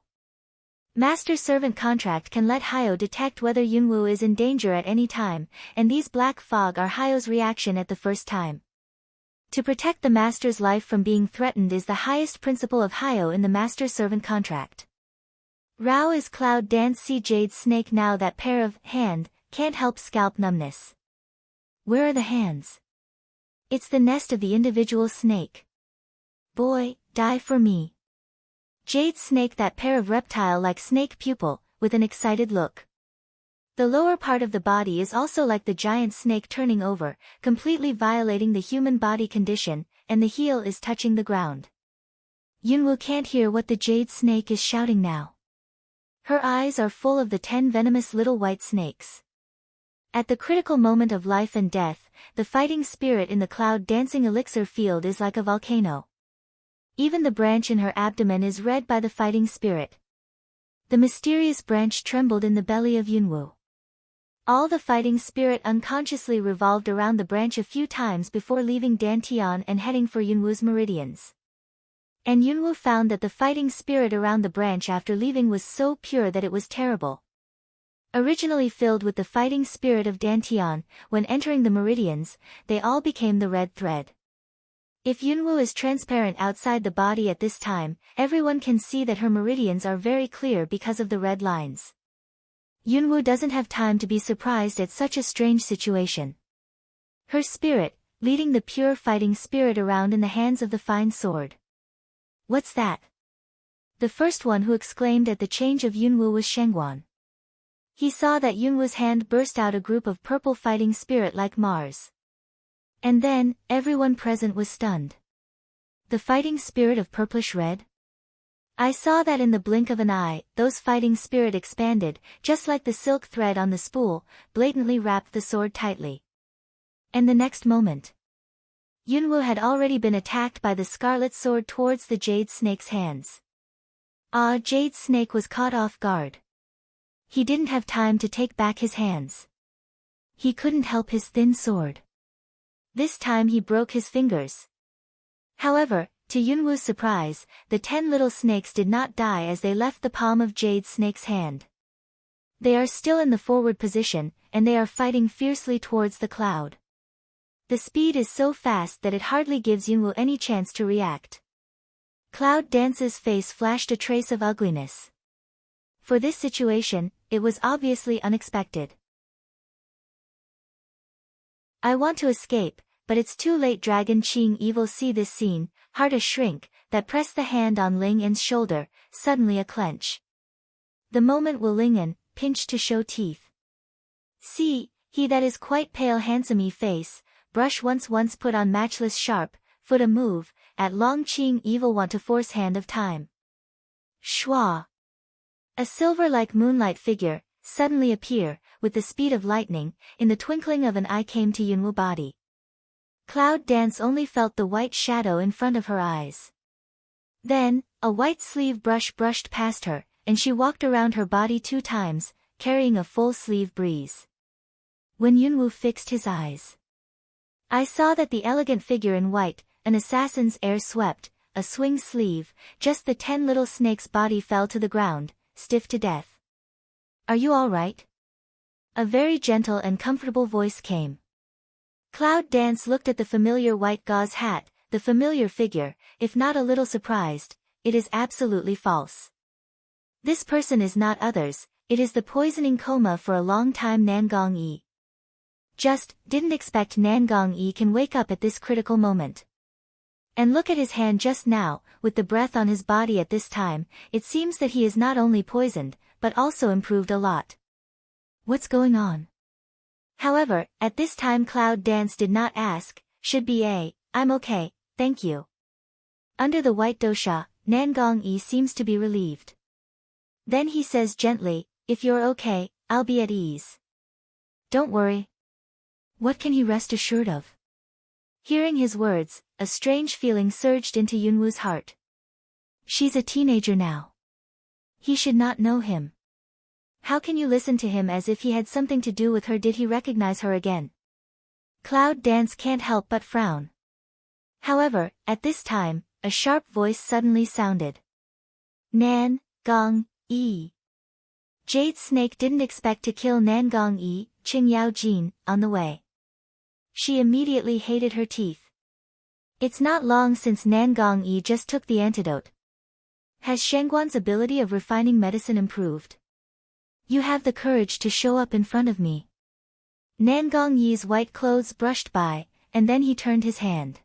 Master-servant contract can let Hayo detect whether Yunwoo is in danger at any time, and these black fog are Hayo's reaction at the first time. To protect the master's life from being threatened is the highest principle of Hayo in the master-servant contract. Rao is cloud dance see Jade Snake now that pair of hand, can't help scalp numbness. Where are the hands? It's the nest of the individual snake. Boy, die for me. Jade Snake that pair of reptile-like snake pupil, with an excited look. The lower part of the body is also like the giant snake turning over, completely violating the human body condition, and the heel is touching the ground. Yunwoo can't hear what the Jade Snake is shouting now. Her eyes are full of the 10 venomous little white snakes. At the critical moment of life and death, the fighting spirit in the cloud dancing elixir field is like a volcano. Even the branch in her abdomen is red by the fighting spirit. The mysterious branch trembled in the belly of Yunwoo. All the fighting spirit unconsciously revolved around the branch a few times before leaving Dantian and heading for Yunwoo's meridians. And Yunwoo found that the fighting spirit around the branch after leaving was so pure that it was terrible. Originally filled with the fighting spirit of Dantian, when entering the meridians, they all became the red thread. If Yunwoo is transparent outside the body at this time, everyone can see that her meridians are very clear because of the red lines. Yunwoo doesn't have time to be surprised at such a strange situation. Her spirit, leading the pure fighting spirit around in the hands of the fine sword. What's that? The first one who exclaimed at the change of Yunwoo was Shengguan. He saw that Yunwoo's hand burst out a group of purple fighting spirit like Mars. And then, everyone present was stunned. The fighting spirit of purplish red? I saw that in the blink of an eye, those fighting spirit expanded, just like the silk thread on the spool, blatantly wrapped the sword tightly. And the next moment, Yunwoo had already been attacked by the scarlet sword towards the Jade Snake's hands. Jade Snake was caught off guard. He didn't have time to take back his hands. He couldn't help his thin sword. This time he broke his fingers. However, to Yunwoo's surprise, the 10 little snakes did not die as they left the palm of Jade Snake's hand. They are still in the forward position, and they are fighting fiercely towards the cloud. The speed is so fast that it hardly gives Yunwoo any chance to react. Cloud Dance's face flashed a trace of ugliness. For this situation, it was obviously unexpected. I want to escape, but it's too late. Dragon Qing Evil see this scene, heart a shrink, that pressed the hand on Ling En's shoulder, suddenly a clench. The moment will Ling En, pinch to show teeth. See, he that is quite pale handsome face, brush once put on matchless sharp, foot a move, at Long Qing Evil want to force hand of time. Schwa. A silver-like moonlight figure, suddenly appear, with the speed of lightning, in the twinkling of an eye came to Yunwoo body. Cloud Dance only felt the white shadow in front of her eyes. Then, a white sleeve brush brushed past her, and she walked around her body 2 times, carrying a full sleeve breeze. When Yunwoo fixed his eyes, I saw that the elegant figure in white, an assassin's air swept, a swing sleeve, just the 10 little snakes' body fell to the ground, stiff to death. Are you all right? A very gentle and comfortable voice came. Cloud Dance looked at the familiar white gauze hat, the familiar figure, if not a little surprised. It is absolutely false. This person is not others, it is the poisoning coma for a long time Nangong Yi. Just, didn't expect Nangong Yi can wake up at this critical moment. And look at his hand just now, with the breath on his body at this time, it seems that he is not only poisoned, but also improved a lot. What's going on? However, at this time Cloud Dance did not ask, should be I'm okay, thank you. Under the white dosha, Nangong Yi seems to be relieved. Then he says gently, if you're okay, I'll be at ease. Don't worry. What can he rest assured of? Hearing his words, a strange feeling surged into Yunwoo's heart. She's a teenager now. He should not know him. How can you listen to him as if he had something to do with her? Did he recognize her again? Cloud Dance can't help but frown. However, at this time, a sharp voice suddenly sounded. Nan-gong Yi. Jade Snake didn't expect to kill Nangong Yi, Qing Yao Jin, on the way. She immediately hated her teeth. It's not long since Nangong Yi just took the antidote. Has Shengguan's ability of refining medicine improved? You have the courage to show up in front of me. Nangong Yi's white clothes brushed by, and then he turned his hand.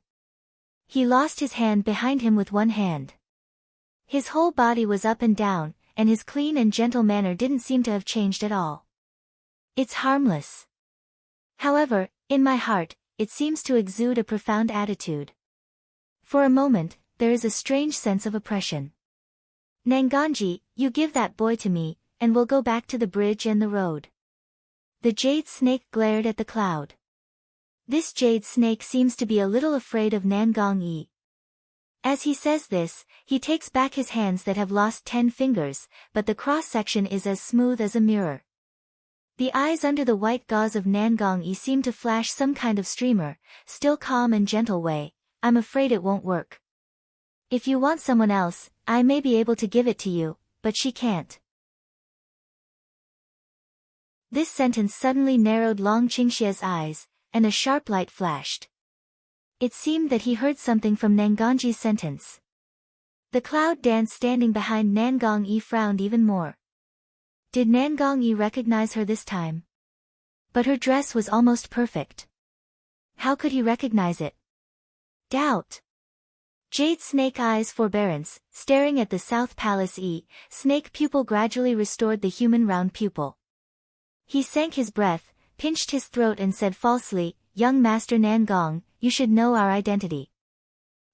He lost his hand behind him with one hand. His whole body was up and down, and his clean and gentle manner didn't seem to have changed at all. It's harmless. However, in my heart, it seems to exude a profound attitude. For a moment, there is a strange sense of oppression. Nangongji, you give that boy to me, and we'll go back to the bridge and the road. The Jade Snake glared at the cloud. This Jade Snake seems to be a little afraid of Nangong Yi. As he says this, he takes back his hands that have lost 10 fingers, but the cross-section is as smooth as a mirror. The eyes under the white gauze of Nangong Yi seem to flash some kind of streamer, still calm and gentle way. I'm afraid it won't work. If you want someone else, I may be able to give it to you, but she can't. This sentence suddenly narrowed Long Qingxia's eyes, and a sharp light flashed. It seemed that he heard something from Nangongji's sentence. The Cloud Dance standing behind Nangong Yi frowned even more. Did Nangong Yi recognize her this time? But her dress was almost perfect. How could he recognize it? Doubt. Jade Snake eyes forbearance, staring at the South Palace Snake pupil gradually restored the human round pupil. He sank his breath, pinched his throat and said falsely, "Young Master Nangong, you should know our identity.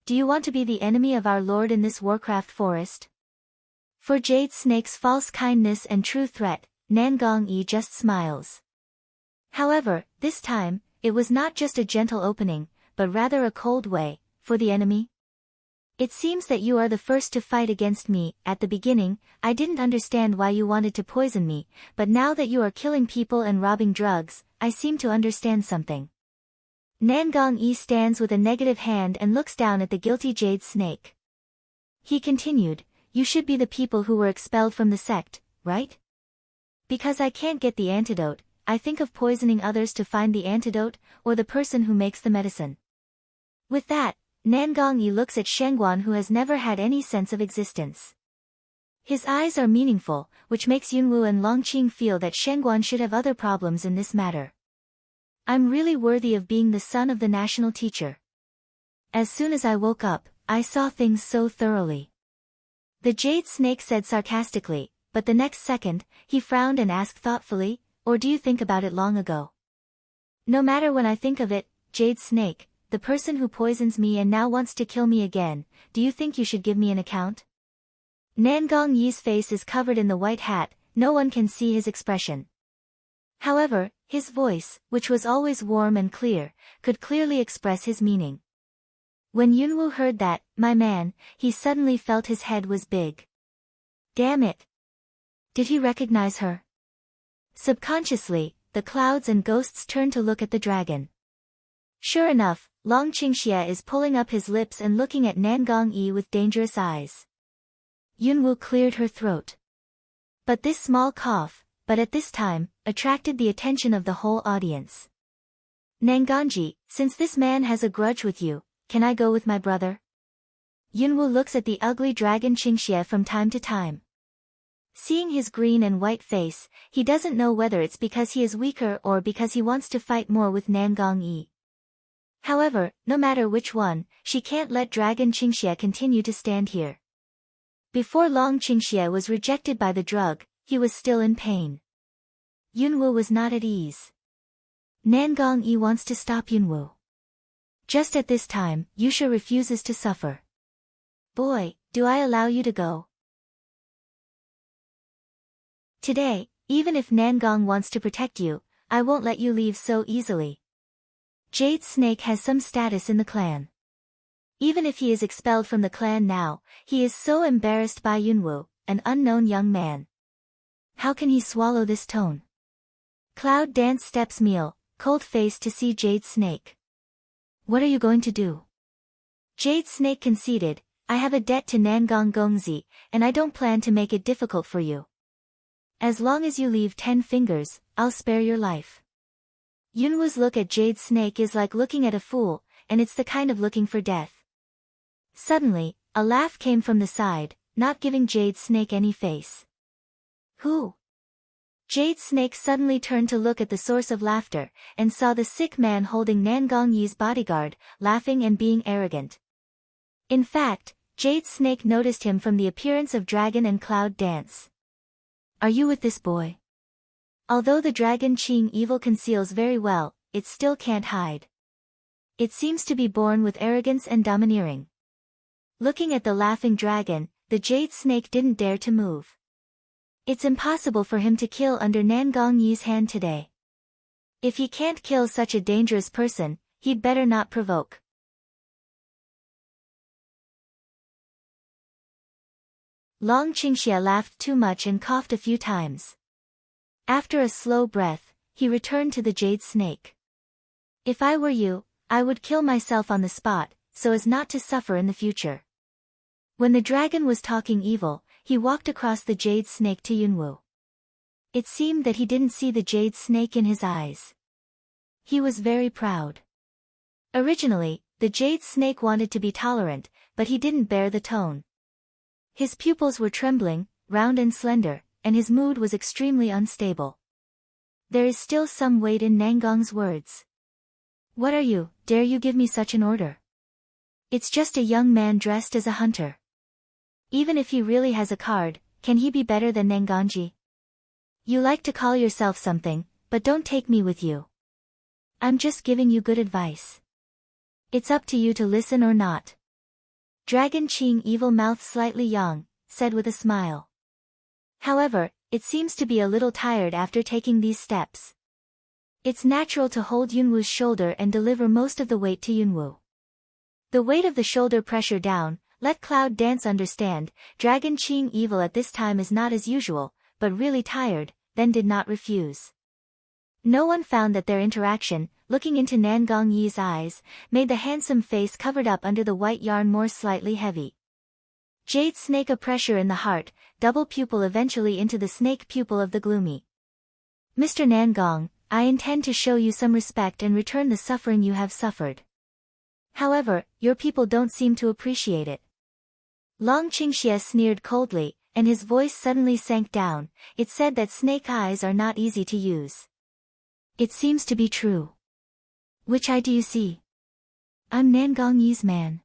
Do you want to be the enemy of our Lord in this Warcraft forest?" For Jade Snake's false kindness and true threat, Nangong Yi just smiles. However, this time, it was not just a gentle opening, but rather a cold way, "For the enemy? It seems that you are the first to fight against me. At the beginning, I didn't understand why you wanted to poison me, but now that you are killing people and robbing drugs, I seem to understand something." Nangong Yi stands with a negative hand and looks down at the guilty Jade Snake. He continued, "You should be the people who were expelled from the sect, right? Because I can't get the antidote, I think of poisoning others to find the antidote, or the person who makes the medicine." With that, Nangong Yi looks at Shengguan, who has never had any sense of existence. His eyes are meaningful, which makes Yunwu and Longqing feel that Shengguan should have other problems in this matter. "I'm really worthy of being the son of the national teacher. As soon as I woke up, I saw things so thoroughly." The Jade Snake said sarcastically, but the next second, he frowned and asked thoughtfully, "Or do you think about it long ago?" "No matter when I think of it, Jade Snake, the person who poisons me and now wants to kill me again, do you think you should give me an account?" Nangong Yi's face is covered in the white hat, no one can see his expression. However, his voice, which was always warm and clear, could clearly express his meaning. When Yunwu heard that, "My man," he suddenly felt his head was big. Damn it! Did he recognize her? Subconsciously, the clouds and ghosts turned to look at the dragon. Sure enough, Longqing is pulling up his lips and looking at Nangong Yi with dangerous eyes. Yunwu cleared her throat. But this small cough, at this time, attracted the attention of the whole audience. "Nangongji, since this man has a grudge with you, can I go with my brother?" Yunwu looks at the ugly dragon Qingxie from time to time. Seeing his green and white face, he doesn't know whether it's because he is weaker or because he wants to fight more with Nangong Yi. However, no matter which one, she can't let Dragon Qingxie continue to stand here. Before long Qingxie was rejected by the drug, he was still in pain. Yunwu was not at ease. Nangong Yi wants to stop Yunwu. Just at this time, Yusha refuses to suffer. "Boy, do I allow you to go?" "Today, even if Nangong wants to protect you, I won't let you leave so easily." Jade Snake has some status in the clan. Even if he is expelled from the clan now, he is so embarrassed by Yunwu, an unknown young man. How can he swallow this tone? Cloud Dance steps meal, cold-faced to see Jade Snake. "What are you going to do?" Jade Snake conceded, "I have a debt to Nangong Gongzi, and I don't plan to make it difficult for you. As long as you leave 10 fingers, I'll spare your life." Yunwu's look at Jade Snake is like looking at a fool, and it's the kind of looking for death. Suddenly, a laugh came from the side, not giving Jade Snake any face. "Who?" Jade Snake suddenly turned to look at the source of laughter, and saw the sick man holding Nangong Yi's bodyguard, laughing and being arrogant. In fact, Jade Snake noticed him from the appearance of Dragon and Cloud Dance. "Are you with this boy?" Although the dragon Qing evil conceals very well, it still can't hide. It seems to be born with arrogance and domineering. Looking at the laughing dragon, the Jade Snake didn't dare to move. It's impossible for him to kill under Nangong Yi's hand today. If he can't kill such a dangerous person, he'd better not provoke. Long Qingxie laughed too much and coughed a few times. After a slow breath, he returned to the Jade Snake. "If I were you, I would kill myself on the spot, so as not to suffer in the future." When the dragon was talking evil, he walked across the Jade Snake to Yunwu. It seemed that he didn't see the Jade Snake in his eyes. He was very proud. Originally, the Jade Snake wanted to be tolerant, but he didn't bear the tone. His pupils were trembling, round and slender, and his mood was extremely unstable. There is still some weight in Nangong's words. "What are you, dare you give me such an order? It's just a young man dressed as a hunter. Even if he really has a card, can he be better than Nangongji?" You like to call yourself something, but don't take me with you. I'm just giving you good advice. It's up to you to listen or not. Dragon Qing evil mouth slightly yawn, said with a smile. However, it seems to be a little tired after taking these steps. It's natural to hold Yunwu's shoulder and deliver most of the weight to Yunwu. The weight of the shoulder pressure down, let Cloud Dance understand, Dragon Qing evil at this time is not as usual, but really tired, then did not refuse. No one found that their interaction, looking into Nan Gongyi's eyes, made the handsome face covered up under the white yarn more slightly heavy. Jade snake a pressure in the heart, double pupil eventually into the snake pupil of the gloomy. Mr. Nan Gong, I intend to show you some respect and return the suffering you have suffered. However, your people don't seem to appreciate it. Long Qingxie sneered coldly, and his voice suddenly sank down. It said that snake eyes are not easy to use. It seems to be true. Which eye do you see? I'm Nan Gongyi's man.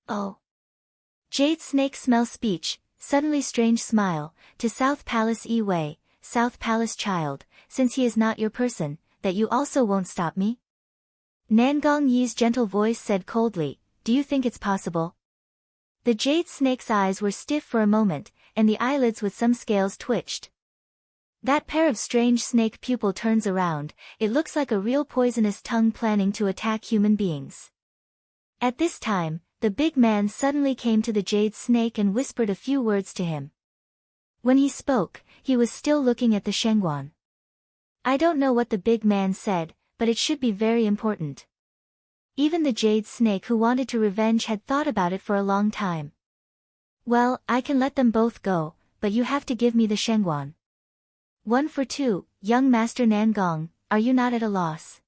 Oh. Jade snake smell speech, suddenly strange smile, to South Palace Wei, South Palace child, since he is not your person, that you also won't stop me? Nan Gongyi's gentle voice said coldly, do you think it's possible? The jade snake's eyes were stiff for a moment, and the eyelids with some scales twitched. That pair of strange snake pupil turns around, it looks like a real poisonous tongue planning to attack human beings. At this time, the big man suddenly came to the jade snake and whispered a few words to him. When he spoke, he was still looking at the Shengguan. I don't know what the big man said, but it should be very important. Even the jade snake who wanted to revenge had thought about it for a long time. Well, I can let them both go, but you have to give me the Shengguan. 1 for 2, young Master Nan Gong, are you not at a loss?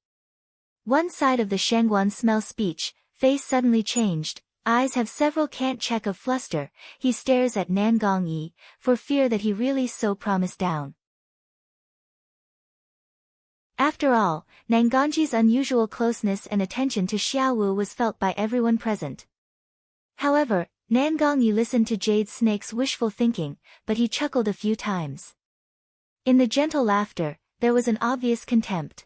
One side of the Shengguan smell speech, face suddenly changed, eyes have several can't check of fluster, he stares at Nan Gongyi, for fear that he really so promised down. After all, Nan Gongyi's unusual closeness and attention to Xiaowu was felt by everyone present. However, Nan Gongyi listened to Jade Snake's wishful thinking, but he chuckled a few times. In the gentle laughter, there was an obvious contempt.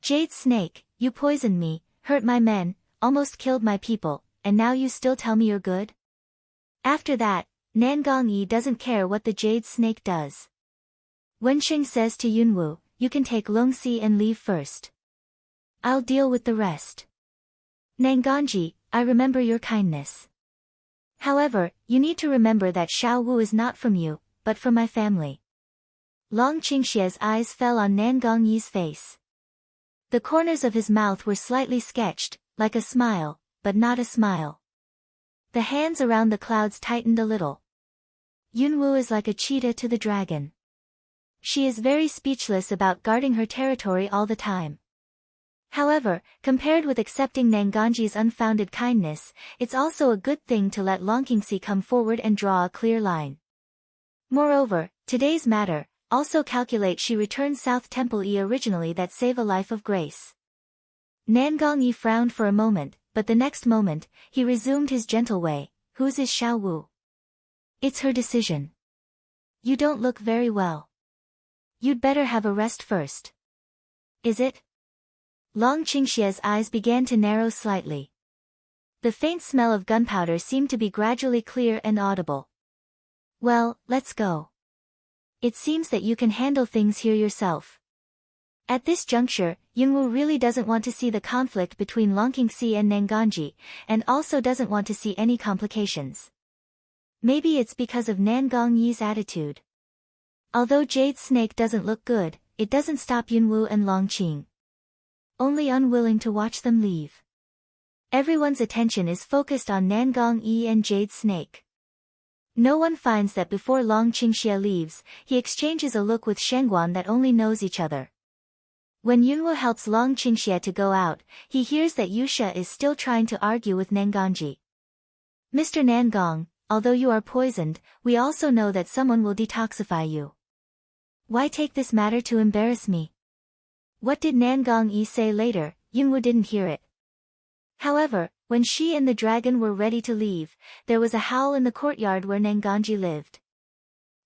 Jade Snake, you poisoned me, hurt my men, almost killed my people, and now you still tell me you're good? After that, Nan Gongyi doesn't care what the Jade Snake does. Wensheng says to Yunwu, you can take Longxi and leave first. I'll deal with the rest. Nan Gongyi, I remember your kindness. However, you need to remember that Xiaowu is not from you, but from my family. Long Qingxie's eyes fell on Nan Gongyi's face. The corners of his mouth were slightly sketched, like a smile, but not a smile. The hands around the clouds tightened a little. Yunwu is like a cheetah to the dragon. She is very speechless about guarding her territory all the time. However, compared with accepting Nan Gongyi's unfounded kindness, it's also a good thing to let Long Qingxi come forward and draw a clear line. Moreover, today's matter, also calculate she returned South Temple originally that save a life of grace. Nan Gongyi frowned for a moment, but the next moment, he resumed his gentle way, whose is Xiaowu? It's her decision. You don't look very well. You'd better have a rest first. Is it? Long Qingxie's eyes began to narrow slightly. The faint smell of gunpowder seemed to be gradually clear and audible. Well, let's go. It seems that you can handle things here yourself. At this juncture, Yunwu really doesn't want to see the conflict between Long Qingxi and Nan Gongyi, and also doesn't want to see any complications. Maybe it's because of Nan Gongyi's attitude. Although Jade Snake doesn't look good, it doesn't stop Yunwu and Long Qing. Only unwilling to watch them leave. Everyone's attention is focused on Nan Gongyi and Jade Snake. No one finds that before Long Qingxie leaves, he exchanges a look with Shengguan that only knows each other. When Yunwu helps Long Qingxie to go out, he hears that Yusha is still trying to argue with Nan Gongyi. Mr. Nan Gong, although you are poisoned, we also know that someone will detoxify you. Why take this matter to embarrass me? What did Nan Gongyi say later? Yunwu didn't hear it. However, when she and the dragon were ready to leave, there was a howl in the courtyard where Nan Gongyi lived.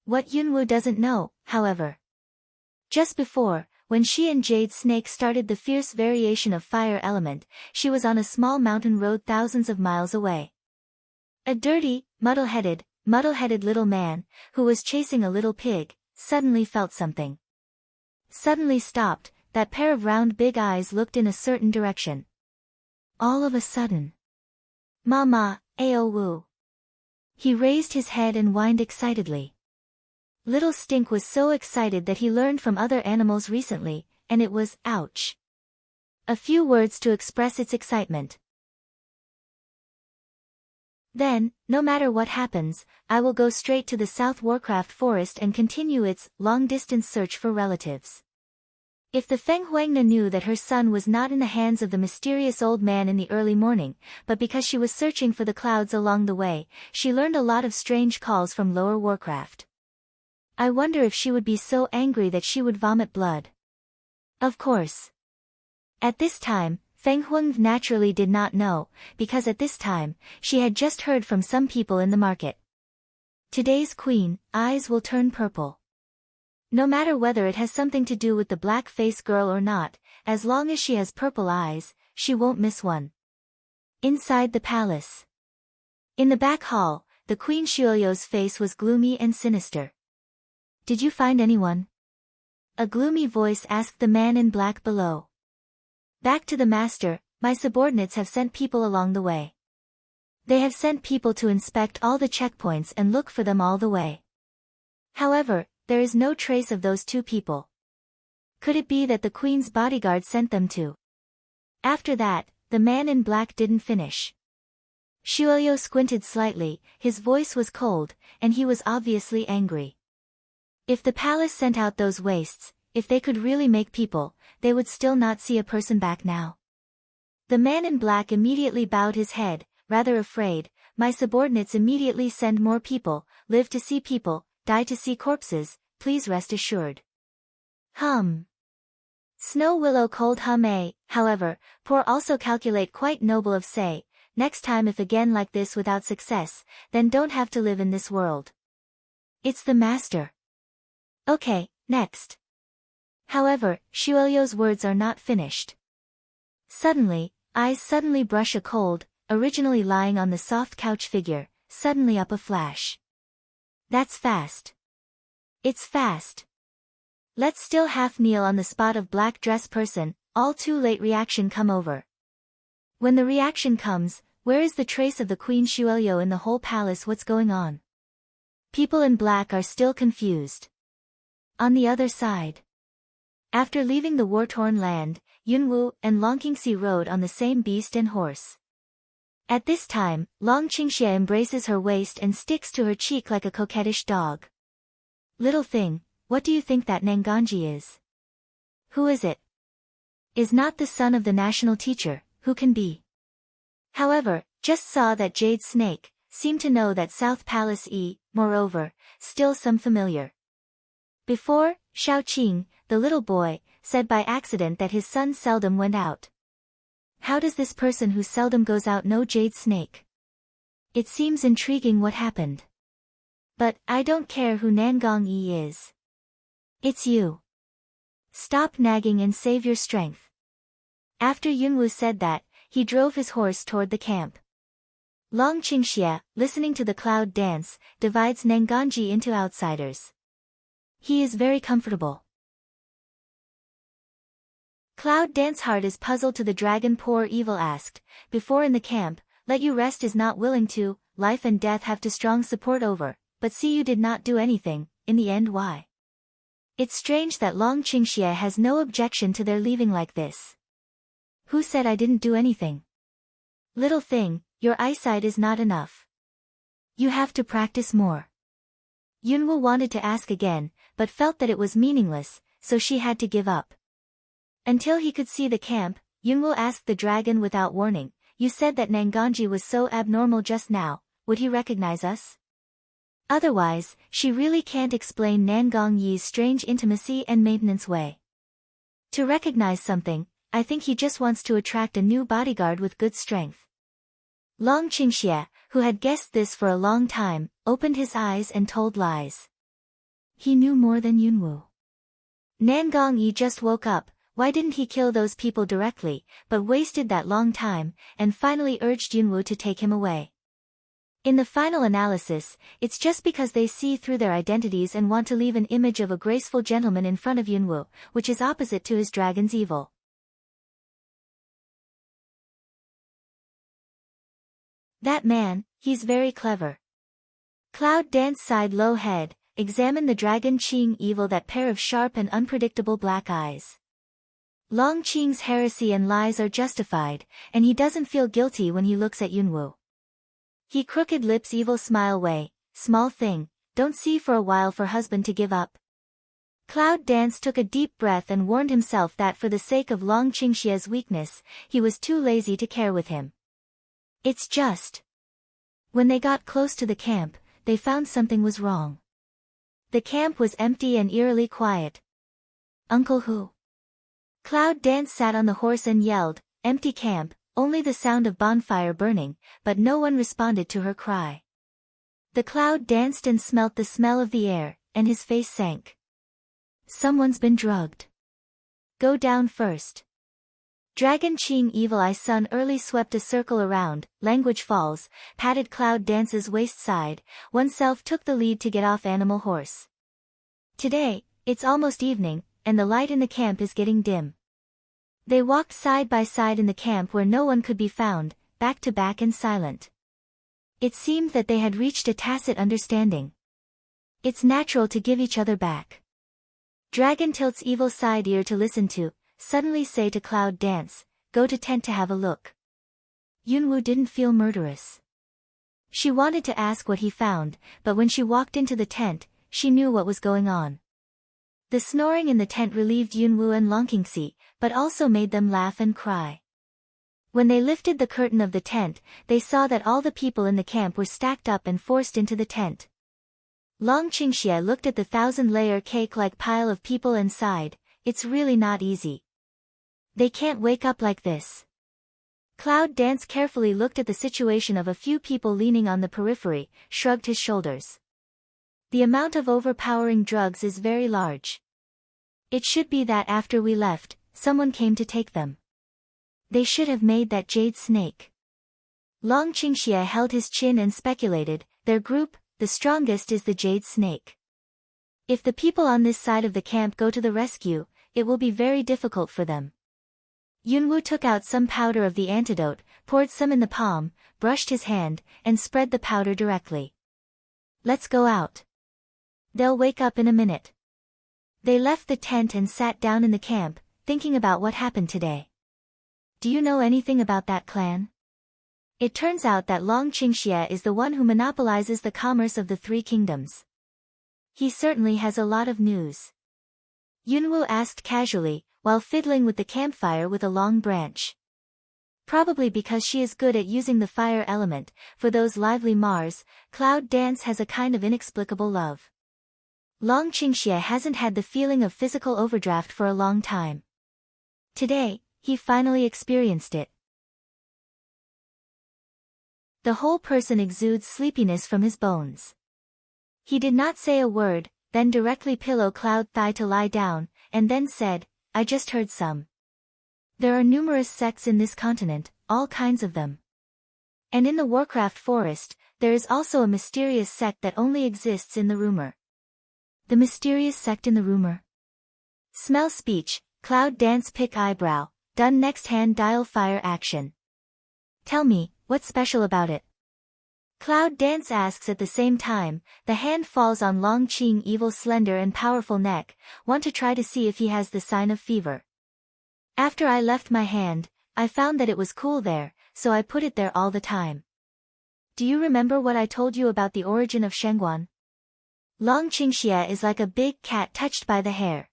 What Yunwu doesn't know, however, Just before, when she and Jade Snake started the fierce variation of fire element, she was on a small mountain road thousands of miles away. A dirty, muddle-headed little man, who was chasing a little pig, suddenly felt something. Suddenly stopped, that pair of round big eyes looked in a certain direction. All of a sudden. Mama, Ao-woo. He raised his head and whined excitedly. Little Stink was so excited that he learned from other animals recently, and it was, ouch. A few words to express its excitement. Then, no matter what happens, I will go straight to the South Warcraft Forest and continue its long-distance search for relatives. If the Feng Huangna knew that her son was not in the hands of the mysterious old man in the early morning, but because she was searching for the clouds along the way, she learned a lot of strange calls from Lower Warcraft. I wonder if she would be so angry that she would vomit blood. Of course. At this time, Feng Huang naturally did not know, because at this time, she had just heard from some people in the market. Today's queen, eyes will turn purple. No matter whether it has something to do with the black-faced girl or not, as long as she has purple eyes, she won't miss one. Inside the palace. In the back hall, the Queen Xiuyo's face was gloomy and sinister. Did you find anyone? A gloomy voice asked the man in black below. Back to the master, my subordinates have sent people along the way. They have sent people to inspect all the checkpoints and look for them all the way. However, there is no trace of those two people. Could it be that the queen's bodyguard sent them to? After that, the man in black didn't finish. Xiuyo squinted slightly, his voice was cold, and he was obviously angry. If the palace sent out those wastes, if they could really make people, they would still not see a person back now. The man in black immediately bowed his head, rather afraid. My subordinates immediately send more people, live to see people, die to see corpses, please rest assured. Snow Willow cold however, poor also calculate quite noble of say, next time if again like this without success, then don't have to live in this world. It's the master. Okay, next. However, Xiuyo's words are not finished. Suddenly, eyes suddenly brush a cold, originally lying on the soft couch figure, suddenly up a flash. That's fast. It's fast. Let's still half kneel on the spot of black dress person, all too late reaction come over. When the reaction comes, where is the trace of the Queen Xiuyo in the whole palace? What's going on? People in black are still confused. On the other side. After leaving the war-torn land, Yunwu and Long Qingxi rode on the same beast and horse. At this time, Long Qingxia embraces her waist and sticks to her cheek like a coquettish dog. Little thing, what do you think that Nanganji is? Who is it? Is not the son of the national teacher, who can be? However, just saw that Jade Snake, seemed to know that South Palace moreover, still some familiar. Before, Xiaoqing, the little boy, said by accident that his son seldom went out. How does this person who seldom goes out know Jade Snake? It seems intriguing what happened. But, I don't care who Nangong Yi is. It's you. Stop nagging and save your strength. After Yunwu said that, he drove his horse toward the camp. Long Qingxia, listening to the cloud dance, divides Nangongji into outsiders. He is very comfortable. Cloud Dance Heart is puzzled to the dragon. Poor Evil asked, before in the camp, let you rest is not willing to, life and death have to strong support over, but see you did not do anything, in the end why? It's strange that Long Qingxia has no objection to their leaving like this. Who said I didn't do anything? Little thing, your eyesight is not enough. You have to practice more. Yunwu wanted to ask again, but felt that it was meaningless, so she had to give up. Until he could see the camp, Yunwu asked the dragon without warning, you said that Nangongji was so abnormal just now, would he recognize us? Otherwise, she really can't explain Nangong Yi's strange intimacy and maintenance way. To recognize something, I think he just wants to attract a new bodyguard with good strength. Long Qingxia, who had guessed this for a long time, opened his eyes and told lies. He knew more than Yunwu. Nangong Yi just woke up, why didn't he kill those people directly, but wasted that long time, and finally urged Yunwu to take him away? In the final analysis, it's just because they see through their identities and want to leave an image of a graceful gentleman in front of Yunwu, which is opposite to his dragon's evil. That man, he's very clever. Cloud Dance sighed low head, examined the dragon Qing evil, that pair of sharp and unpredictable black eyes. Long Qing's heresy and lies are justified, and he doesn't feel guilty when he looks at Yunwu. He crooked lips evil smile way, small thing, don't see for a while for husband to give up. Cloud Dance took a deep breath and warned himself that for the sake of Long Qingxia's weakness, he was too lazy to care with him. It's just. When they got close to the camp, they found something was wrong. The camp was empty and eerily quiet. Uncle Hu. Cloud Dance sat on the horse and yelled, empty camp, only the sound of bonfire burning, but no one responded to her cry. The Cloud danced and smelt the smell of the air, and his face sank. Someone's been drugged. Go down first. Dragon Qing Evil Eye Sun early swept a circle around, language falls, patted Cloud Dance's waist side, oneself took the lead to get off animal horse. Today, it's almost evening, and the light in the camp is getting dim. They walked side by side in the camp where no one could be found, back to back and silent. It seemed that they had reached a tacit understanding. It's natural to give each other back. Dragon tilts evil side ear to listen to, suddenly say to Cloud Dance, go to tent to have a look. Yunwu didn't feel murderous. She wanted to ask what he found, but when she walked into the tent, she knew what was going on. The snoring in the tent relieved Yunwu and Longqingxi, but also made them laugh and cry. When they lifted the curtain of the tent, they saw that all the people in the camp were stacked up and forced into the tent. Longqingxia looked at the 1,000-layer cake-like pile of people and sighed, it's really not easy. They can't wake up like this. Cloud Dance carefully looked at the situation of a few people leaning on the periphery, shrugged his shoulders. The amount of overpowering drugs is very large. It should be that after we left, someone came to take them. They should have made that jade snake. Longqingxia held his chin and speculated, their group, the strongest is the jade snake. If the people on this side of the camp go to the rescue, it will be very difficult for them. Yunwu took out some powder of the antidote, poured some in the palm, brushed his hand, and spread the powder directly. Let's go out. They'll wake up in a minute. They left the tent and sat down in the camp, thinking about what happened today. Do you know anything about that clan? It turns out that Longqingxia is the one who monopolizes the commerce of the three kingdoms. He certainly has a lot of news. Yunwu asked casually, while fiddling with the campfire with a long branch. Probably because she is good at using the fire element, for those lively Mars, Cloud Dance has a kind of inexplicable love. Longqingxia hasn't had the feeling of physical overdraft for a long time. Today, he finally experienced it. The whole person exudes sleepiness from his bones. He did not say a word, then directly pillow Cloud thigh to lie down, and then said, I just heard some. There are numerous sects in this continent, all kinds of them. And in the Warcraft forest, there is also a mysterious sect that only exists in the rumor. The mysterious sect in the rumor. Smell speech, Cloud Dance pick eyebrow, done next hand dial fire action. Tell me, what's special about it? Cloud Dance asks at the same time, the hand falls on Long Qing Evil's slender and powerful neck, want to try to see if he has the sign of fever. After I left my hand, I found that it was cool there, so I put it there all the time. Do you remember what I told you about the origin of Shengguan? Longqingxia is like a big cat touched by the hair.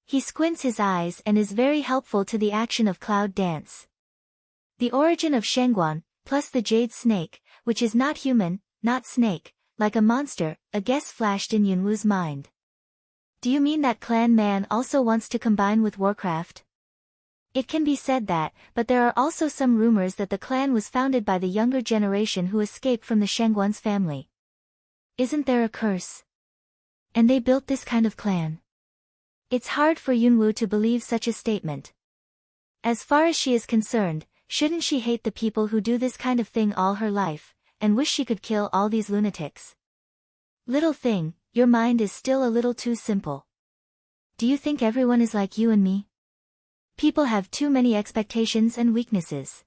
He squints his eyes and is very helpful to the action of Cloud Dance. The origin of Shengguan, plus the jade snake, which is not human, not snake, like a monster, a guess flashed in Yunwu's mind. Do you mean that clan man also wants to combine with Warcraft? It can be said that, but there are also some rumors that the clan was founded by the younger generation who escaped from the Shengguan's family. Isn't there a curse? And they built this kind of clan. It's hard for Yunwoo to believe such a statement. As far as she is concerned, shouldn't she hate the people who do this kind of thing all her life, and wish she could kill all these lunatics? Little thing, your mind is still a little too simple. Do you think everyone is like you and me? People have too many expectations and weaknesses.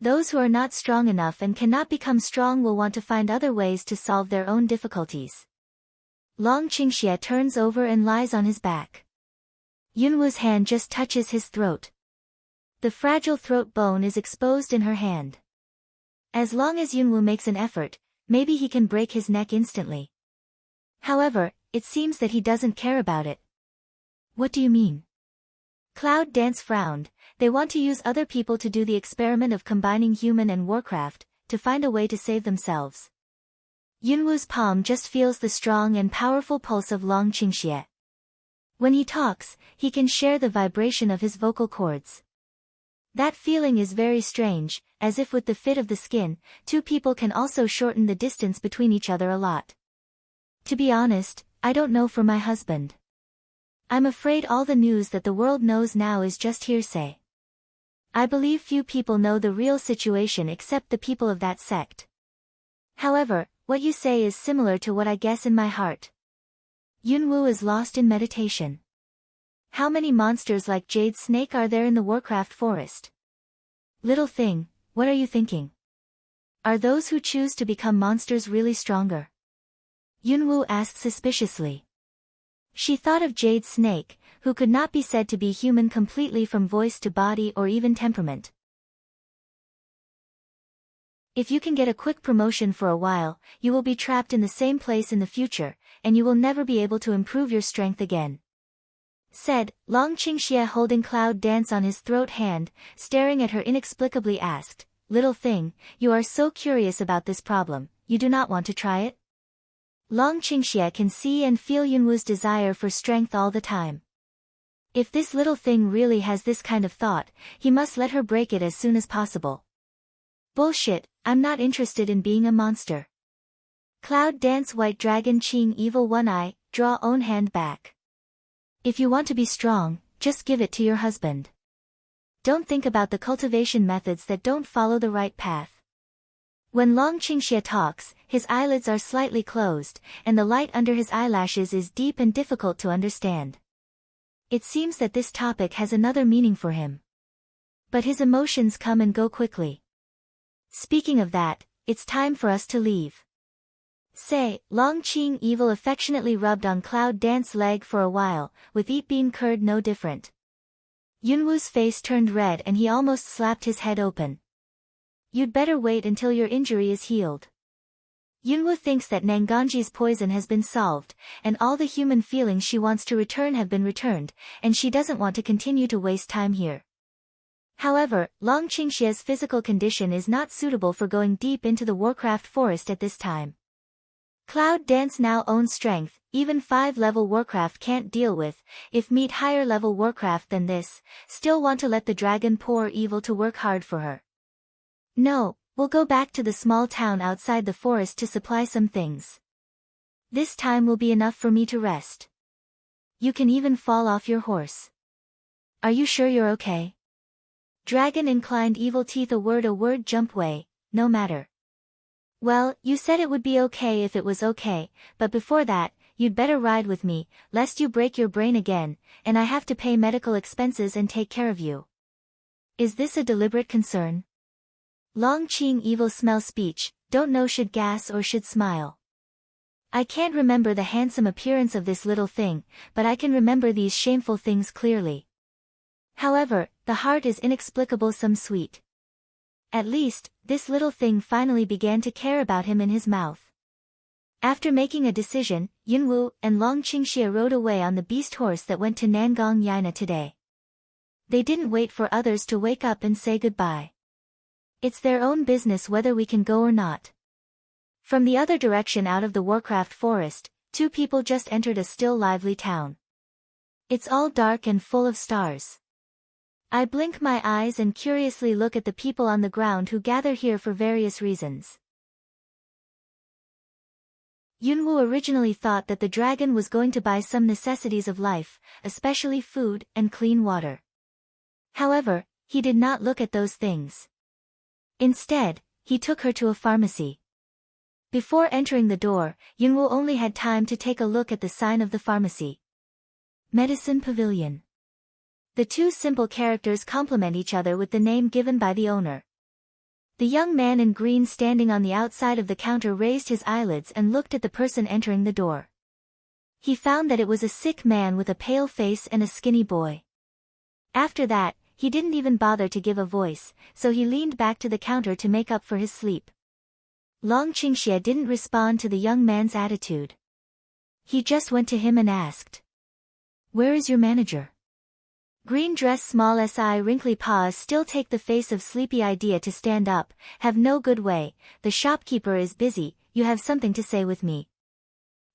Those who are not strong enough and cannot become strong will want to find other ways to solve their own difficulties. Long Qingxie turns over and lies on his back. Yunwoo's hand just touches his throat. The fragile throat bone is exposed in her hand. As long as Yunwoo makes an effort, maybe he can break his neck instantly. However, it seems that he doesn't care about it. What do you mean? Cloud Dance frowned. They want to use other people to do the experiment of combining human and warcraft, to find a way to save themselves. Yunwoo's palm just feels the strong and powerful pulse of Long Qingxie. When he talks, he can share the vibration of his vocal cords. That feeling is very strange, as if with the fit of the skin, two people can also shorten the distance between each other a lot. To be honest, I don't know for my husband. I'm afraid all the news that the world knows now is just hearsay. I believe few people know the real situation except the people of that sect. However, what you say is similar to what I guess in my heart. Yunwoo is lost in meditation. How many monsters like Jade Snake are there in the Warcraft forest? Little thing, what are you thinking? Are those who choose to become monsters really stronger? Yunwoo asked suspiciously. She thought of Jade Snake, who could not be said to be human completely from voice to body or even temperament. If you can get a quick promotion for a while, you will be trapped in the same place in the future, and you will never be able to improve your strength again. Said, Long Qingxie holding Cloud Dance on his throat hand, staring at her inexplicably asked, Little thing, you are so curious about this problem, you do not want to try it? Long Qingxie can see and feel Yunwoo's desire for strength all the time. If this little thing really has this kind of thought, he must let her break it as soon as possible. Bullshit, I'm not interested in being a monster. Cloud Dance White Dragon Qing Evil One Eye, draw own hand back. If you want to be strong, just give it to your husband. Don't think about the cultivation methods that don't follow the right path. When Long Qingxie talks, his eyelids are slightly closed, and the light under his eyelashes is deep and difficult to understand. It seems that this topic has another meaning for him. But his emotions come and go quickly. Speaking of that, it's time for us to leave. Say, Long Qing Evil affectionately rubbed on Cloud Dance's leg for a while, with eat bean curd no different. Yunwoo's face turned red and he almost slapped his head open. You'd better wait until your injury is healed. Yunwoo thinks that Nanganji's poison has been solved, and all the human feelings she wants to return have been returned, and she doesn't want to continue to waste time here. However, Long Qingxie's physical condition is not suitable for going deep into the Warcraft forest at this time. Cloud Dance now owns strength, even 5-level Warcraft can't deal with, if meet higher-level Warcraft than this, still want to let the dragon poor evil to work hard for her. No, we'll go back to the small town outside the forest to supply some things. This time will be enough for me to rest. You can even fall off your horse. Are you sure you're okay? Dragon inclined evil teeth a word jump way, no matter. Well, you said it would be okay if it was okay, but before that, you'd better ride with me, lest you break your brain again, and I have to pay medical expenses and take care of you. Is this a deliberate concern? Long Qing Evil smell speech, don't know should gas or should smile. I can't remember the handsome appearance of this little thing, but I can remember these shameful things clearly. However, the heart is inexplicable some sweet. At least, this little thing finally began to care about him in his mouth. After making a decision, Yunwoo and Long Qingxie rode away on the beast horse that went to Nangang Yaina today. They didn't wait for others to wake up and say goodbye. It's their own business whether we can go or not. From the other direction out of the Warcraft forest, two people just entered a still lively town. It's all dark and full of stars. I blink my eyes and curiously look at the people on the ground who gather here for various reasons. Yunwu originally thought that the dragon was going to buy some necessities of life, especially food and clean water. However, he did not look at those things. Instead, he took her to a pharmacy. Before entering the door, Yunwu only had time to take a look at the sign of the pharmacy. Medicine Pavilion. The two simple characters complement each other with the name given by the owner. The young man in green standing on the outside of the counter raised his eyelids and looked at the person entering the door. He found that it was a sick man with a pale face and a skinny boy. After that, he didn't even bother to give a voice, so he leaned back to the counter to make up for his sleep. Long Qingxie didn't respond to the young man's attitude. He just went to him and asked, "Where is your manager?" Green dress small si wrinkly paws still take the face of sleepy idea to stand up, have no good way, the shopkeeper is busy, you have something to say with me.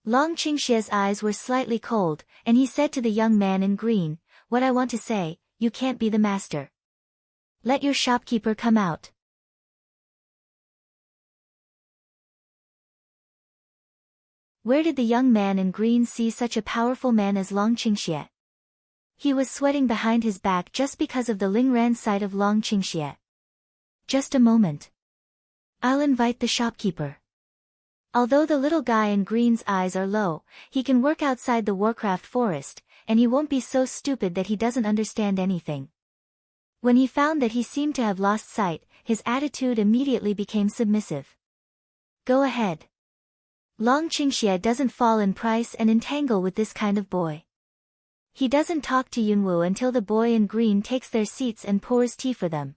Long Qingxie's eyes were slightly cold, and he said to the young man in green, "What I want to say, you can't be the master. Let your shopkeeper come out." Where did the young man in green see such a powerful man as Long Qingxie? He was sweating behind his back just because of the Lingran sight of Long Qingxie. Just a moment. I'll invite the shopkeeper. Although the little guy in green's eyes are low, he can work outside the Warcraft forest, and he won't be so stupid that he doesn't understand anything. When he found that he seemed to have lost sight, his attitude immediately became submissive. Go ahead. Long Qingxie doesn't fall in price and entangle with this kind of boy. He doesn't talk to Yunwu until the boy in green takes their seats and pours tea for them.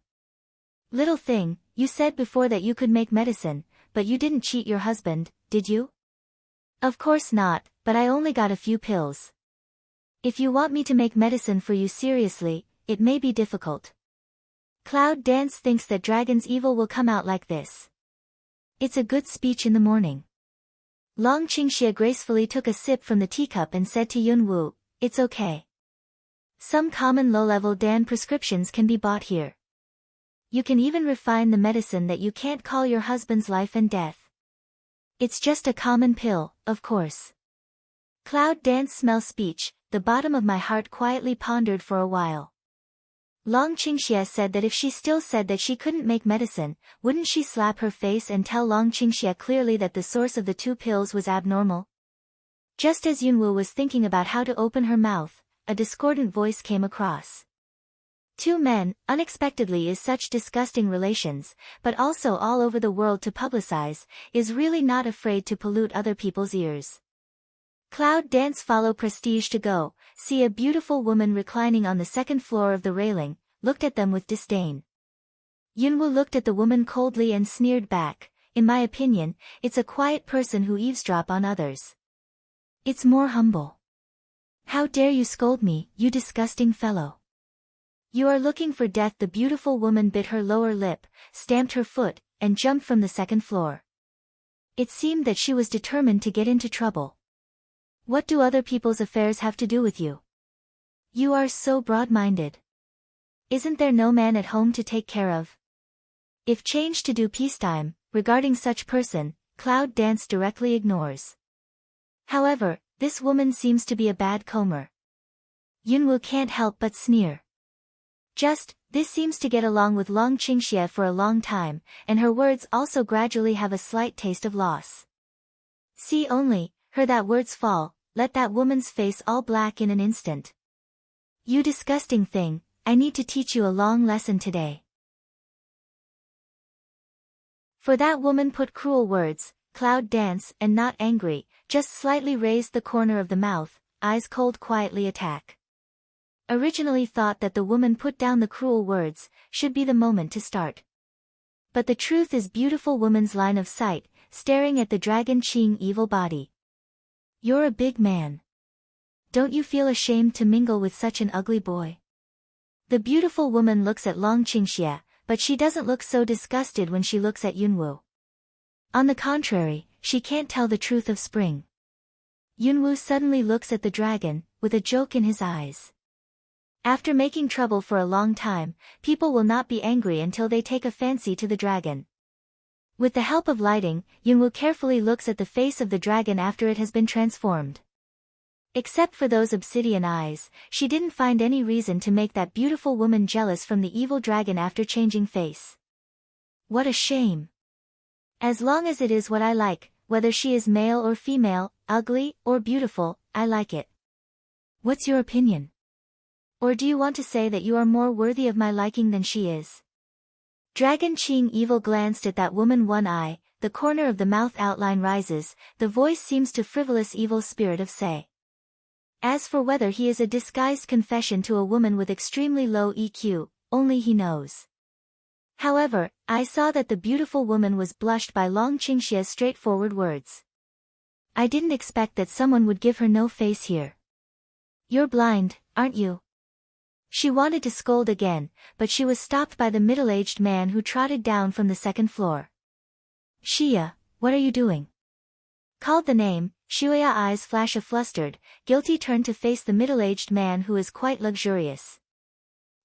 Little thing, you said before that you could make medicine, but you didn't cheat your husband, did you? Of course not, but I only got a few pills. If you want me to make medicine for you seriously, it may be difficult. Cloud Dance thinks that dragon's evil will come out like this. It's a good speech in the morning. Long Qingxie gracefully took a sip from the teacup and said to Yunwu, "It's okay. Some common low-level Dan prescriptions can be bought here. You can even refine the medicine that you can't call your husband's life and death. It's just a common pill, of course." Cloud Dance smell speech, the bottom of my heart quietly pondered for a while. Long Qingxie said that if she still said that she couldn't make medicine, wouldn't she slap her face and tell Long Qingxie clearly that the source of the two pills was abnormal? Just as Yunwu was thinking about how to open her mouth, a discordant voice came across. Two men, unexpectedly is such disgusting relations, but also all over the world to publicize, is really not afraid to pollute other people's ears. Cloud Dance follow Prestige to go, see a beautiful woman reclining on the second floor of the railing, looked at them with disdain. Yunwu looked at the woman coldly and sneered back, in my opinion, it's a quiet person who eavesdrop on others. It's more humble. How dare you scold me, you disgusting fellow. You are looking for death. The beautiful woman bit her lower lip, stamped her foot, and jumped from the second floor. It seemed that she was determined to get into trouble. What do other people's affairs have to do with you? You are so broad-minded. Isn't there no man at home to take care of? If changed to do peacetime, regarding such person, Cloud Dance directly ignores. However, this woman seems to be a bad comer. Yunwu can't help but sneer. This seems to get along with Long Qingxie for a long time, and her words also gradually have a slight taste of loss. See only, her that words fall, let that woman's face all black in an instant. You disgusting thing, I need to teach you a long lesson today. For that woman put cruel words, Cloud Dance, and not angry, just slightly raised the corner of the mouth, eyes cold quietly attack. Originally thought that the woman put down the cruel words, should be the moment to start. But the truth is beautiful woman's line of sight, staring at the dragon Qing evil body. You're a big man. Don't you feel ashamed to mingle with such an ugly boy? The beautiful woman looks at Long Qingxie, but she doesn't look so disgusted when she looks at Yunwu. On the contrary, she can't tell the truth of spring. Yunwu suddenly looks at the dragon, with a joke in his eyes. After making trouble for a long time, people will not be angry until they take a fancy to the dragon. With the help of lighting, Yunwoo carefully looks at the face of the dragon after it has been transformed. Except for those obsidian eyes, she didn't find any reason to make that beautiful woman jealous from the evil dragon after changing face. What a shame. As long as it is what I like, whether she is male or female, ugly or beautiful, I like it. What's your opinion? Or do you want to say that you are more worthy of my liking than she is? Dragon Qing Evil glanced at that woman one eye, the corner of the mouth outline rises, the voice seems to frivolous evil spirit of say. As for whether he is a disguised confession to a woman with extremely low EQ, only he knows. However, I saw that the beautiful woman was blushed by Long Qingxia's straightforward words. I didn't expect that someone would give her no face here. You're blind, aren't you? She wanted to scold again, but she was stopped by the middle-aged man who trotted down from the second floor. Xia, what are you doing? Called the name, Xueya eyes flash a flustered, guilty turn to face the middle-aged man who is quite luxurious.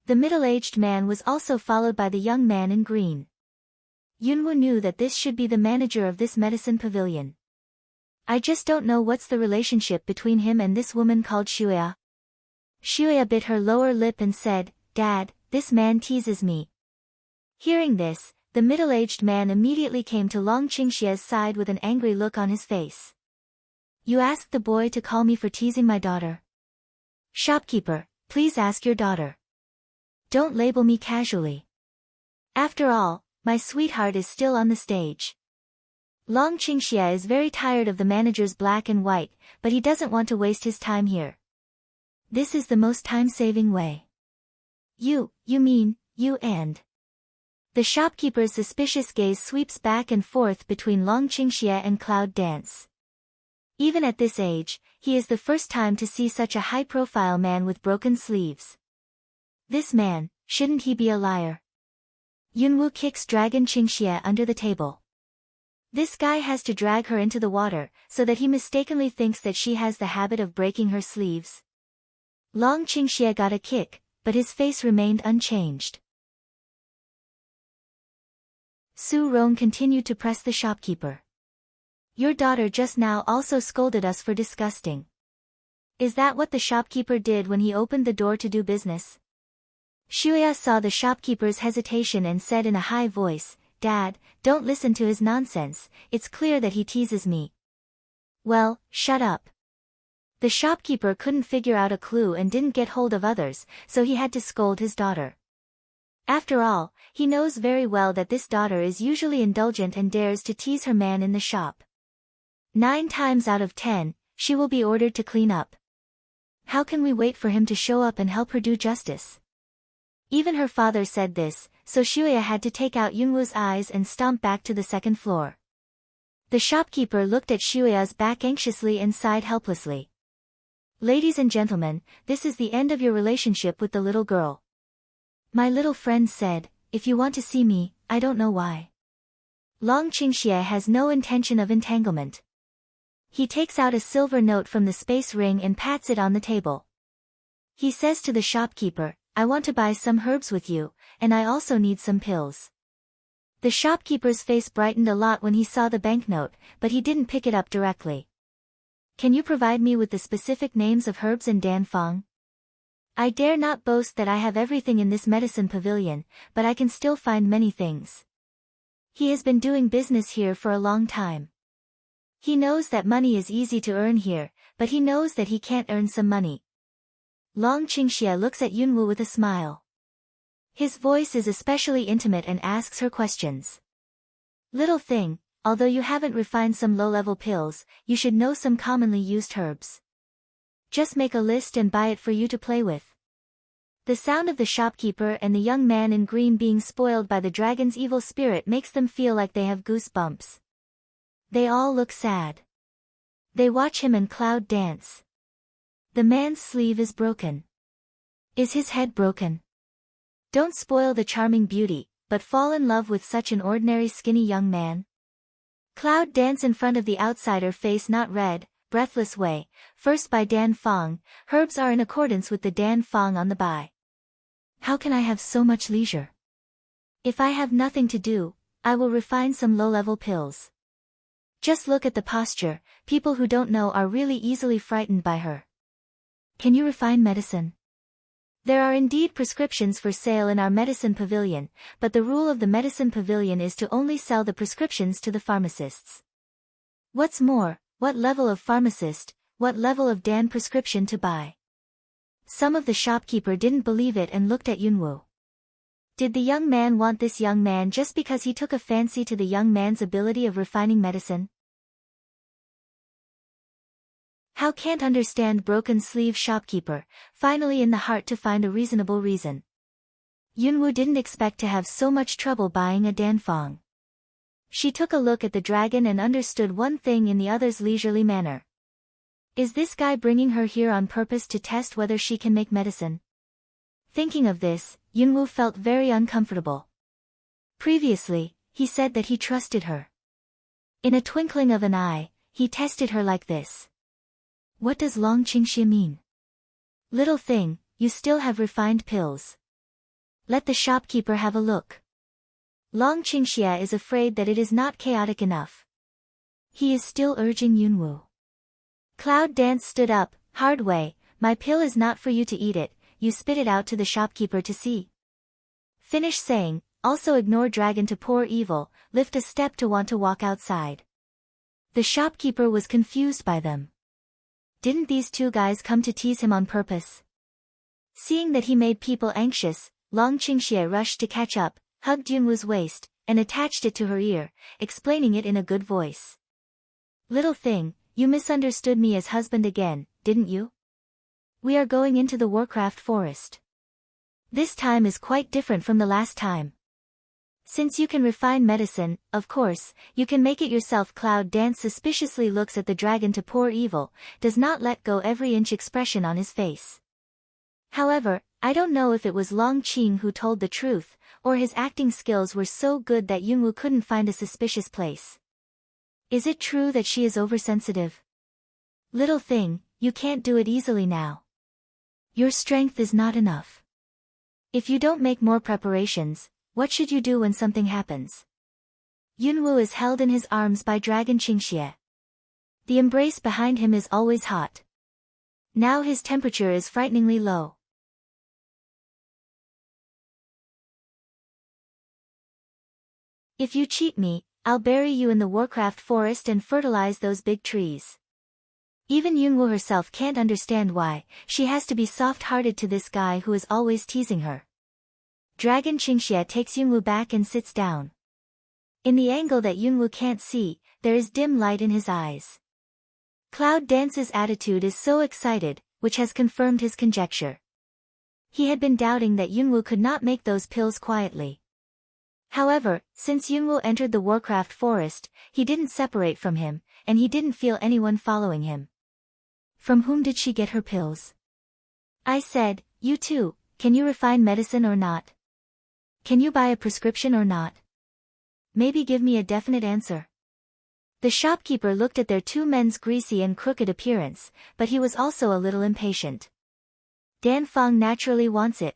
The middle-aged man was also followed by the young man in green. Yunwoo knew that this should be the manager of this medicine pavilion. I just don't know what's the relationship between him and this woman called Xueya. Xueya bit her lower lip and said, Dad, this man teases me. Hearing this, the middle-aged man immediately came to Long Qingxia's side with an angry look on his face. You asked the boy to call me for teasing my daughter. Shopkeeper, please ask your daughter. Don't label me casually. After all, my sweetheart is still on the stage. Long Qingxia is very tired of the manager's black and white, but he doesn't want to waste his time here. This is the most time-saving way. You mean, you and... The shopkeeper's suspicious gaze sweeps back and forth between Long Qingxia and Cloud Dance. Even at this age, he is the first time to see such a high-profile man with broken sleeves. This man, shouldn't he be a liar? Yunwoo kicks Dragon Qingxia under the table. This guy has to drag her into the water, so that he mistakenly thinks that she has the habit of breaking her sleeves. Long Qingxia got a kick, but his face remained unchanged. Su Rong continued to press the shopkeeper. Your daughter just now also scolded us for disgusting. Is that what the shopkeeper did when he opened the door to do business? Xueya saw the shopkeeper's hesitation and said in a high voice, Dad, don't listen to his nonsense, it's clear that he teases me. Well, shut up. The shopkeeper couldn't figure out a clue and didn't get hold of others, so he had to scold his daughter. After all, he knows very well that this daughter is usually indulgent and dares to tease her man in the shop. 9 times out of 10, she will be ordered to clean up. How can we wait for him to show up and help her do justice? Even her father said this, so Xueya had to take out Yunwoo's eyes and stomp back to the second floor. The shopkeeper looked at Xueya's back anxiously and sighed helplessly. Ladies and gentlemen, this is the end of your relationship with the little girl. My little friend said, if you want to see me, I don't know why. Long Qingxia has no intention of entanglement. He takes out a silver note from the space ring and pats it on the table. He says to the shopkeeper, I want to buy some herbs with you, and I also need some pills. The shopkeeper's face brightened a lot when he saw the banknote, but he didn't pick it up directly. Can you provide me with the specific names of herbs and danfang? I dare not boast that I have everything in this medicine pavilion, but I can still find many things. He has been doing business here for a long time. He knows that money is easy to earn here, but he knows that he can't earn some money. Long Qingxia looks at Yunwoo with a smile. His voice is especially intimate and asks her questions. Little thing, although you haven't refined some low-level pills, you should know some commonly used herbs. Just make a list and buy it for you to play with. The sound of the shopkeeper and the young man in green being spoiled by the dragon's evil spirit makes them feel like they have goosebumps. They all look sad. They watch him and Cloud dance. The man's sleeve is broken. Is his head broken? Don't spoil the charming beauty, but fall in love with such an ordinary skinny young man. Cloud dance in front of the outsider face not red, breathless way, first by Dan Fong, herbs are in accordance with the Dan Fong on the buy. How can I have so much leisure? If I have nothing to do, I will refine some low-level pills. Just look at the posture, people who don't know are really easily frightened by her. Can you refine medicine? There are indeed prescriptions for sale in our medicine pavilion, but the rule of the medicine pavilion is to only sell the prescriptions to the pharmacists. What's more, what level of pharmacist, what level of Dan prescription to buy? Some of the shopkeeper didn't believe it and looked at Yunwoo. Did the young man want this young man just because he took a fancy to the young man's ability of refining medicine? How can't understand broken sleeve shopkeeper, finally in the heart to find a reasonable reason. Yunwoo didn't expect to have so much trouble buying a danfang. She took a look at the dragon and understood one thing in the other's leisurely manner. Is this guy bringing her here on purpose to test whether she can make medicine? Thinking of this, Yunwoo felt very uncomfortable. Previously, he said that he trusted her. In a twinkling of an eye, he tested her like this. What does Long Qingxie mean? Little thing, you still have refined pills. Let the shopkeeper have a look. Long Qingxie is afraid that it is not chaotic enough. He is still urging Yunwoo. Cloud Dance stood up, hard way, my pill is not for you to eat it, you spit it out to the shopkeeper to see. Finish saying, also ignore dragon to poor evil, lift a step to want to walk outside. The shopkeeper was confused by them. Didn't these two guys come to tease him on purpose? Seeing that he made people anxious, Long Qingxie rushed to catch up, hugged Yunwoo's waist, and attached it to her ear, explaining it in a good voice. Little thing, you misunderstood me as husband again, didn't you? We are going into the Warcraft forest. This time is quite different from the last time. Since you can refine medicine, of course, you can make it yourself. Cloud Dance suspiciously looks at the dragon to poor evil, does not let go every inch expression on his face. However, I don't know if it was Long Qing who told the truth, or his acting skills were so good that Yunwoo couldn't find a suspicious place. Is it true that she is oversensitive? Little thing, you can't do it easily now. Your strength is not enough. If you don't make more preparations, what should you do when something happens? Yunwoo is held in his arms by Dragon Qingxie. The embrace behind him is always hot. Now his temperature is frighteningly low. If you cheat me, I'll bury you in the Warcraft forest and fertilize those big trees. Even Yunwoo herself can't understand why, she has to be soft-hearted to this guy who is always teasing her. Dragon Qingxie takes Yunwoo back and sits down. In the angle that Yunwoo can't see, there is dim light in his eyes. Cloud Dance's attitude is so excited, which has confirmed his conjecture. He had been doubting that Yunwoo could not make those pills quietly. However, since Yunwoo entered the Warcraft forest, he didn't separate from him, and he didn't feel anyone following him. From whom did she get her pills? I said, you too, can you refine medicine or not? Can you buy a prescription or not? Maybe give me a definite answer. The shopkeeper looked at their two men's greasy and crooked appearance, but he was also a little impatient. Dan Feng naturally wants it.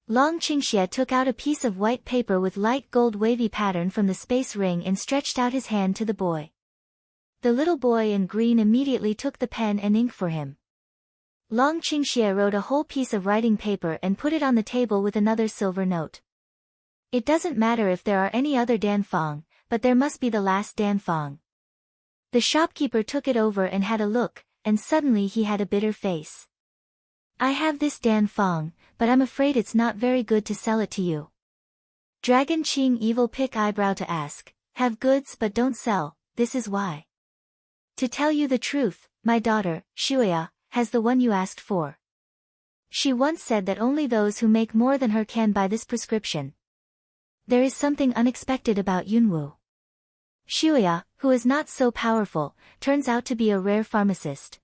Long Qingxie took out a piece of white paper with light gold wavy pattern from the space ring and stretched out his hand to the boy. The little boy in green immediately took the pen and ink for him. Long Qingxie wrote a whole piece of writing paper and put it on the table with another silver note. It doesn't matter if there are any other danfang, but there must be the last danfang. The shopkeeper took it over and had a look, and suddenly he had a bitter face. I have this danfang, but I'm afraid it's not very good to sell it to you. Dragon Qing evil pick eyebrow to ask, have goods but don't sell, this is why. To tell you the truth, my daughter, Shuya, has the one you asked for. She once said that only those who make more than her can buy this prescription. There is something unexpected about Yunwoo. Shuya, who is not so powerful, turns out to be a rare pharmacist.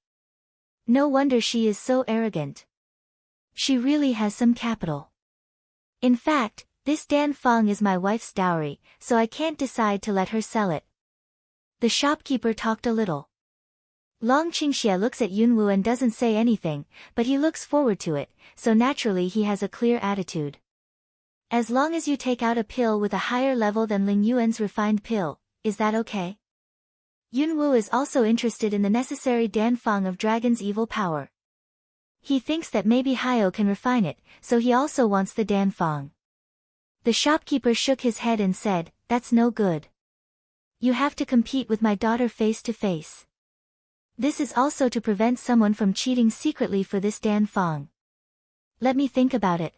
No wonder she is so arrogant. She really has some capital. In fact, this Dan Feng is my wife's dowry, so I can't decide to let her sell it. The shopkeeper talked a little. Long Qingxie looks at Yunwoo and doesn't say anything, but he looks forward to it, so naturally he has a clear attitude. As long as you take out a pill with a higher level than Ling Yuan's refined pill, is that okay? Yunwu is also interested in the necessary Danfang of Dragon's evil power. He thinks that maybe Hayo can refine it, so he also wants the Danfang. The shopkeeper shook his head and said, "That's no good. You have to compete with my daughter face to face. This is also to prevent someone from cheating secretly for this Danfang. Let me think about it."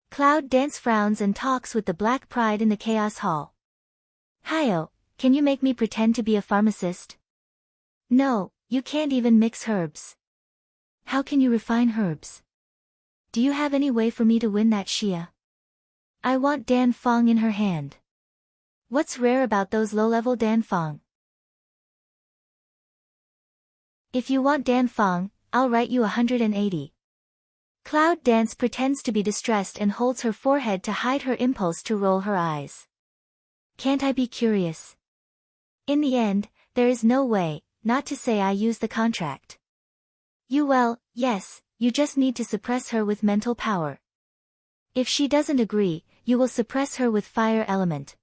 Cloud Dance frowns and talks with the Black Pride in the Chaos Hall. "Hayo, can you make me pretend to be a pharmacist?" "No, you can't even mix herbs." "How can you refine herbs? Do you have any way for me to win that Xia? I want Danfang in her hand. What's rare about those low-level Danfang? If you want Danfang, I'll write you 180. Cloud Dance pretends to be distressed and holds her forehead to hide her impulse to roll her eyes. "Can't I be curious? In the end, there is no way, not to say I use the contract." Yes, you just need to suppress her with mental power. If she doesn't agree, you will suppress her with fire element.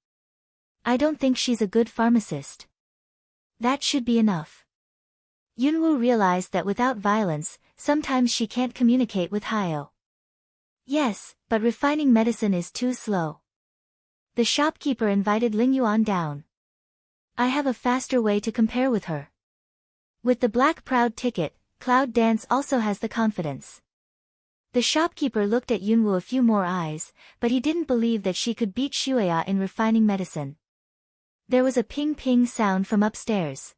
I don't think she's a good pharmacist. That should be enough. Yunwu realized that without violence, sometimes she can't communicate with Hayo. Yes, but refining medicine is too slow. The shopkeeper invited Ling Yuan down. "I have a faster way to compare with her." With the Black Proud ticket, Cloud Dance also has the confidence. The shopkeeper looked at Yunwu a few more eyes, but he didn't believe that she could beat Shuya in refining medicine. There was a ping-ping sound from upstairs.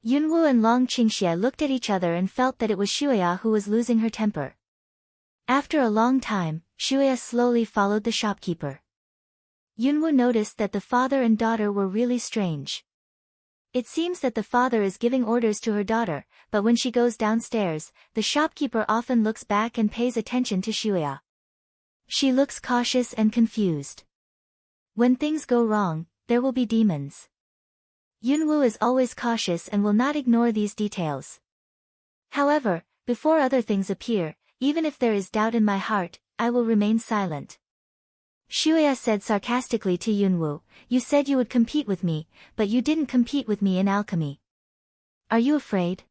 Yunwu and Long Qingxie looked at each other and felt that it was Shuya who was losing her temper. After a long time, Shuya slowly followed the shopkeeper. Yunwu noticed that the father and daughter were really strange. It seems that the father is giving orders to her daughter, but when she goes downstairs, the shopkeeper often looks back and pays attention to Shuya. She looks cautious and confused. When things go wrong, there will be demons. Yunwu is always cautious and will not ignore these details. However, before other things appear, even if there is doubt in my heart, I will remain silent. Shuya said sarcastically to Yunwu, "You said you would compete with me, but you didn't compete with me in alchemy. Are you afraid?"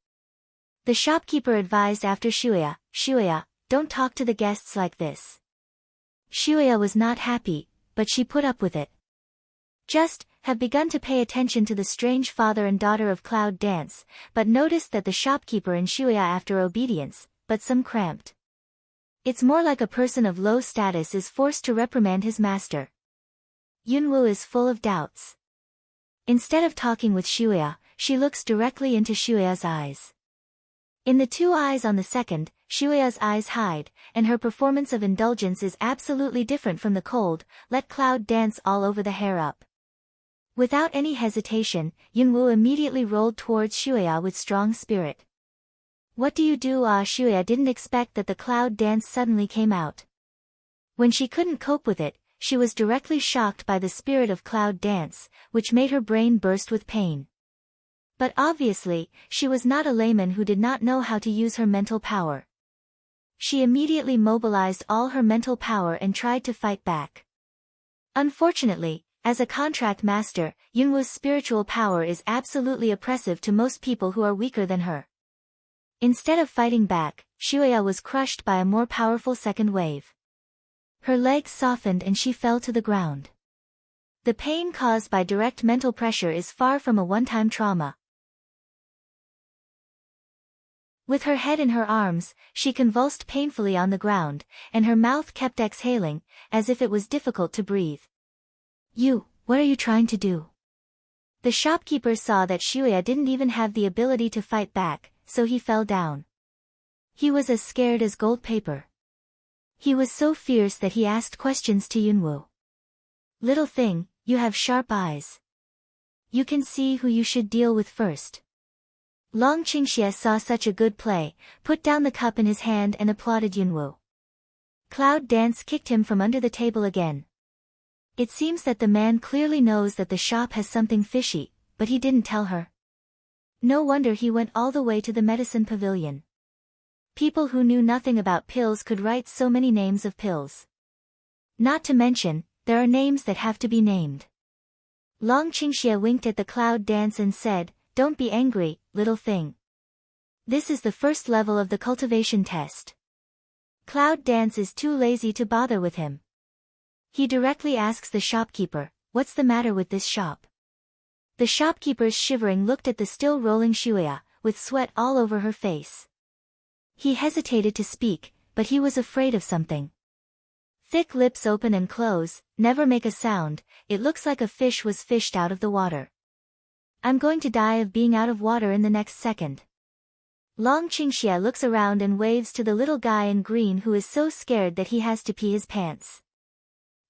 The shopkeeper advised after Shuya, "Shuya, don't talk to the guests like this." Shuya was not happy, but she put up with it. Have begun to pay attention to the strange father and daughter of Cloud Dance, but noticed that the shopkeeper and Shuya after obedience, but some cramped. It's more like a person of low status is forced to reprimand his master. Yunwu is full of doubts. Instead of talking with Shuya, she looks directly into Shuya's eyes. In the two eyes on the second, Shuya's eyes hide, and her performance of indulgence is absolutely different from the cold, let Cloud Dance all over the hair up. Without any hesitation, Yunwu immediately rolled towards Shuya with strong spirit. "What do you do?" Shuya didn't expect that the Cloud Dance suddenly came out. When she couldn't cope with it, she was directly shocked by the spirit of Cloud Dance, which made her brain burst with pain. But obviously, she was not a layman who did not know how to use her mental power. She immediately mobilized all her mental power and tried to fight back. Unfortunately, as a contract master, Yunwu's spiritual power is absolutely oppressive to most people who are weaker than her. Instead of fighting back, Shuya was crushed by a more powerful second wave. Her legs softened and she fell to the ground. The pain caused by direct mental pressure is far from a one-time trauma. With her head in her arms, she convulsed painfully on the ground, and her mouth kept exhaling, as if it was difficult to breathe. What are you trying to do?" The shopkeeper saw that Shuya didn't even have the ability to fight back, so he fell down. He was as scared as gold paper. He was so fierce that he asked questions to Yunwu. "Little thing, you have sharp eyes. You can see who you should deal with first." Long Qingxie saw such a good play, put down the cup in his hand and applauded Yunwu. Cloud Dance kicked him from under the table again. It seems that the man clearly knows that the shop has something fishy, but he didn't tell her. No wonder he went all the way to the medicine pavilion. People who knew nothing about pills could write so many names of pills. Not to mention, there are names that have to be named. Long Qingxie winked at the cloud dance and said, "Don't be angry, little thing. This is the first level of the cultivation test." Cloud Dance is too lazy to bother with him. He directly asks the shopkeeper, "What's the matter with this shop?" The shopkeeper's shivering looked at the still rolling Shuya, with sweat all over her face. He hesitated to speak, but he was afraid of something. Thick lips open and close, never make a sound, it looks like a fish was fished out of the water. "I'm going to die of being out of water in the next second." Long Qingxie looks around and waves to the little guy in green who is so scared that he has to pee his pants.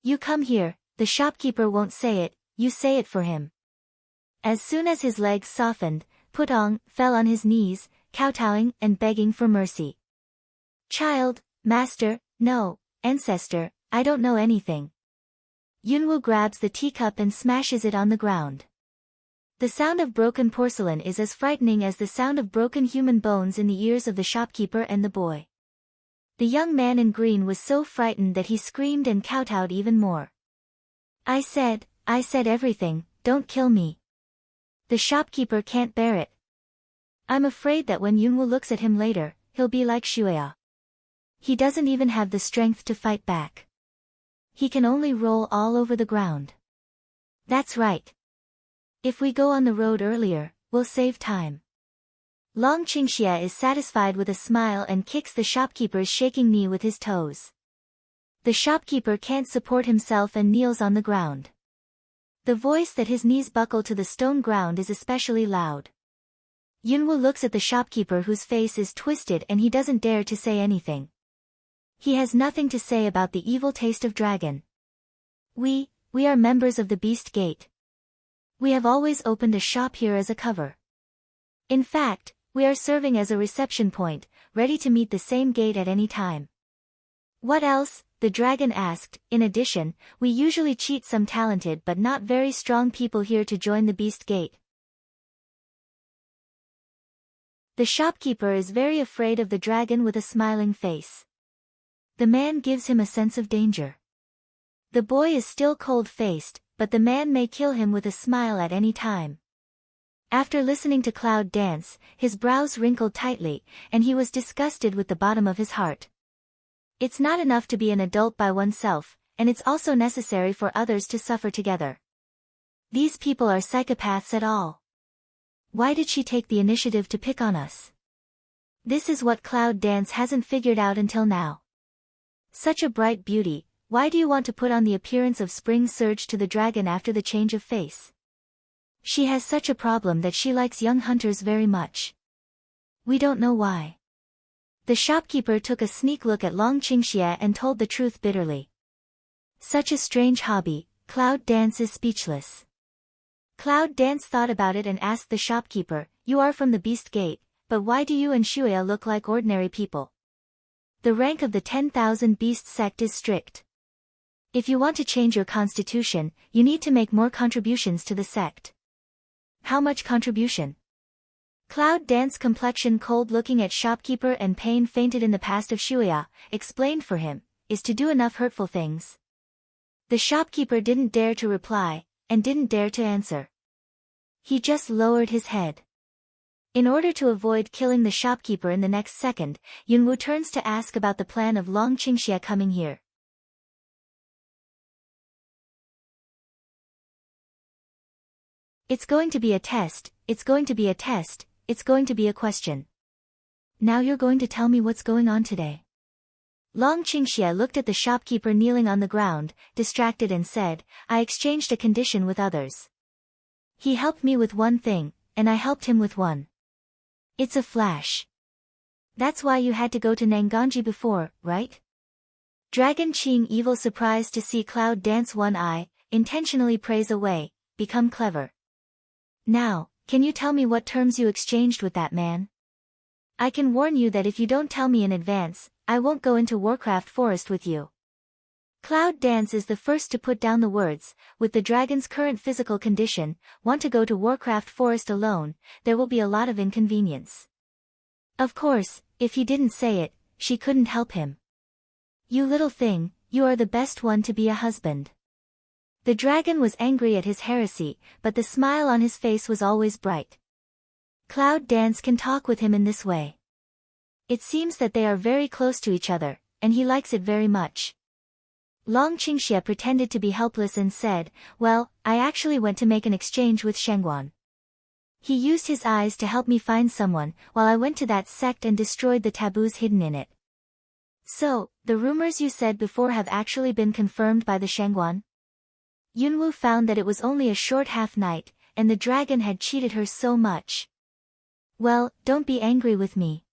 "You come here," the shopkeeper won't say it, you say it for him. As soon as his legs softened, Putong fell on his knees, kowtowing and begging for mercy. "Child, master, no, ancestor, I don't know anything." Yunwu grabs the teacup and smashes it on the ground. The sound of broken porcelain is as frightening as the sound of broken human bones in the ears of the shopkeeper and the boy. The young man in green was so frightened that he screamed and kowtowed even more. I said everything, don't kill me." The shopkeeper can't bear it. "I'm afraid that when Yunwu looks at him later, he'll be like Shuya. He doesn't even have the strength to fight back. He can only roll all over the ground." "That's right. If we go on the road earlier, we'll save time." Long Qingxie is satisfied with a smile and kicks the shopkeeper's shaking knee with his toes. The shopkeeper can't support himself and kneels on the ground. The voice that his knees buckle to the stone ground is especially loud. Yunwu looks at the shopkeeper whose face is twisted and he doesn't dare to say anything. He has nothing to say about the evil taste of dragon. We are members of the Beast Gate. We have always opened a shop here as a cover. In fact, we are serving as a reception point, ready to meet the same gate at any time." "What else?" the dragon asked. "In addition, we usually cheat some talented but not very strong people here to join the Beast Gate." The shopkeeper is very afraid of the dragon with a smiling face. The man gives him a sense of danger. The boy is still cold-faced, but the man may kill him with a smile at any time. After listening to Cloud Dance, his brows wrinkled tightly, and he was disgusted with the bottom of his heart. It's not enough to be an adult by oneself, and it's also necessary for others to suffer together. These people are psychopaths at all. Why did she take the initiative to pick on us? This is what Cloud Dance hasn't figured out until now. Such a bright beauty, why do you want to put on the appearance of spring surge to the dragon after the change of face? She has such a problem that she likes young hunters very much. We don't know why. The shopkeeper took a sneak look at Long Qingxie and told the truth bitterly. Such a strange hobby, Cloud Dance is speechless. Cloud Dance thought about it and asked the shopkeeper, "You are from the Beast Gate, but why do you and Shuya look like ordinary people?" The rank of the 10,000 Beast sect is strict. If you want to change your constitution, you need to make more contributions to the sect. How much contribution? Cloud Dance, complexion cold looking at shopkeeper and pain fainted in the past of Shuya, explained for him, is to do enough hurtful things. The shopkeeper didn't dare to reply, and didn't dare to answer. He just lowered his head. In order to avoid killing the shopkeeper in the next second, Yunwu turns to ask about the plan of Long Qingxie coming here. It's going to be a test, it's going to be a test, it's going to be a question. Now you're going to tell me what's going on today. Long Qingxie looked at the shopkeeper kneeling on the ground, distracted, and said, "I exchanged a condition with others. He helped me with one thing, and I helped him with one. It's a flash. That's why you had to go to Nanganji before, right?" Dragon Qing, evil, surprised to see Cloud Dance, one eye, intentionally prays away, become clever. "Now, can you tell me what terms you exchanged with that man? I can warn you that if you don't tell me in advance, I won't go into Warcraft Forest with you." Cloud Dance is the first to put down the words. With the dragon's current physical condition, want to go to Warcraft Forest alone, there will be a lot of inconvenience. Of course, if he didn't say it, she couldn't help him. "You little thing, you are the best one to be a husband. The dragon was angry at his heresy, but the smile on his face was always bright. Cloud Dance can talk with him in this way. It seems that they are very close to each other, and he likes it very much. Long Qingxie pretended to be helpless and said, well, I actually went to make an exchange with Shangguan. He used his eyes to help me find someone, while I went to that sect and destroyed the taboos hidden in it. So, the rumors you said before have actually been confirmed by the Shangguan? Yunwu found that it was only a short half-night, and the dragon had cheated her so much. Well, don't be angry with me.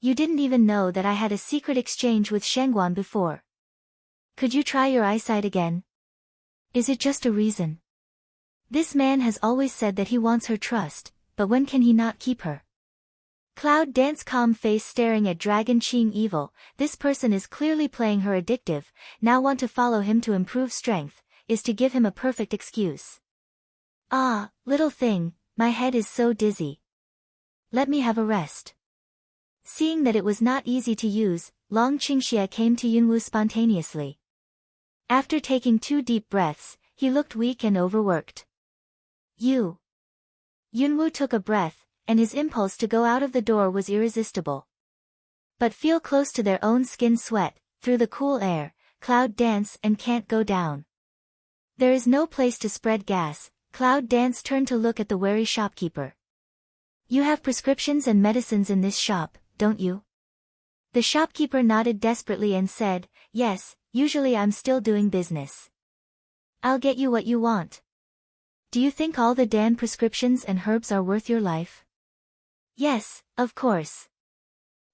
You didn't even know that I had a secret exchange with Shangguan before. Could you try your eyesight again? Is it just a reason? This man has always said that he wants her trust, but when can he not keep her? Cloud Dance calm face staring at Dragon Qing evil, this person is clearly playing her addictive, now want to follow him to improve strength, is to give him a perfect excuse. Ah, little thing, my head is so dizzy. Let me have a rest. Seeing that it was not easy to use, Long Qingxie came to Yunwu spontaneously. After taking 2 deep breaths, he looked weak and overworked. Yunwu took a breath, and his impulse to go out of the door was irresistible. But feel close to their own skin sweat, through the cool air, Cloud Dance and can't go down. There is no place to spread gas, Cloud Dance turned to look at the wary shopkeeper. You have prescriptions and medicines in this shop, don't you? The shopkeeper nodded desperately and said, yes, usually I'm still doing business. I'll get you what you want. Do you think all the Dan prescriptions and herbs are worth your life? Yes, of course.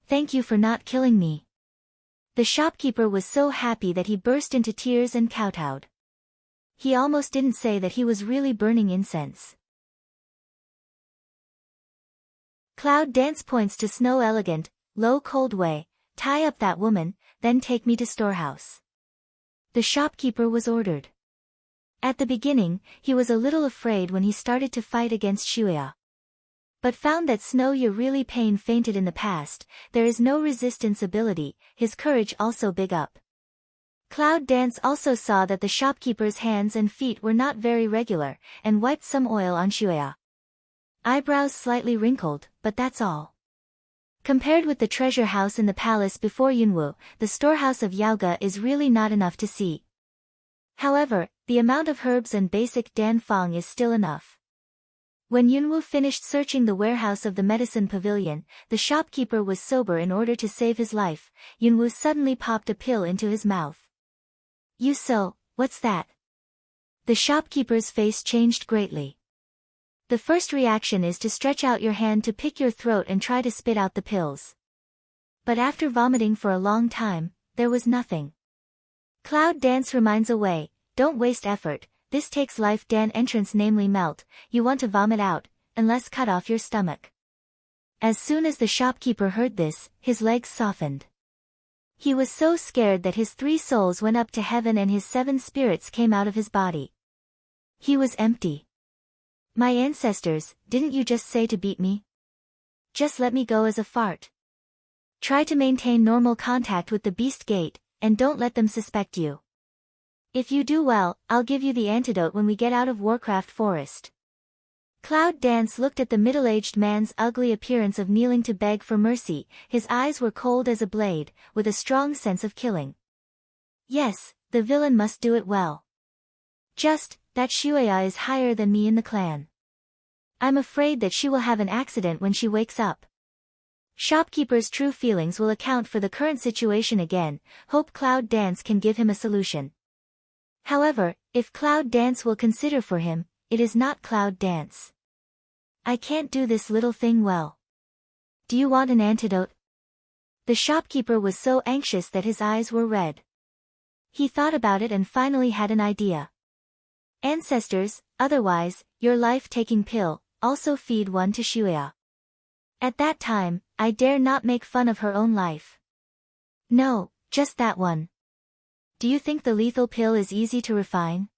Thank you for not killing me. The shopkeeper was so happy that he burst into tears and kowtowed. He almost didn't say that he was really burning incense. Cloud Dance points to Snow Elegant, low cold way, tie up that woman, then take me to storehouse. The shopkeeper was ordered. At the beginning, he was a little afraid when he started to fight against Shuya. But found that Snow Ye really fainted in the past, there is no resistance ability, his courage also big up. Cloud Dance also saw that the shopkeeper's hands and feet were not very regular, and wiped some oil on Shuya. Eyebrows slightly wrinkled, but that's all. Compared with the treasure house in the palace before Yunwu, the storehouse of Yaoge is really not enough to see. However, the amount of herbs and basic Dan Fang is still enough. When Yunwu finished searching the warehouse of the medicine pavilion, the shopkeeper was sober in order to save his life. Yunwu suddenly popped a pill into his mouth. What's that? The shopkeeper's face changed greatly. The first reaction is to stretch out your hand to pick your throat and try to spit out the pills. But after vomiting for a long time, there was nothing. Cloud Dance reminds away, don't waste effort, this takes life Dan entrance namely melt, you want to vomit out, unless cut off your stomach. As soon as the shopkeeper heard this, his legs softened. He was so scared that his 3 souls went up to heaven and his 7 spirits came out of his body. He was empty. My ancestors, didn't you just say to beat me? Just let me go as a fart. Try to maintain normal contact with the beast gate, and don't let them suspect you. If you do well, I'll give you the antidote when we get out of Warcraft Forest. Cloud Dance looked at the middle-aged man's ugly appearance of kneeling to beg for mercy, his eyes were cold as a blade, with a strong sense of killing. Yes, the villain must do it well. Just, that Shuya is higher than me in the clan. I'm afraid that she will have an accident when she wakes up. Shopkeeper's true feelings will account for the current situation again, hope Cloud Dance can give him a solution. However, if Cloud Dance will consider for him, it is not Cloud Dance. I can't do this little thing well. Do you want an antidote? The shopkeeper was so anxious that his eyes were red. He thought about it and finally had an idea. Ancestors, otherwise, your life-taking pill, also feed one to Shuya. At that time, I dare not make fun of her own life. No, just that one. Do you think the lethal pill is easy to refine?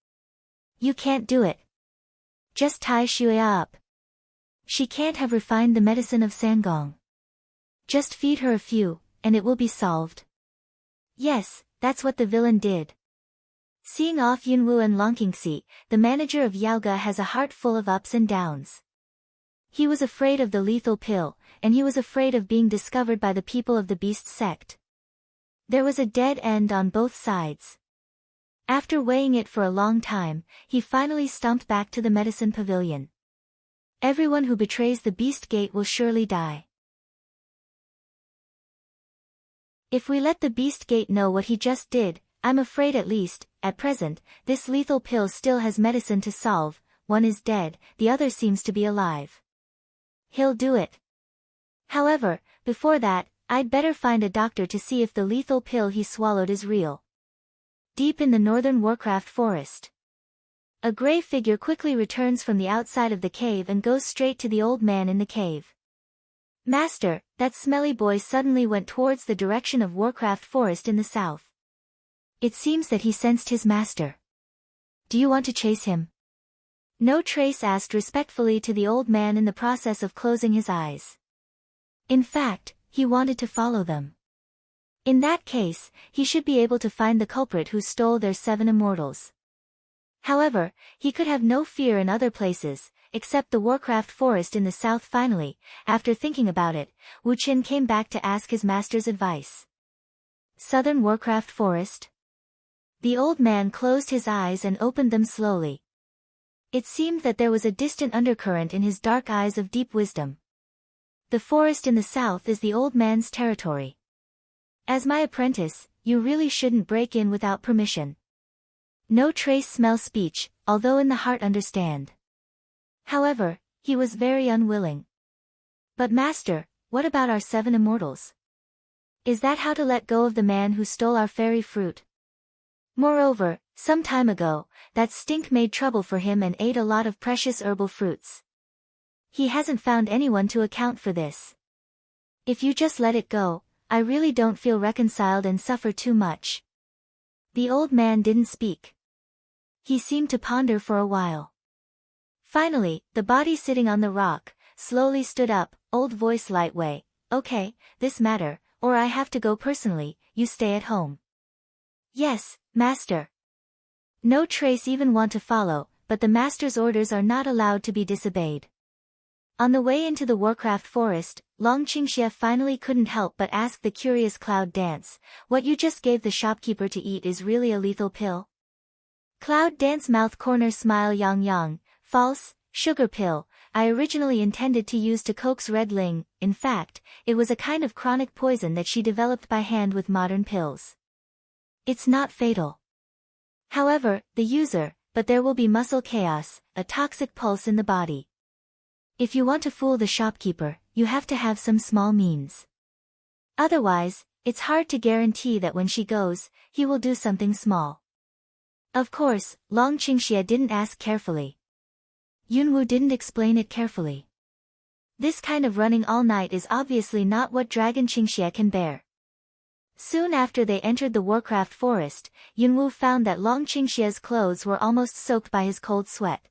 You can't do it. Just tie Shuya up. She can't have refined the medicine of Sangong. Just feed her a few, and it will be solved. Yes, that's what the villain did. Seeing off Yunwoo and Longqingxi, the manager of Yaoga has a heart full of ups and downs. He was afraid of the lethal pill, and he was afraid of being discovered by the people of the Beast sect. There was a dead end on both sides. After weighing it for a long time, he finally stumped back to the medicine pavilion. Everyone who betrays the Beast Gate will surely die. If we let the Beast Gate know what he just did, I'm afraid at least, at present, this lethal pill still has medicine to solve. One is dead, the other seems to be alive. He'll do it. However, before that, I'd better find a doctor to see if the lethal pill he swallowed is real. Deep in the northern Warcraft forest, a gray figure quickly returns from the outside of the cave and goes straight to the old man in the cave. Master, that smelly boy suddenly went towards the direction of Warcraft forest in the south. It seems that he sensed his master. Do you want to chase him? No Trace asked respectfully to the old man in the process of closing his eyes. In fact, he wanted to follow them. In that case, he should be able to find the culprit who stole their 7 immortals. However, he could have no fear in other places, except the Warcraft forest in the south. Finally, after thinking about it, Wu Qin came back to ask his master's advice. Southern Warcraft forest? The old man closed his eyes and opened them slowly. It seemed that there was a distant undercurrent in his dark eyes of deep wisdom. The forest in the south is the old man's territory. As my apprentice, you really shouldn't break in without permission. No Trace smell speech, although in the heart understand. However, he was very unwilling. But master, what about our 7 immortals? Is that how to let go of the man who stole our fairy fruit? Moreover, some time ago, that stink made trouble for him and ate a lot of precious herbal fruits. He hasn't found anyone to account for this. If you just let it go, I really don't feel reconciled and suffer too much. The old man didn't speak. He seemed to ponder for a while. Finally, the body sitting on the rock, slowly stood up, old voice lightway, okay, this matter, or I have to go personally, you stay at home. Yes, master. No Trace even want to follow, but the master's orders are not allowed to be disobeyed. On the way into the Warcraft forest, Longqingxia finally couldn't help but ask the curious Cloud Dance, what you just gave the shopkeeper to eat is really a lethal pill? Cloud Dance mouth corner smile yang, false, sugar pill, I originally intended to use to coax Red Ling. In fact, it was a kind of chronic poison that she developed by hand with modern pills. It's not fatal. However, the user, but there will be muscle chaos, a toxic pulse in the body. If you want to fool the shopkeeper, you have to have some small means. Otherwise, it's hard to guarantee that when she goes, he will do something small. Of course, Longqingxia didn't ask carefully. Yunwu didn't explain it carefully. This kind of running all night is obviously not what Dragon Qingxia can bear. Soon after they entered the Warcraft forest, Yunwu found that Longqingxia's clothes were almost soaked by his cold sweat.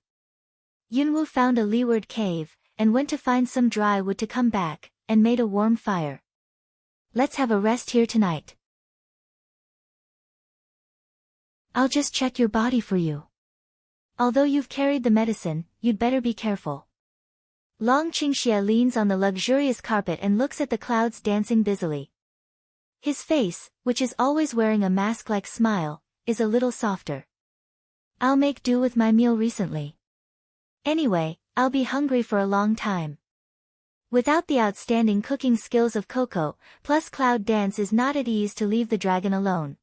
Yunwu found a leeward cave, and went to find some dry wood to come back, and made a warm fire. Let's have a rest here tonight. I'll just check your body for you. Although you've carried the medicine, you'd better be careful. Longqingxia leans on the luxurious carpet and looks at the clouds dancing busily. His face, which is always wearing a mask-like smile, is a little softer. I'll make do with my meal recently. Anyway, I'll be hungry for a long time. Without the outstanding cooking skills of Coco, plus Cloud Dance is not at ease to leave the dragon alone.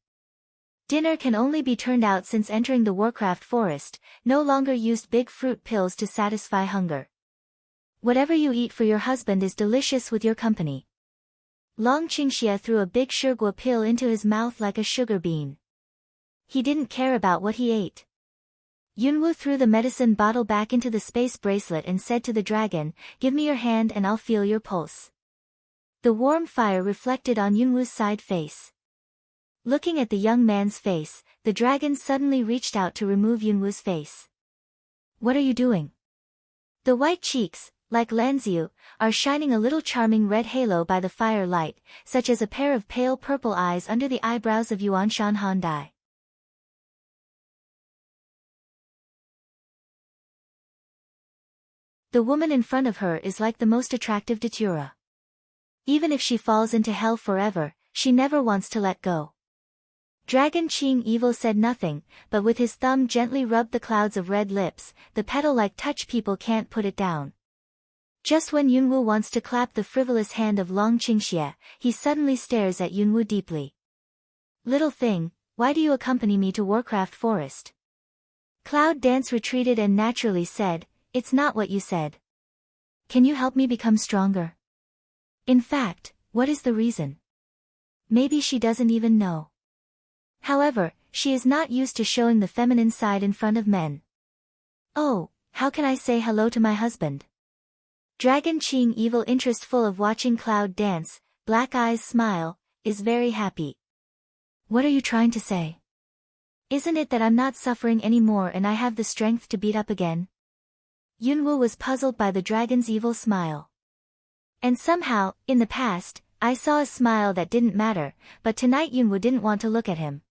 Dinner can only be turned out since entering the Warcraft forest, no longer used big fruit pills to satisfy hunger. Whatever you eat for your husband is delicious with your company. Longqingxia threw a big shurgua pill into his mouth like a sugar bean. He didn't care about what he ate. Yunwu threw the medicine bottle back into the space bracelet and said to the dragon, give me your hand and I'll feel your pulse. The warm fire reflected on Yunwu's side face. Looking at the young man's face, the dragon suddenly reached out to remove Yunwu's face. What are you doing? The white cheeks, like Lanziu, are shining a little charming red halo by the firelight, such as a pair of pale purple eyes under the eyebrows of Yuan Shan Han Dai. The woman in front of her is like the most attractive datura. Even if she falls into hell forever, she never wants to let go. Dragon Qing Evil said nothing, but with his thumb gently rubbed the clouds of red lips. The petal-like touch people can't put it down. Just when Yunwu wants to clap the frivolous hand of Long Qingxie, he suddenly stares at Yunwu deeply. Little thing, why do you accompany me to Warcraft Forest? Cloud Dance retreated and naturally said, it's not what you said. Can you help me become stronger? In fact, what is the reason? Maybe she doesn't even know. However, she is not used to showing the feminine side in front of men. Oh, how can I say hello to my husband? Dragon Qing Evil, interestful of watching Cloud dance, black eyes smile, is very happy. What are you trying to say? Isn't it that I'm not suffering anymore and I have the strength to beat up again? Yunwu was puzzled by the dragon's evil smile. And somehow, in the past, I saw a smile that didn't matter, but tonight Yunwu didn't want to look at him.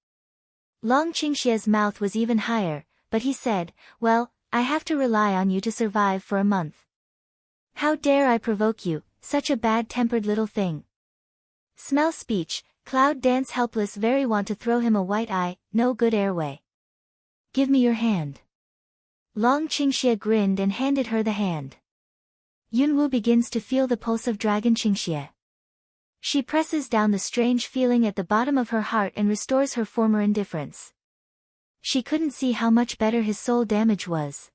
Long Qingxie's mouth was even higher, but he said, well, I have to rely on you to survive for a month. How dare I provoke you, such a bad-tempered little thing. Smell speech, Cloud Dance helpless very want to throw him a white eye, no good airway. Give me your hand. Long Qingxie grinned and handed her the hand. Yunwu begins to feel the pulse of Dragon Qingxie. She presses down the strange feeling at the bottom of her heart and restores her former indifference. She couldn't see how much better his soul damage was.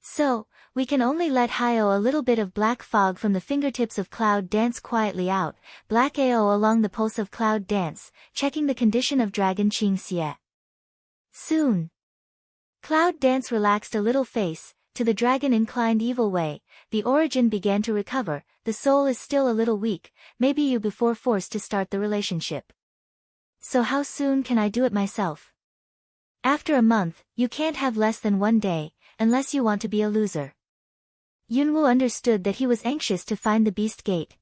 So, we can only let Hio a little bit of black fog from the fingertips of Cloud Dance quietly out, black AO along the pulse of Cloud Dance, checking the condition of Dragon Qingxie. Soon. Cloud Dance relaxed a little face, to the dragon inclined evil way, the origin began to recover, the soul is still a little weak, maybe you before forced to start the relationship. So how soon can I do it myself? After a month, you can't have less than 1 day, unless you want to be a loser. Yunwu understood that he was anxious to find the beast gate.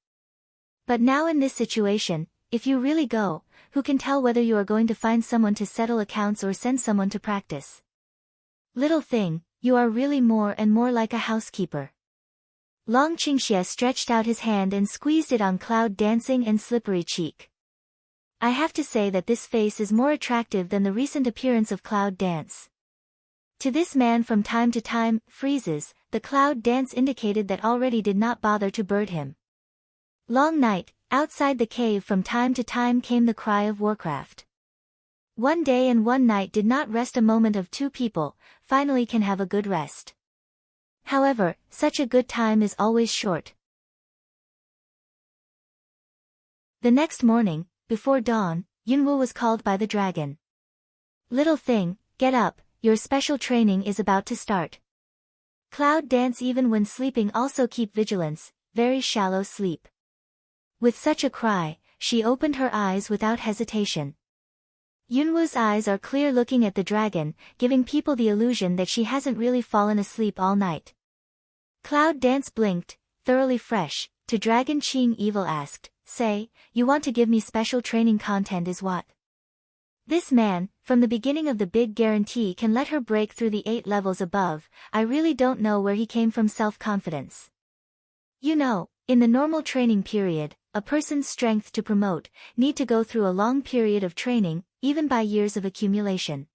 But now in this situation, if you really go, who can tell whether you are going to find someone to settle accounts or send someone to practice? Little thing, you are really more and more like a housekeeper. Long Qingxie stretched out his hand and squeezed it on Cloud Dancing and slippery cheek. I have to say that this face is more attractive than the recent appearance of Cloud Dance. To this man from time to time, freezes, the Cloud Dance indicated that already did not bother to bird him. Long night, outside the cave from time to time came the cry of Warcraft. 1 day and 1 night did not rest a moment of 2 people, finally can have a good rest. However, such a good time is always short. The next morning, before dawn, Yunwu was called by the dragon. Little thing, get up, your special training is about to start. Cloud Dance even when sleeping also keep vigilance, very shallow sleep. With such a cry, she opened her eyes without hesitation. Yunwu's eyes are clear looking at the dragon, giving people the illusion that she hasn't really fallen asleep all night. Cloud Dance blinked, thoroughly fresh, to Dragon Qing Evil asked, say, you want to give me special training content is what? This man, from the beginning of the big guarantee can let her break through the 8 levels above, I really don't know where he came from self-confidence. You know, in the normal training period, a person's strength to promote, need to go through a long period of training, even by years of accumulation.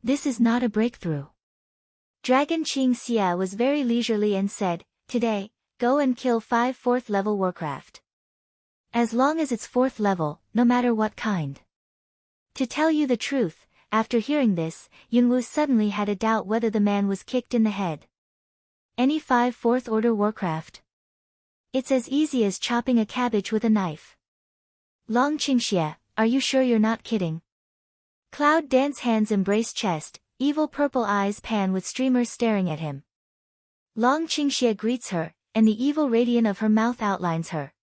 This is not a breakthrough. Dragon Qingxie was very leisurely and said, today, go and kill 5 4th level Warcraft. As long as it's 4th level, no matter what kind. To tell you the truth, after hearing this, Yunwu suddenly had a doubt whether the man was kicked in the head. Any 5 4th order Warcraft? It's as easy as chopping a cabbage with a knife. Long Qingxie, are you sure you're not kidding? Cloud Dance hands embrace chest, evil purple eyes pan with streamers staring at him. Long Qingxie greets her, and the evil radiance of her mouth outlines her.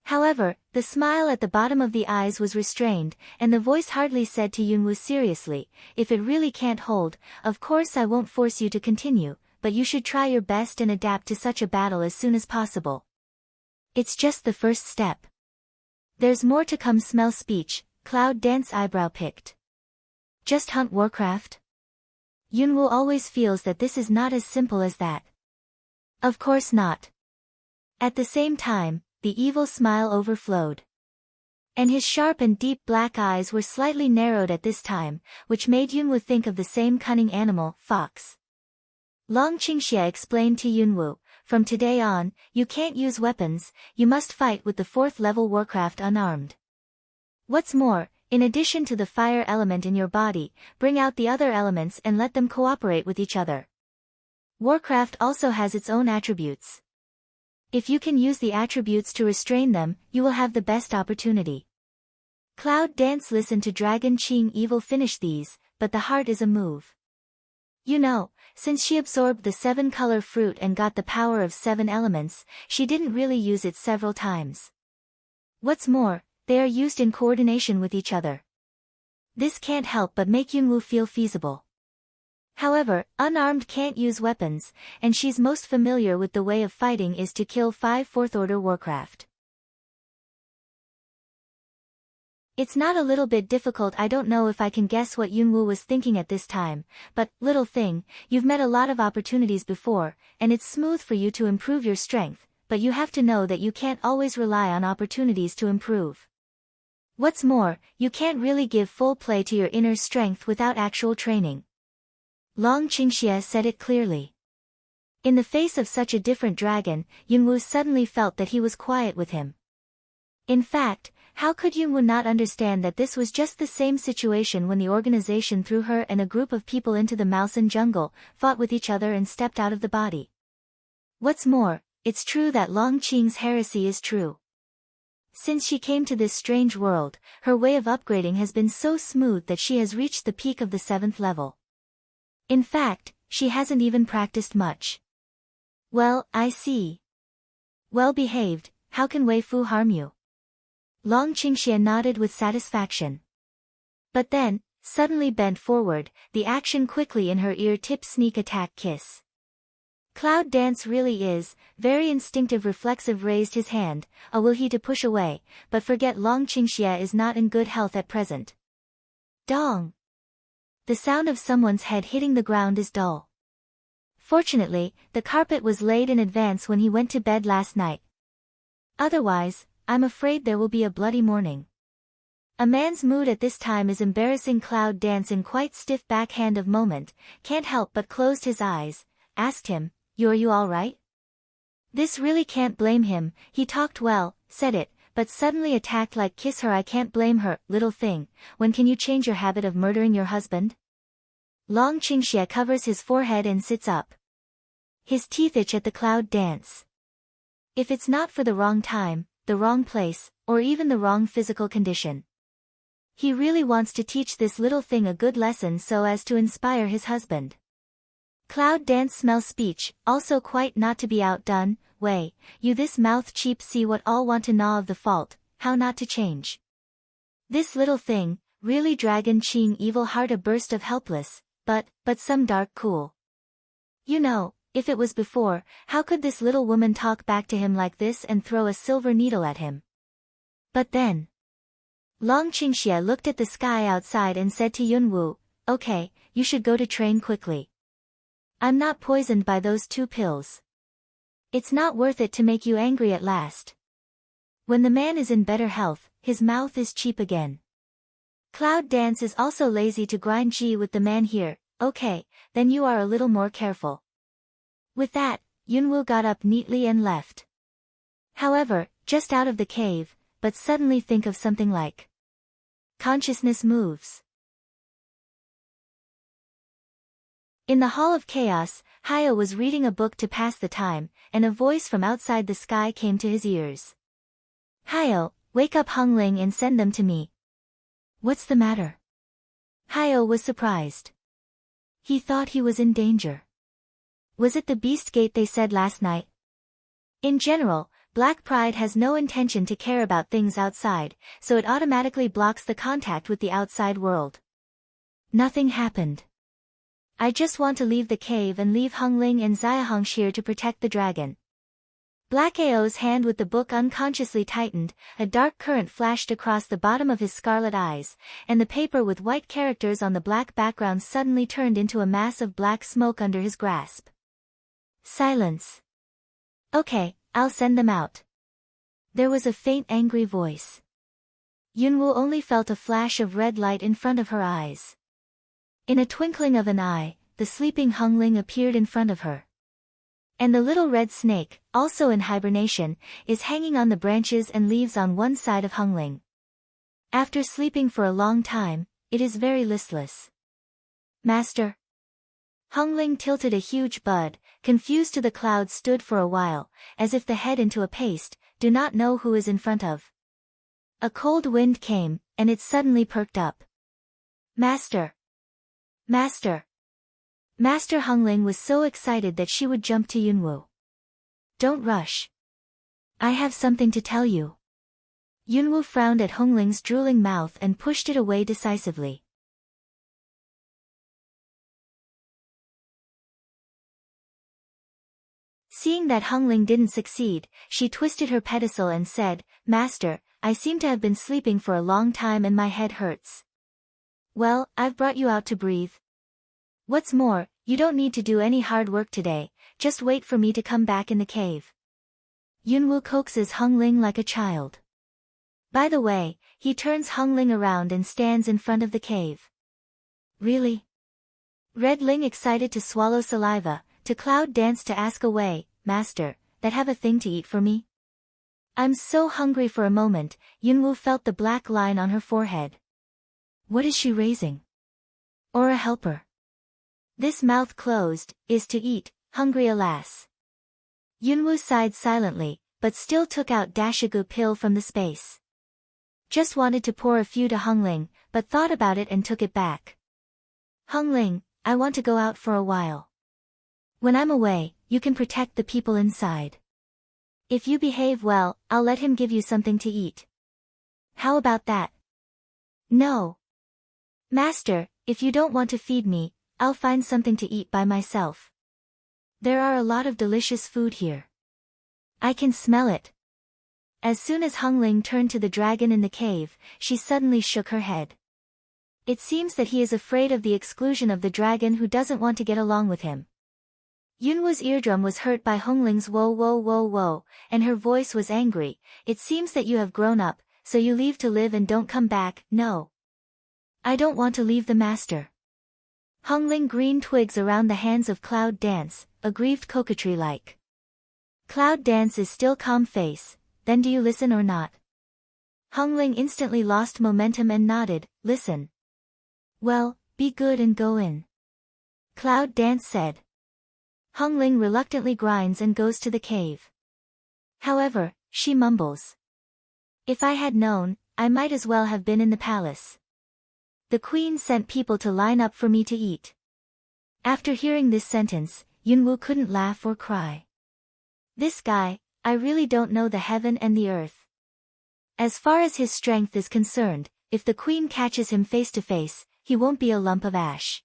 However, the smile at the bottom of the eyes was restrained, and the voice hardly said to Yunwu seriously, if it really can't hold, of course I won't force you to continue, but you should try your best and adapt to such a battle as soon as possible. It's just the first step. There's more to come. Smell speech, Cloud Dance eyebrow picked. Just hunt Warcraft? Yunwu always feels that this is not as simple as that. Of course not. At the same time, the evil smile overflowed. And his sharp and deep black eyes were slightly narrowed at this time, which made Yunwu think of the same cunning animal, fox. Long Qingxie explained to Yunwu, from today on, you can't use weapons, you must fight with the 4th level Warcraft unarmed. What's more, in addition to the fire element in your body, bring out the other elements and let them cooperate with each other. Warcraft also has its own attributes. If you can use the attributes to restrain them, you will have the best opportunity. Cloud Dance listened to Dragon Qing Evil finish these, but the heart is a move. You know, since she absorbed the 7-color fruit and got the power of 7 elements, she didn't really use it several times. What's more, they are used in coordination with each other. This can't help but make Yunwu feel feasible. However, unarmed can't use weapons, and she's most familiar with the way of fighting is to kill 5 4th-order Warcraft. It's not a little bit difficult. I don't know if I can guess what Yunwu was thinking at this time, but, little thing, you've met a lot of opportunities before, and it's smooth for you to improve your strength, but you have to know that you can't always rely on opportunities to improve. What's more, you can't really give full play to your inner strength without actual training. Long Qingxie said it clearly. In the face of such a different dragon, Yunwu suddenly felt that he was quiet with him. In fact, how could Yunwu not understand that this was just the same situation when the organization threw her and a group of people into the Malsan jungle, fought with each other and stepped out of the body? What's more, it's true that Long Qing's heresy is true. Since she came to this strange world, her way of upgrading has been so smooth that she has reached the peak of the 7th level. In fact, she hasn't even practiced much. Well, I see. Well behaved, how can Wei Fu harm you? Long Qingxie nodded with satisfaction. But then, suddenly bent forward, the action quickly in her ear tip sneak attack kiss. Cloud Dance really is, very instinctive reflexive raised his hand, a will he to push away, but forget Long Qingxie is not in good health at present. Dong! The sound of someone's head hitting the ground is dull. Fortunately, the carpet was laid in advance when he went to bed last night. Otherwise, I'm afraid there will be a bloody morning. A man's mood at this time is embarrassing. Cloud Dance in quite stiff backhand of moment, can't help but closed his eyes, asked him, are you all right? This really can't blame him, he talked well, said it, but suddenly attacked like kiss her. I can't blame her, little thing, when can you change your habit of murdering your husband? Long Qingxie covers his forehead and sits up. His teeth itch at the Cloud Dance. If it's not for the wrong time, the wrong place, or even the wrong physical condition. He really wants to teach this little thing a good lesson so as to inspire his husband. Cloud Dance smell speech, also quite not to be outdone, Wei, you this mouth cheap see what all want to gnaw of the fault, how not to change. This little thing, really Dragon Qing evil heart a burst of helpless, but some dark cool. You know, if it was before, how could this little woman talk back to him like this and throw a silver needle at him? But then. Long Qingxie looked at the sky outside and said to Yunwu, okay, you should go to train quickly. I'm not poisoned by those 2 pills. It's not worth it to make you angry at last. When the man is in better health, his mouth is cheap again. Cloud Dance is also lazy to grind G with the man here, okay, then you are a little more careful. With that, Yunwu got up neatly and left. However, just out of the cave, but suddenly think of something like consciousness moves. In the Hall of Chaos, Hayo was reading a book to pass the time, and a voice from outside the sky came to his ears. Hayo, wake up Hung Ling and send them to me. What's the matter? Hayo was surprised. He thought he was in danger. Was it the beast gate they said last night? In general, Black Pride has no intention to care about things outside, so it automatically blocks the contact with the outside world. Nothing happened. I just want to leave the cave and leave Hung Ling and Xiahong here to protect the dragon. Black Ao's hand with the book unconsciously tightened, a dark current flashed across the bottom of his scarlet eyes, and the paper with white characters on the black background suddenly turned into a mass of black smoke under his grasp. Silence. Okay, I'll send them out. There was a faint angry voice. Yunwu only felt a flash of red light in front of her eyes. In a twinkling of an eye, the sleeping Hung Ling appeared in front of her. And the little red snake, also in hibernation, is hanging on the branches and leaves on one side of Hung Ling. After sleeping for a long time, it is very listless. Master. Hung Ling tilted a huge bud, confused to the clouds stood for a while, as if the head into a paste, do not know who is in front of. A cold wind came, and it suddenly perked up. Master. Master. Master Hung Ling was so excited that she would jump to Yunwu. Don't rush. I have something to tell you. Yunwu frowned at Hung Ling's drooling mouth and pushed it away decisively. Seeing that Hung Ling didn't succeed, she twisted her pedestal and said, Master, I seem to have been sleeping for a long time and my head hurts. Well, I've brought you out to breathe. What's more, you don't need to do any hard work today, just wait for me to come back in the cave. Yunwu coaxes Hung Ling like a child. By the way, he turns Hung Ling around and stands in front of the cave. Really? Red Ling excited to swallow saliva, to Cloud Dance to ask away, Master, that have a thing to eat for me? I'm so hungry. For a moment, Yunwu felt the black line on her forehead. What is she raising? Or a helper? This mouth closed, is to eat, hungry alas. Yunwu sighed silently, but still took out Dashigu pill from the space. Just wanted to pour a few to Hung Ling, but thought about it and took it back. Hung Ling, I want to go out for a while. When I'm away, you can protect the people inside. If you behave well, I'll let him give you something to eat. How about that? No. Master, if you don't want to feed me, I'll find something to eat by myself. There are a lot of delicious food here. I can smell it. As soon as Hung Ling turned to the dragon in the cave, she suddenly shook her head. It seems that he is afraid of the exclusion of the dragon who doesn't want to get along with him. Yunwu's eardrum was hurt by Hung Ling's whoa whoa whoa whoa, and her voice was angry. It seems that you have grown up, so you leave to live and don't come back. No. I don't want to leave the master. Hung Ling green twigs around the hands of Cloud Dance, aggrieved coquetry-like. Cloud Dance is still calm face, then do you listen or not? Hung Ling instantly lost momentum and nodded, listen. Well, be good and go in. Cloud Dance said. Hung Ling reluctantly grinds and goes to the cave. However, she mumbles. If I had known, I might as well have been in the palace. The queen sent people to line up for me to eat. After hearing this sentence, Yunwu couldn't laugh or cry. This guy, I really don't know the heaven and the earth. As far as his strength is concerned, if the queen catches him face to face, he won't be a lump of ash.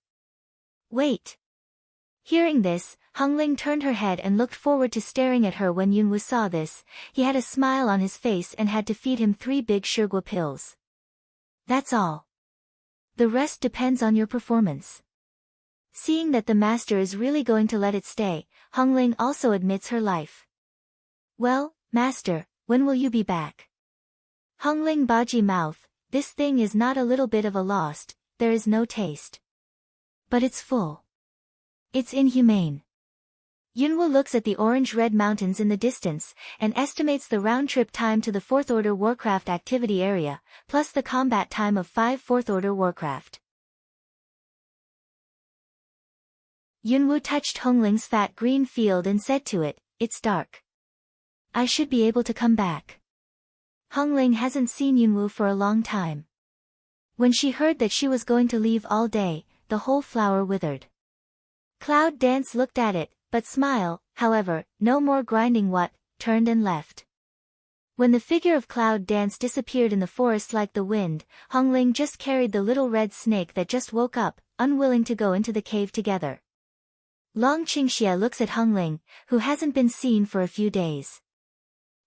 Wait. Hearing this, Hung Ling turned her head and looked forward to staring at her. When Yunwu saw this, he had a smile on his face and had to feed him 3 big Shirgua pills. That's all. The rest depends on your performance. Seeing that the master is really going to let it stay, Hung Ling also admits her life. Well, master, when will you be back? Hung Ling Baji mouth, this thing is not a little bit of a lost, there is no taste. But it's full. It's inhumane. Yunwu looks at the orange-red mountains in the distance, and estimates the round-trip time to the 4th Order Warcraft activity area, plus the combat time of 5 4th Order Warcraft. Yunwu touched Hung Ling's fat green field and said to it, it's dark. I should be able to come back. Hung Ling hasn't seen Yunwu for a long time. When she heard that she was going to leave all day, the whole flower withered. Cloud Dance looked at it, but smile, however, no more grinding what, turned and left. When the figure of Cloud Dance disappeared in the forest like the wind, Hung Ling just carried the little red snake that just woke up, unwilling to go into the cave together. Long Qingxie looks at Hung Ling, who hasn't been seen for a few days.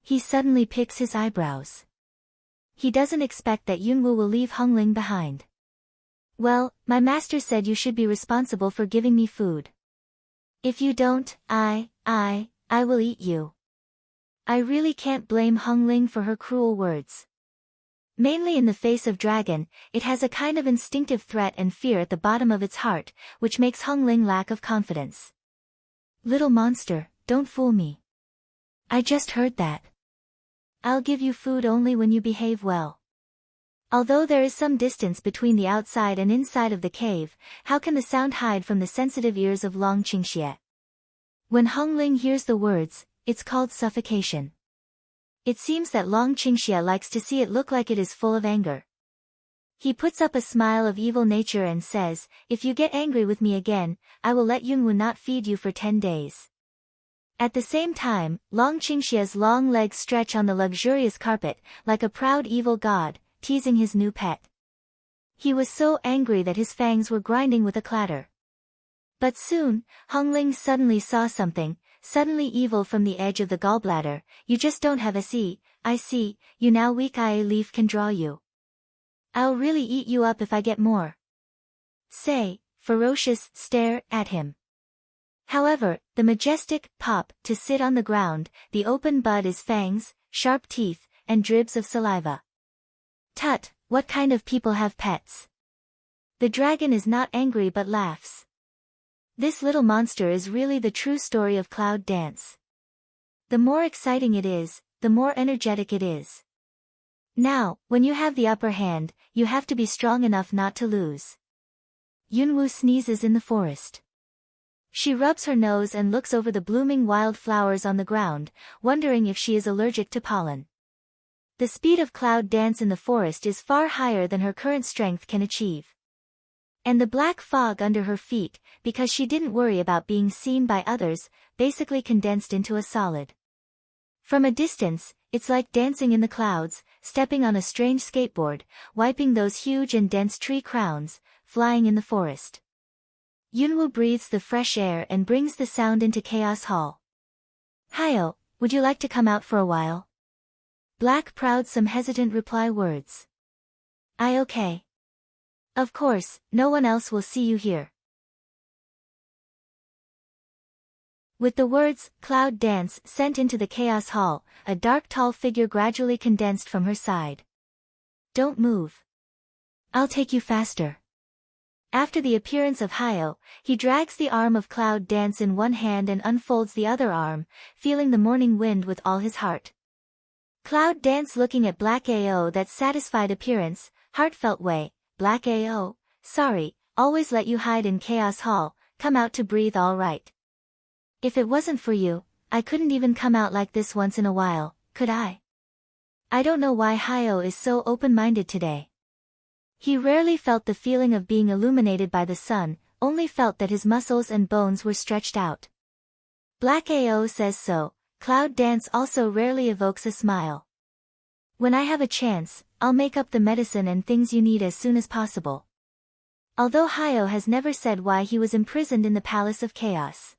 He suddenly picks his eyebrows. He doesn't expect that Yunwu will leave Hung Ling behind. Well, my master said you should be responsible for giving me food. If you don't, I will eat you. I really can't blame Hung Ling for her cruel words. Mainly in the face of dragon, it has a kind of instinctive threat and fear at the bottom of its heart, which makes Hung Ling lack of confidence. Little monster, don't fool me. I just heard that. I'll give you food only when you behave well. Although there is some distance between the outside and inside of the cave, how can the sound hide from the sensitive ears of Long Qingxie? When Hung Ling hears the words, it's called suffocation. It seems that Long Qingxie likes to see it look like it is full of anger. He puts up a smile of evil nature and says, if you get angry with me again, I will let Yunwu not feed you for 10 days. At the same time, Long Qingxie's long legs stretch on the luxurious carpet, like a proud evil god, teasing his new pet. He was so angry that his fangs were grinding with a clatter. But soon, Hung Ling suddenly saw something, suddenly evil from the edge of the gallbladder. You just don't have a see, I see, you now weak eye leaf can draw you. I'll really eat you up if I get more. Say, ferocious stare at him. However, the majestic pop to sit on the ground, the open bud is fangs, sharp teeth, and dribs of saliva. Tut, what kind of people have pets? The dragon is not angry but laughs. This little monster is really the true story of Cloud Dance. The more exciting it is, the more energetic it is. Now, when you have the upper hand, you have to be strong enough not to lose. Yunwu sneezes in the forest. She rubs her nose and looks over the blooming wild flowers on the ground, wondering if she is allergic to pollen. The speed of Cloud Dance in the forest is far higher than her current strength can achieve. And the black fog under her feet, because she didn't worry about being seen by others, basically condensed into a solid. From a distance, it's like dancing in the clouds, stepping on a strange skateboard, wiping those huge and dense tree crowns, flying in the forest. Yunwu breathes the fresh air and brings the sound into Chaos Hall. Hyo, would you like to come out for a while? Black proud some hesitant reply words. I okay. Of course, no one else will see you here. With the words, Cloud Dance, sent into the Chaos Hall, a dark tall figure gradually condensed from her side. Don't move. I'll take you faster. After the appearance of Hyo, he drags the arm of Cloud Dance in one hand and unfolds the other arm, feeling the morning wind with all his heart. Cloud Dance looking at Black Ao that satisfied appearance, heartfelt way, Black Ao, sorry, always let you hide in Chaos Hall, come out to breathe all right. If it wasn't for you, I couldn't even come out like this once in a while, could I? I don't know why Hyo is so open-minded today. He rarely felt the feeling of being illuminated by the sun, only felt that his muscles and bones were stretched out. Black Ao says so. Cloud Dance also rarely evokes a smile. When I have a chance, I'll make up the medicine and things you need as soon as possible. Although Hyo has never said why he was imprisoned in the Palace of Chaos.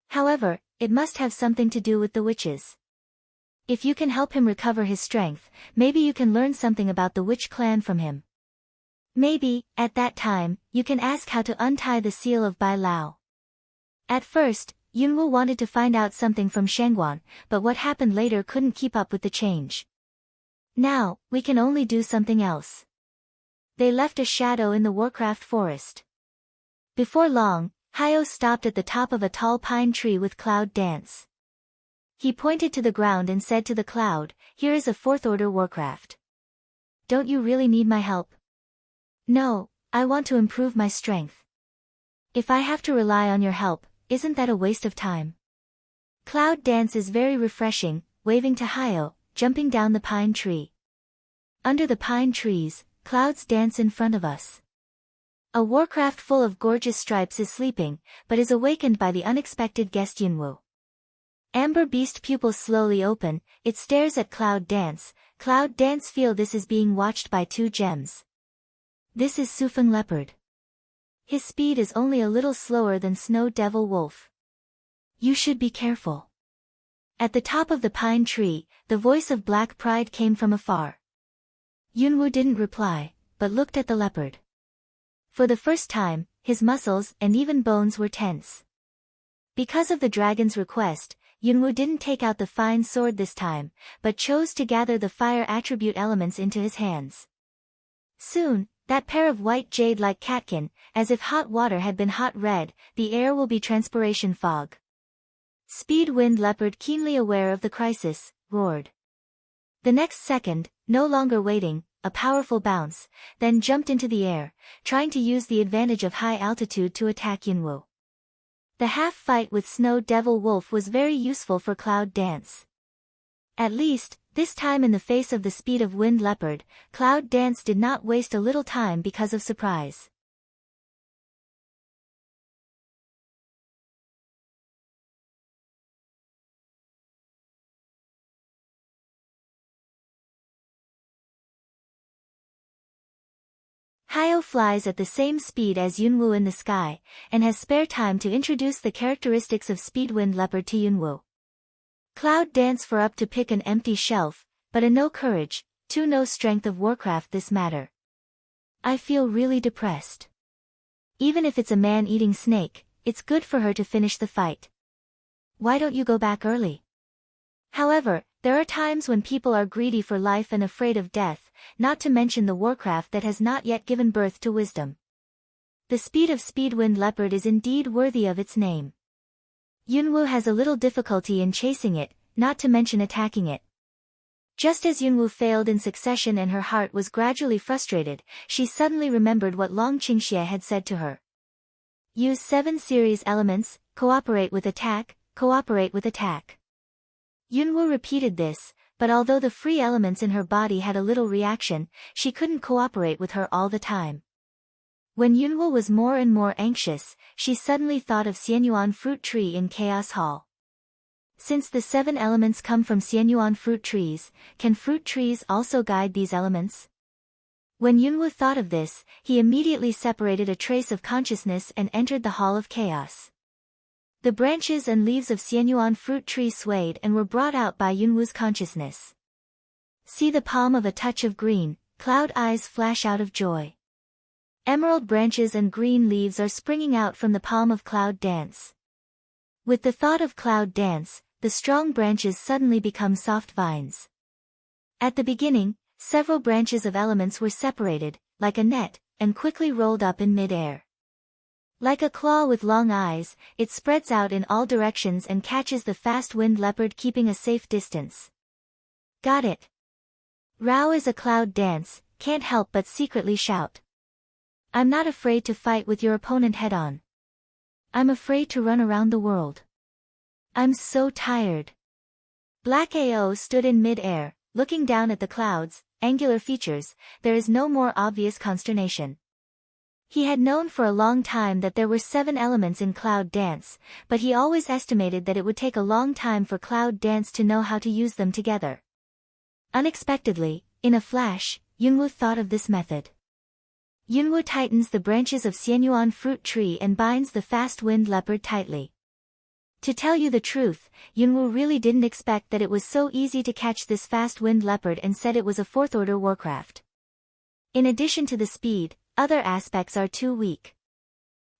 However, it must have something to do with the witches. If you can help him recover his strength, maybe you can learn something about the witch clan from him. Maybe, at that time, you can ask how to untie the seal of Bai Lao. At first, Yunwu wanted to find out something from Shangguan, but what happened later couldn't keep up with the change. Now, we can only do something else. They left a shadow in the Warcraft forest. Before long, Hyo stopped at the top of a tall pine tree with Cloud Dance. He pointed to the ground and said to the cloud, here is a 4th order Warcraft. Don't you really need my help? No, I want to improve my strength. If I have to rely on your help, isn't that a waste of time? Cloud Dance is very refreshing, waving to Hyo, jumping down the pine tree. Under the pine trees, clouds dance in front of us. A Warcraft full of gorgeous stripes is sleeping, but is awakened by the unexpected guest Yunwu. Amber Beast pupils slowly open, it stares at Cloud Dance. Cloud Dance feel this is being watched by 2 gems. This is Sufeng Leopard. His speed is only a little slower than Snow Devil Wolf. You should be careful. At the top of the pine tree, the voice of Black Pride came from afar. Yunwu didn't reply, but looked at the leopard. For the first time, his muscles and even bones were tense. Because of the dragon's request, Yunwu didn't take out the fine sword this time, but chose to gather the fire attribute elements into his hands. Soon, that pair of white jade like catkin, as if hot water had been hot red, the air will be transpiration fog. Speed Wind Leopard, keenly aware of the crisis, roared. The next second, no longer waiting, a powerful bounce, then jumped into the air, trying to use the advantage of high altitude to attack Yunwu. The half-fight with Snow Devil Wolf was very useful for Cloud Dance. At least, this time in the face of the speed of Wind Leopard, Cloud Dance did not waste a little time because of surprise. Hyo flies at the same speed as Yunwu in the sky, and has spare time to introduce the characteristics of Speedwind Leopard to Yunwu. Cloud Dance for up to pick an empty shelf, but a no courage, to no strength of Warcraft this matter. I feel really depressed. Even if it's a man-eating snake, it's good for her to finish the fight. Why don't you go back early? However, there are times when people are greedy for life and afraid of death, not to mention the Warcraft that has not yet given birth to wisdom. The speed of Speedwind Leopard is indeed worthy of its name. Yunwu has a little difficulty in chasing it, not to mention attacking it. Just as Yunwu failed in succession and her heart was gradually frustrated, she suddenly remembered what Long Qingxie had said to her. Use 7 series elements, cooperate with attack, cooperate with attack. Yunwu repeated this, but although the free elements in her body had a little reaction, she couldn't cooperate with her all the time. When Yunwu was more and more anxious, she suddenly thought of Xianyuan fruit tree in Chaos Hall. Since the 7 elements come from Xianyuan fruit trees, can fruit trees also guide these elements? When Yunwu thought of this, he immediately separated a trace of consciousness and entered the Hall of Chaos. The branches and leaves of Xianyuan fruit tree swayed and were brought out by Yunwu's consciousness. See the palm of a touch of green, Cloud eyes flash out of joy. Emerald branches and green leaves are springing out from the palm of Cloud Dance. With the thought of Cloud Dance, the strong branches suddenly become soft vines. At the beginning, several branches of elements were separated, like a net, and quickly rolled up in mid-air. Like a claw with long eyes, it spreads out in all directions and catches the fast-wind leopard, keeping a safe distance. Got it. Rao is a Cloud Dance, can't help but secretly shout. I'm not afraid to fight with your opponent head-on. I'm afraid to run around the world. I'm so tired. Black AO stood in mid-air, looking down at the clouds, angular features. There is no more obvious consternation. He had known for a long time that there were 7 elements in Cloud Dance, but he always estimated that it would take a long time for Cloud Dance to know how to use them together. Unexpectedly, in a flash, Yunwu thought of this method. Yunwu tightens the branches of Xianyuan fruit tree and binds the fast-wind leopard tightly. To tell you the truth, Yunwu really didn't expect that it was so easy to catch this fast-wind leopard and said it was a 4th-order Warcraft. In addition to the speed, other aspects are too weak.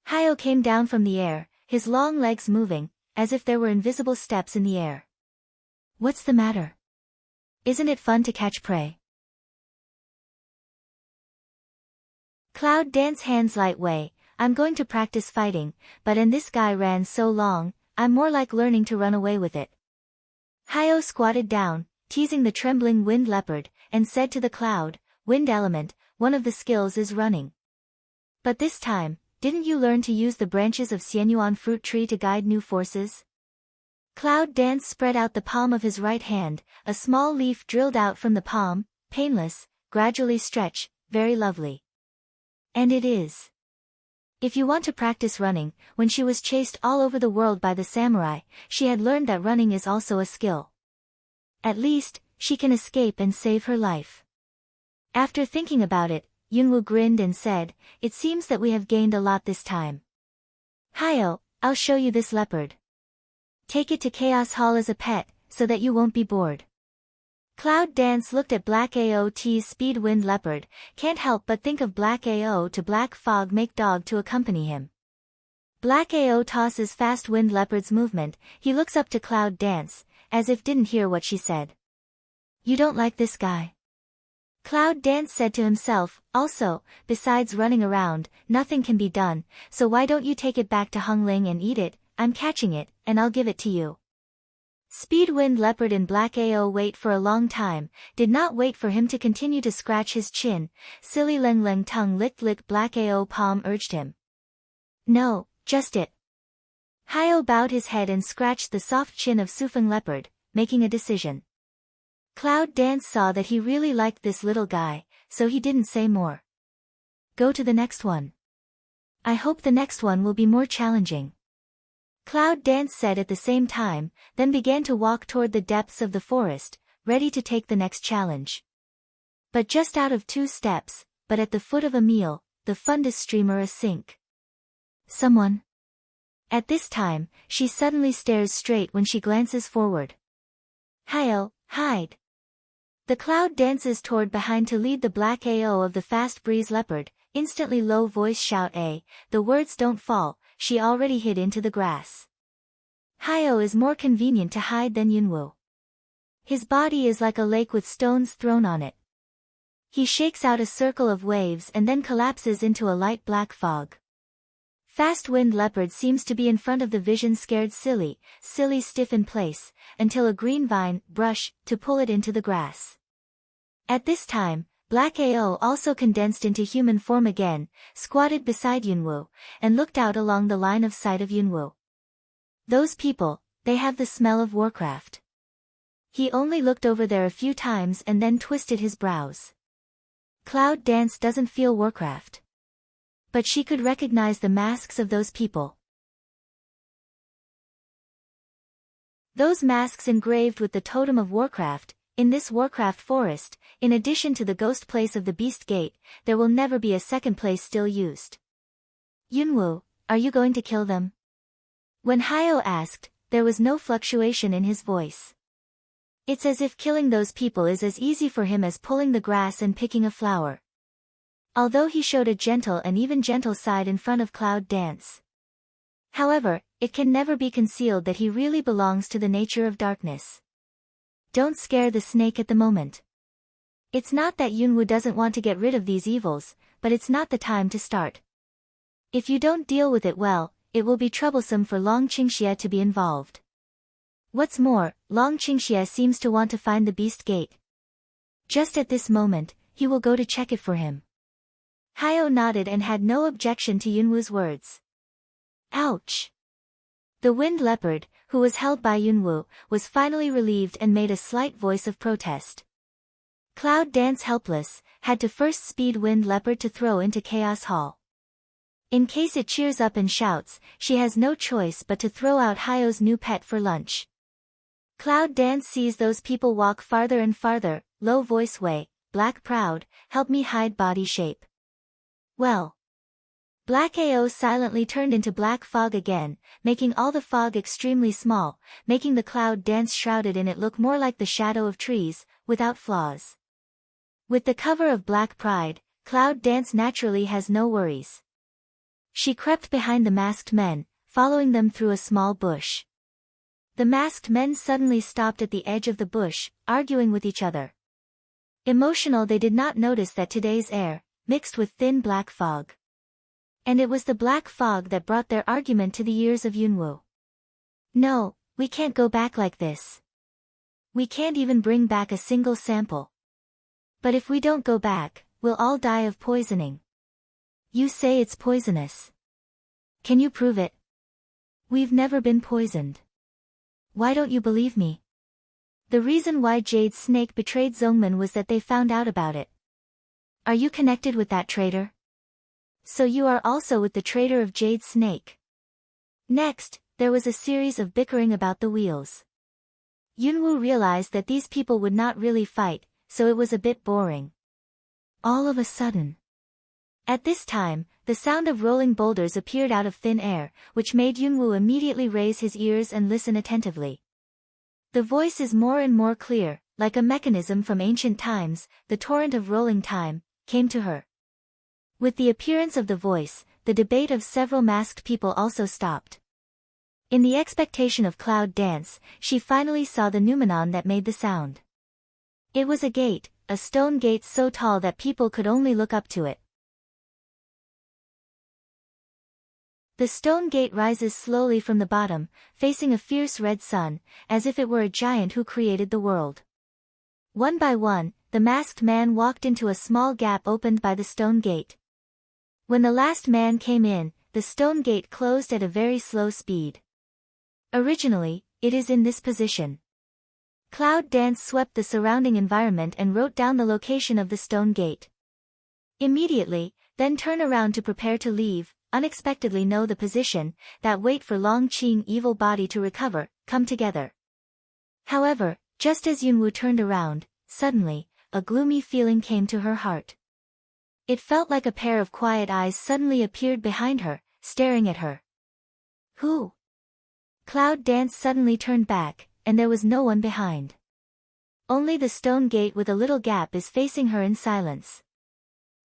Hyo came down from the air, his long legs moving, as if there were invisible steps in the air. What's the matter? Isn't it fun to catch prey? Cloud Dance hands light way. I'm going to practice fighting, but this guy ran so long, I'm more like learning to run away with it. Hyo squatted down, teasing the trembling wind leopard, and said to the cloud, wind element, one of the skills is running. But this time, didn't you learn to use the branches of Xianyuan fruit tree to guide new forces? Cloud Dance spread out the palm of his right hand, a small leaf drilled out from the palm, painless, gradually stretch, very lovely. And it is. If you want to practice running, when she was chased all over the world by the samurai, she had learned that running is also a skill. At least, she can escape and save her life. After thinking about it, Yunwoo grinned and said, "It seems that we have gained a lot this time. Hayo, I'll show you this leopard. Take it to Chaos Hall as a pet, so that you won't be bored." Cloud Dance looked at Black AOT's Speed Wind Leopard, can't help but think of Black AO to Black Fog Make Dog to accompany him. Black AO tosses Fast Wind Leopard's movement, he looks up to Cloud Dance, as if didn't hear what she said. "You don't like this guy?" Cloud Dance said to himself, also, besides running around, nothing can be done, so why don't you take it back to Hung Ling and eat it, I'm catching it, and I'll give it to you. Speed Wind Leopard and Black AO wait for a long time, did not wait for him to continue to scratch his chin, silly Leng Leng tongue lick Black AO palm urged him. "No, just it." Hayo bowed his head and scratched the soft chin of Sufeng Leopard, making a decision. Cloud Dance saw that he really liked this little guy, so he didn't say more. "Go to the next one. I hope the next one will be more challenging." Cloud Dance said at the same time, then began to walk toward the depths of the forest, ready to take the next challenge. But just out of 2 steps, but at the foot of a meal, the fundus streamer sink. Someone. At this time, she suddenly stares straight when she glances forward. "Hayo, hide." The Cloud dances toward behind to lead the Black AO of the Fast Breeze Leopard, instantly low voice shout the words don't fall, she already hid into the grass. Hayo is more convenient to hide than Yunwoo. His body is like a lake with stones thrown on it. He shakes out a circle of waves and then collapses into a light black fog. Fast Wind Leopard seems to be in front of the vision scared silly stiff in place, until a green vine, brush, to pull it into the grass. At this time, Black AO also condensed into human form again, squatted beside Yunwoo, and looked out along the line of sight of Yunwoo. Those people, they have the smell of Warcraft. He only looked over there a few times and then twisted his brows. Cloud Dance doesn't feel Warcraft. But she could recognize the masks of those people. Those masks engraved with the totem of Warcraft. In this Warcraft forest, in addition to the ghost place of the Beast Gate, there will never be a second place still used. "Yunwoo, are you going to kill them?" When Hayo asked, there was no fluctuation in his voice. It's as if killing those people is as easy for him as pulling the grass and picking a flower. Although he showed a gentle and even gentle side in front of Cloud Dance. However, it can never be concealed that he really belongs to the nature of darkness. Don't scare the snake at the moment. It's not that Yunwoo doesn't want to get rid of these evils, but it's not the time to start. If you don't deal with it well, it will be troublesome for Long Qingxia to be involved. What's more, Long Qingxia seems to want to find the Beast Gate. Just at this moment, he will go to check it for him. Hayo nodded and had no objection to Yunwoo's words. Ouch! The Wind Leopard, who was held by Yunwoo, was finally relieved and made a slight voice of protest. Cloud Dance helpless, had to first Speed Wind Leopard to throw into Chaos Hall. In case it cheers up and shouts, she has no choice but to throw out Hayo's new pet for lunch. Cloud Dance sees those people walk farther and farther, low voice way, Black proud, help me hide body shape. Well. Black AO silently turned into black fog again, making all the fog extremely small, making the Cloud Dance shrouded in it look more like the shadow of trees, without flaws. With the cover of black pride, Cloud Dance naturally has no worries. She crept behind the masked men, following them through a small bush. The masked men suddenly stopped at the edge of the bush, arguing with each other. Emotional, they did not notice that today's air, mixed with thin black fog. And it was the black fog that brought their argument to the ears of Yunwoo. "No, we can't go back like this. We can't even bring back a single sample. But if we don't go back, we'll all die of poisoning. You say it's poisonous. Can you prove it? We've never been poisoned. Why don't you believe me?" The reason why Jade Snake betrayed Zongmin was that they found out about it. Are you connected with that traitor? So you are also with the traitor of Jade Snake. Next, there was a series of bickering about the wheels. Yunwoo realized that these people would not really fight, so it was a bit boring. All of a sudden, At this time, the sound of rolling boulders appeared out of thin air, which made Yunwoo immediately raise his ears and listen attentively. The voice is more and more clear, like a mechanism from ancient times. The torrent of rolling time came to her. With the appearance of the voice, the debate of several masked people also stopped. In the expectation of Cloud Dance, she finally saw the noumenon that made the sound. It was a gate, a stone gate so tall that people could only look up to it. The stone gate rises slowly from the bottom, facing a fierce red sun, as if it were a giant who created the world. One by one, the masked man walked into a small gap opened by the stone gate. When the last man came in, the stone gate closed at a very slow speed. Originally, it is in this position. Cloud Dance swept the surrounding environment and wrote down the location of the stone gate. Immediately, then turn around to prepare to leave, unexpectedly know the position, that wait for Long Qing evil body to recover, come together. However, just as Yunwoo turned around, suddenly, a gloomy feeling came to her heart. It felt like a pair of quiet eyes suddenly appeared behind her, staring at her. Who? Cloud Dance suddenly turned back, and there was no one behind. Only the stone gate with a little gap is facing her in silence.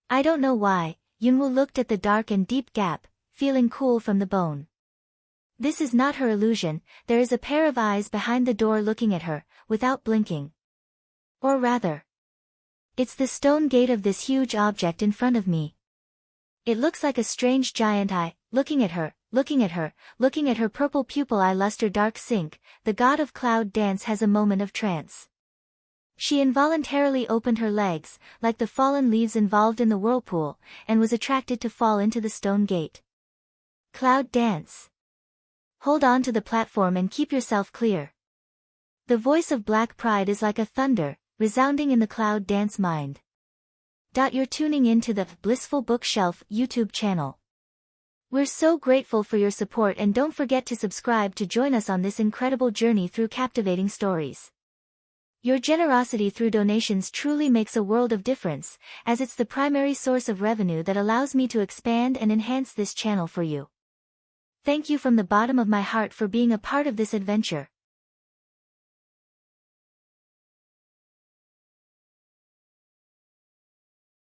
I don't know why, Yunwoo looked at the dark and deep gap, feeling cool from the bone. This is not her illusion, there is a pair of eyes behind the door looking at her, without blinking. Or rather, it's the stone gate of this huge object in front of me. It looks like a strange giant eye, looking at her, looking at her, looking at her purple pupil eye luster dark sink. The god of Cloud Dance has a moment of trance. She involuntarily opened her legs, like the fallen leaves involved in the whirlpool, and was attracted to fall into the stone gate. Cloud Dance. Hold on to the platform and keep yourself clear. The voice of Black Pride is like a thunder, resounding in the Cloud Dance mind. You're tuning in to the Blissful Bookshelf YouTube channel. We're so grateful for your support, and don't forget to subscribe to join us on this incredible journey through captivating stories. Your generosity through donations truly makes a world of difference, as it's the primary source of revenue that allows me to expand and enhance this channel for you. Thank you from the bottom of my heart for being a part of this adventure.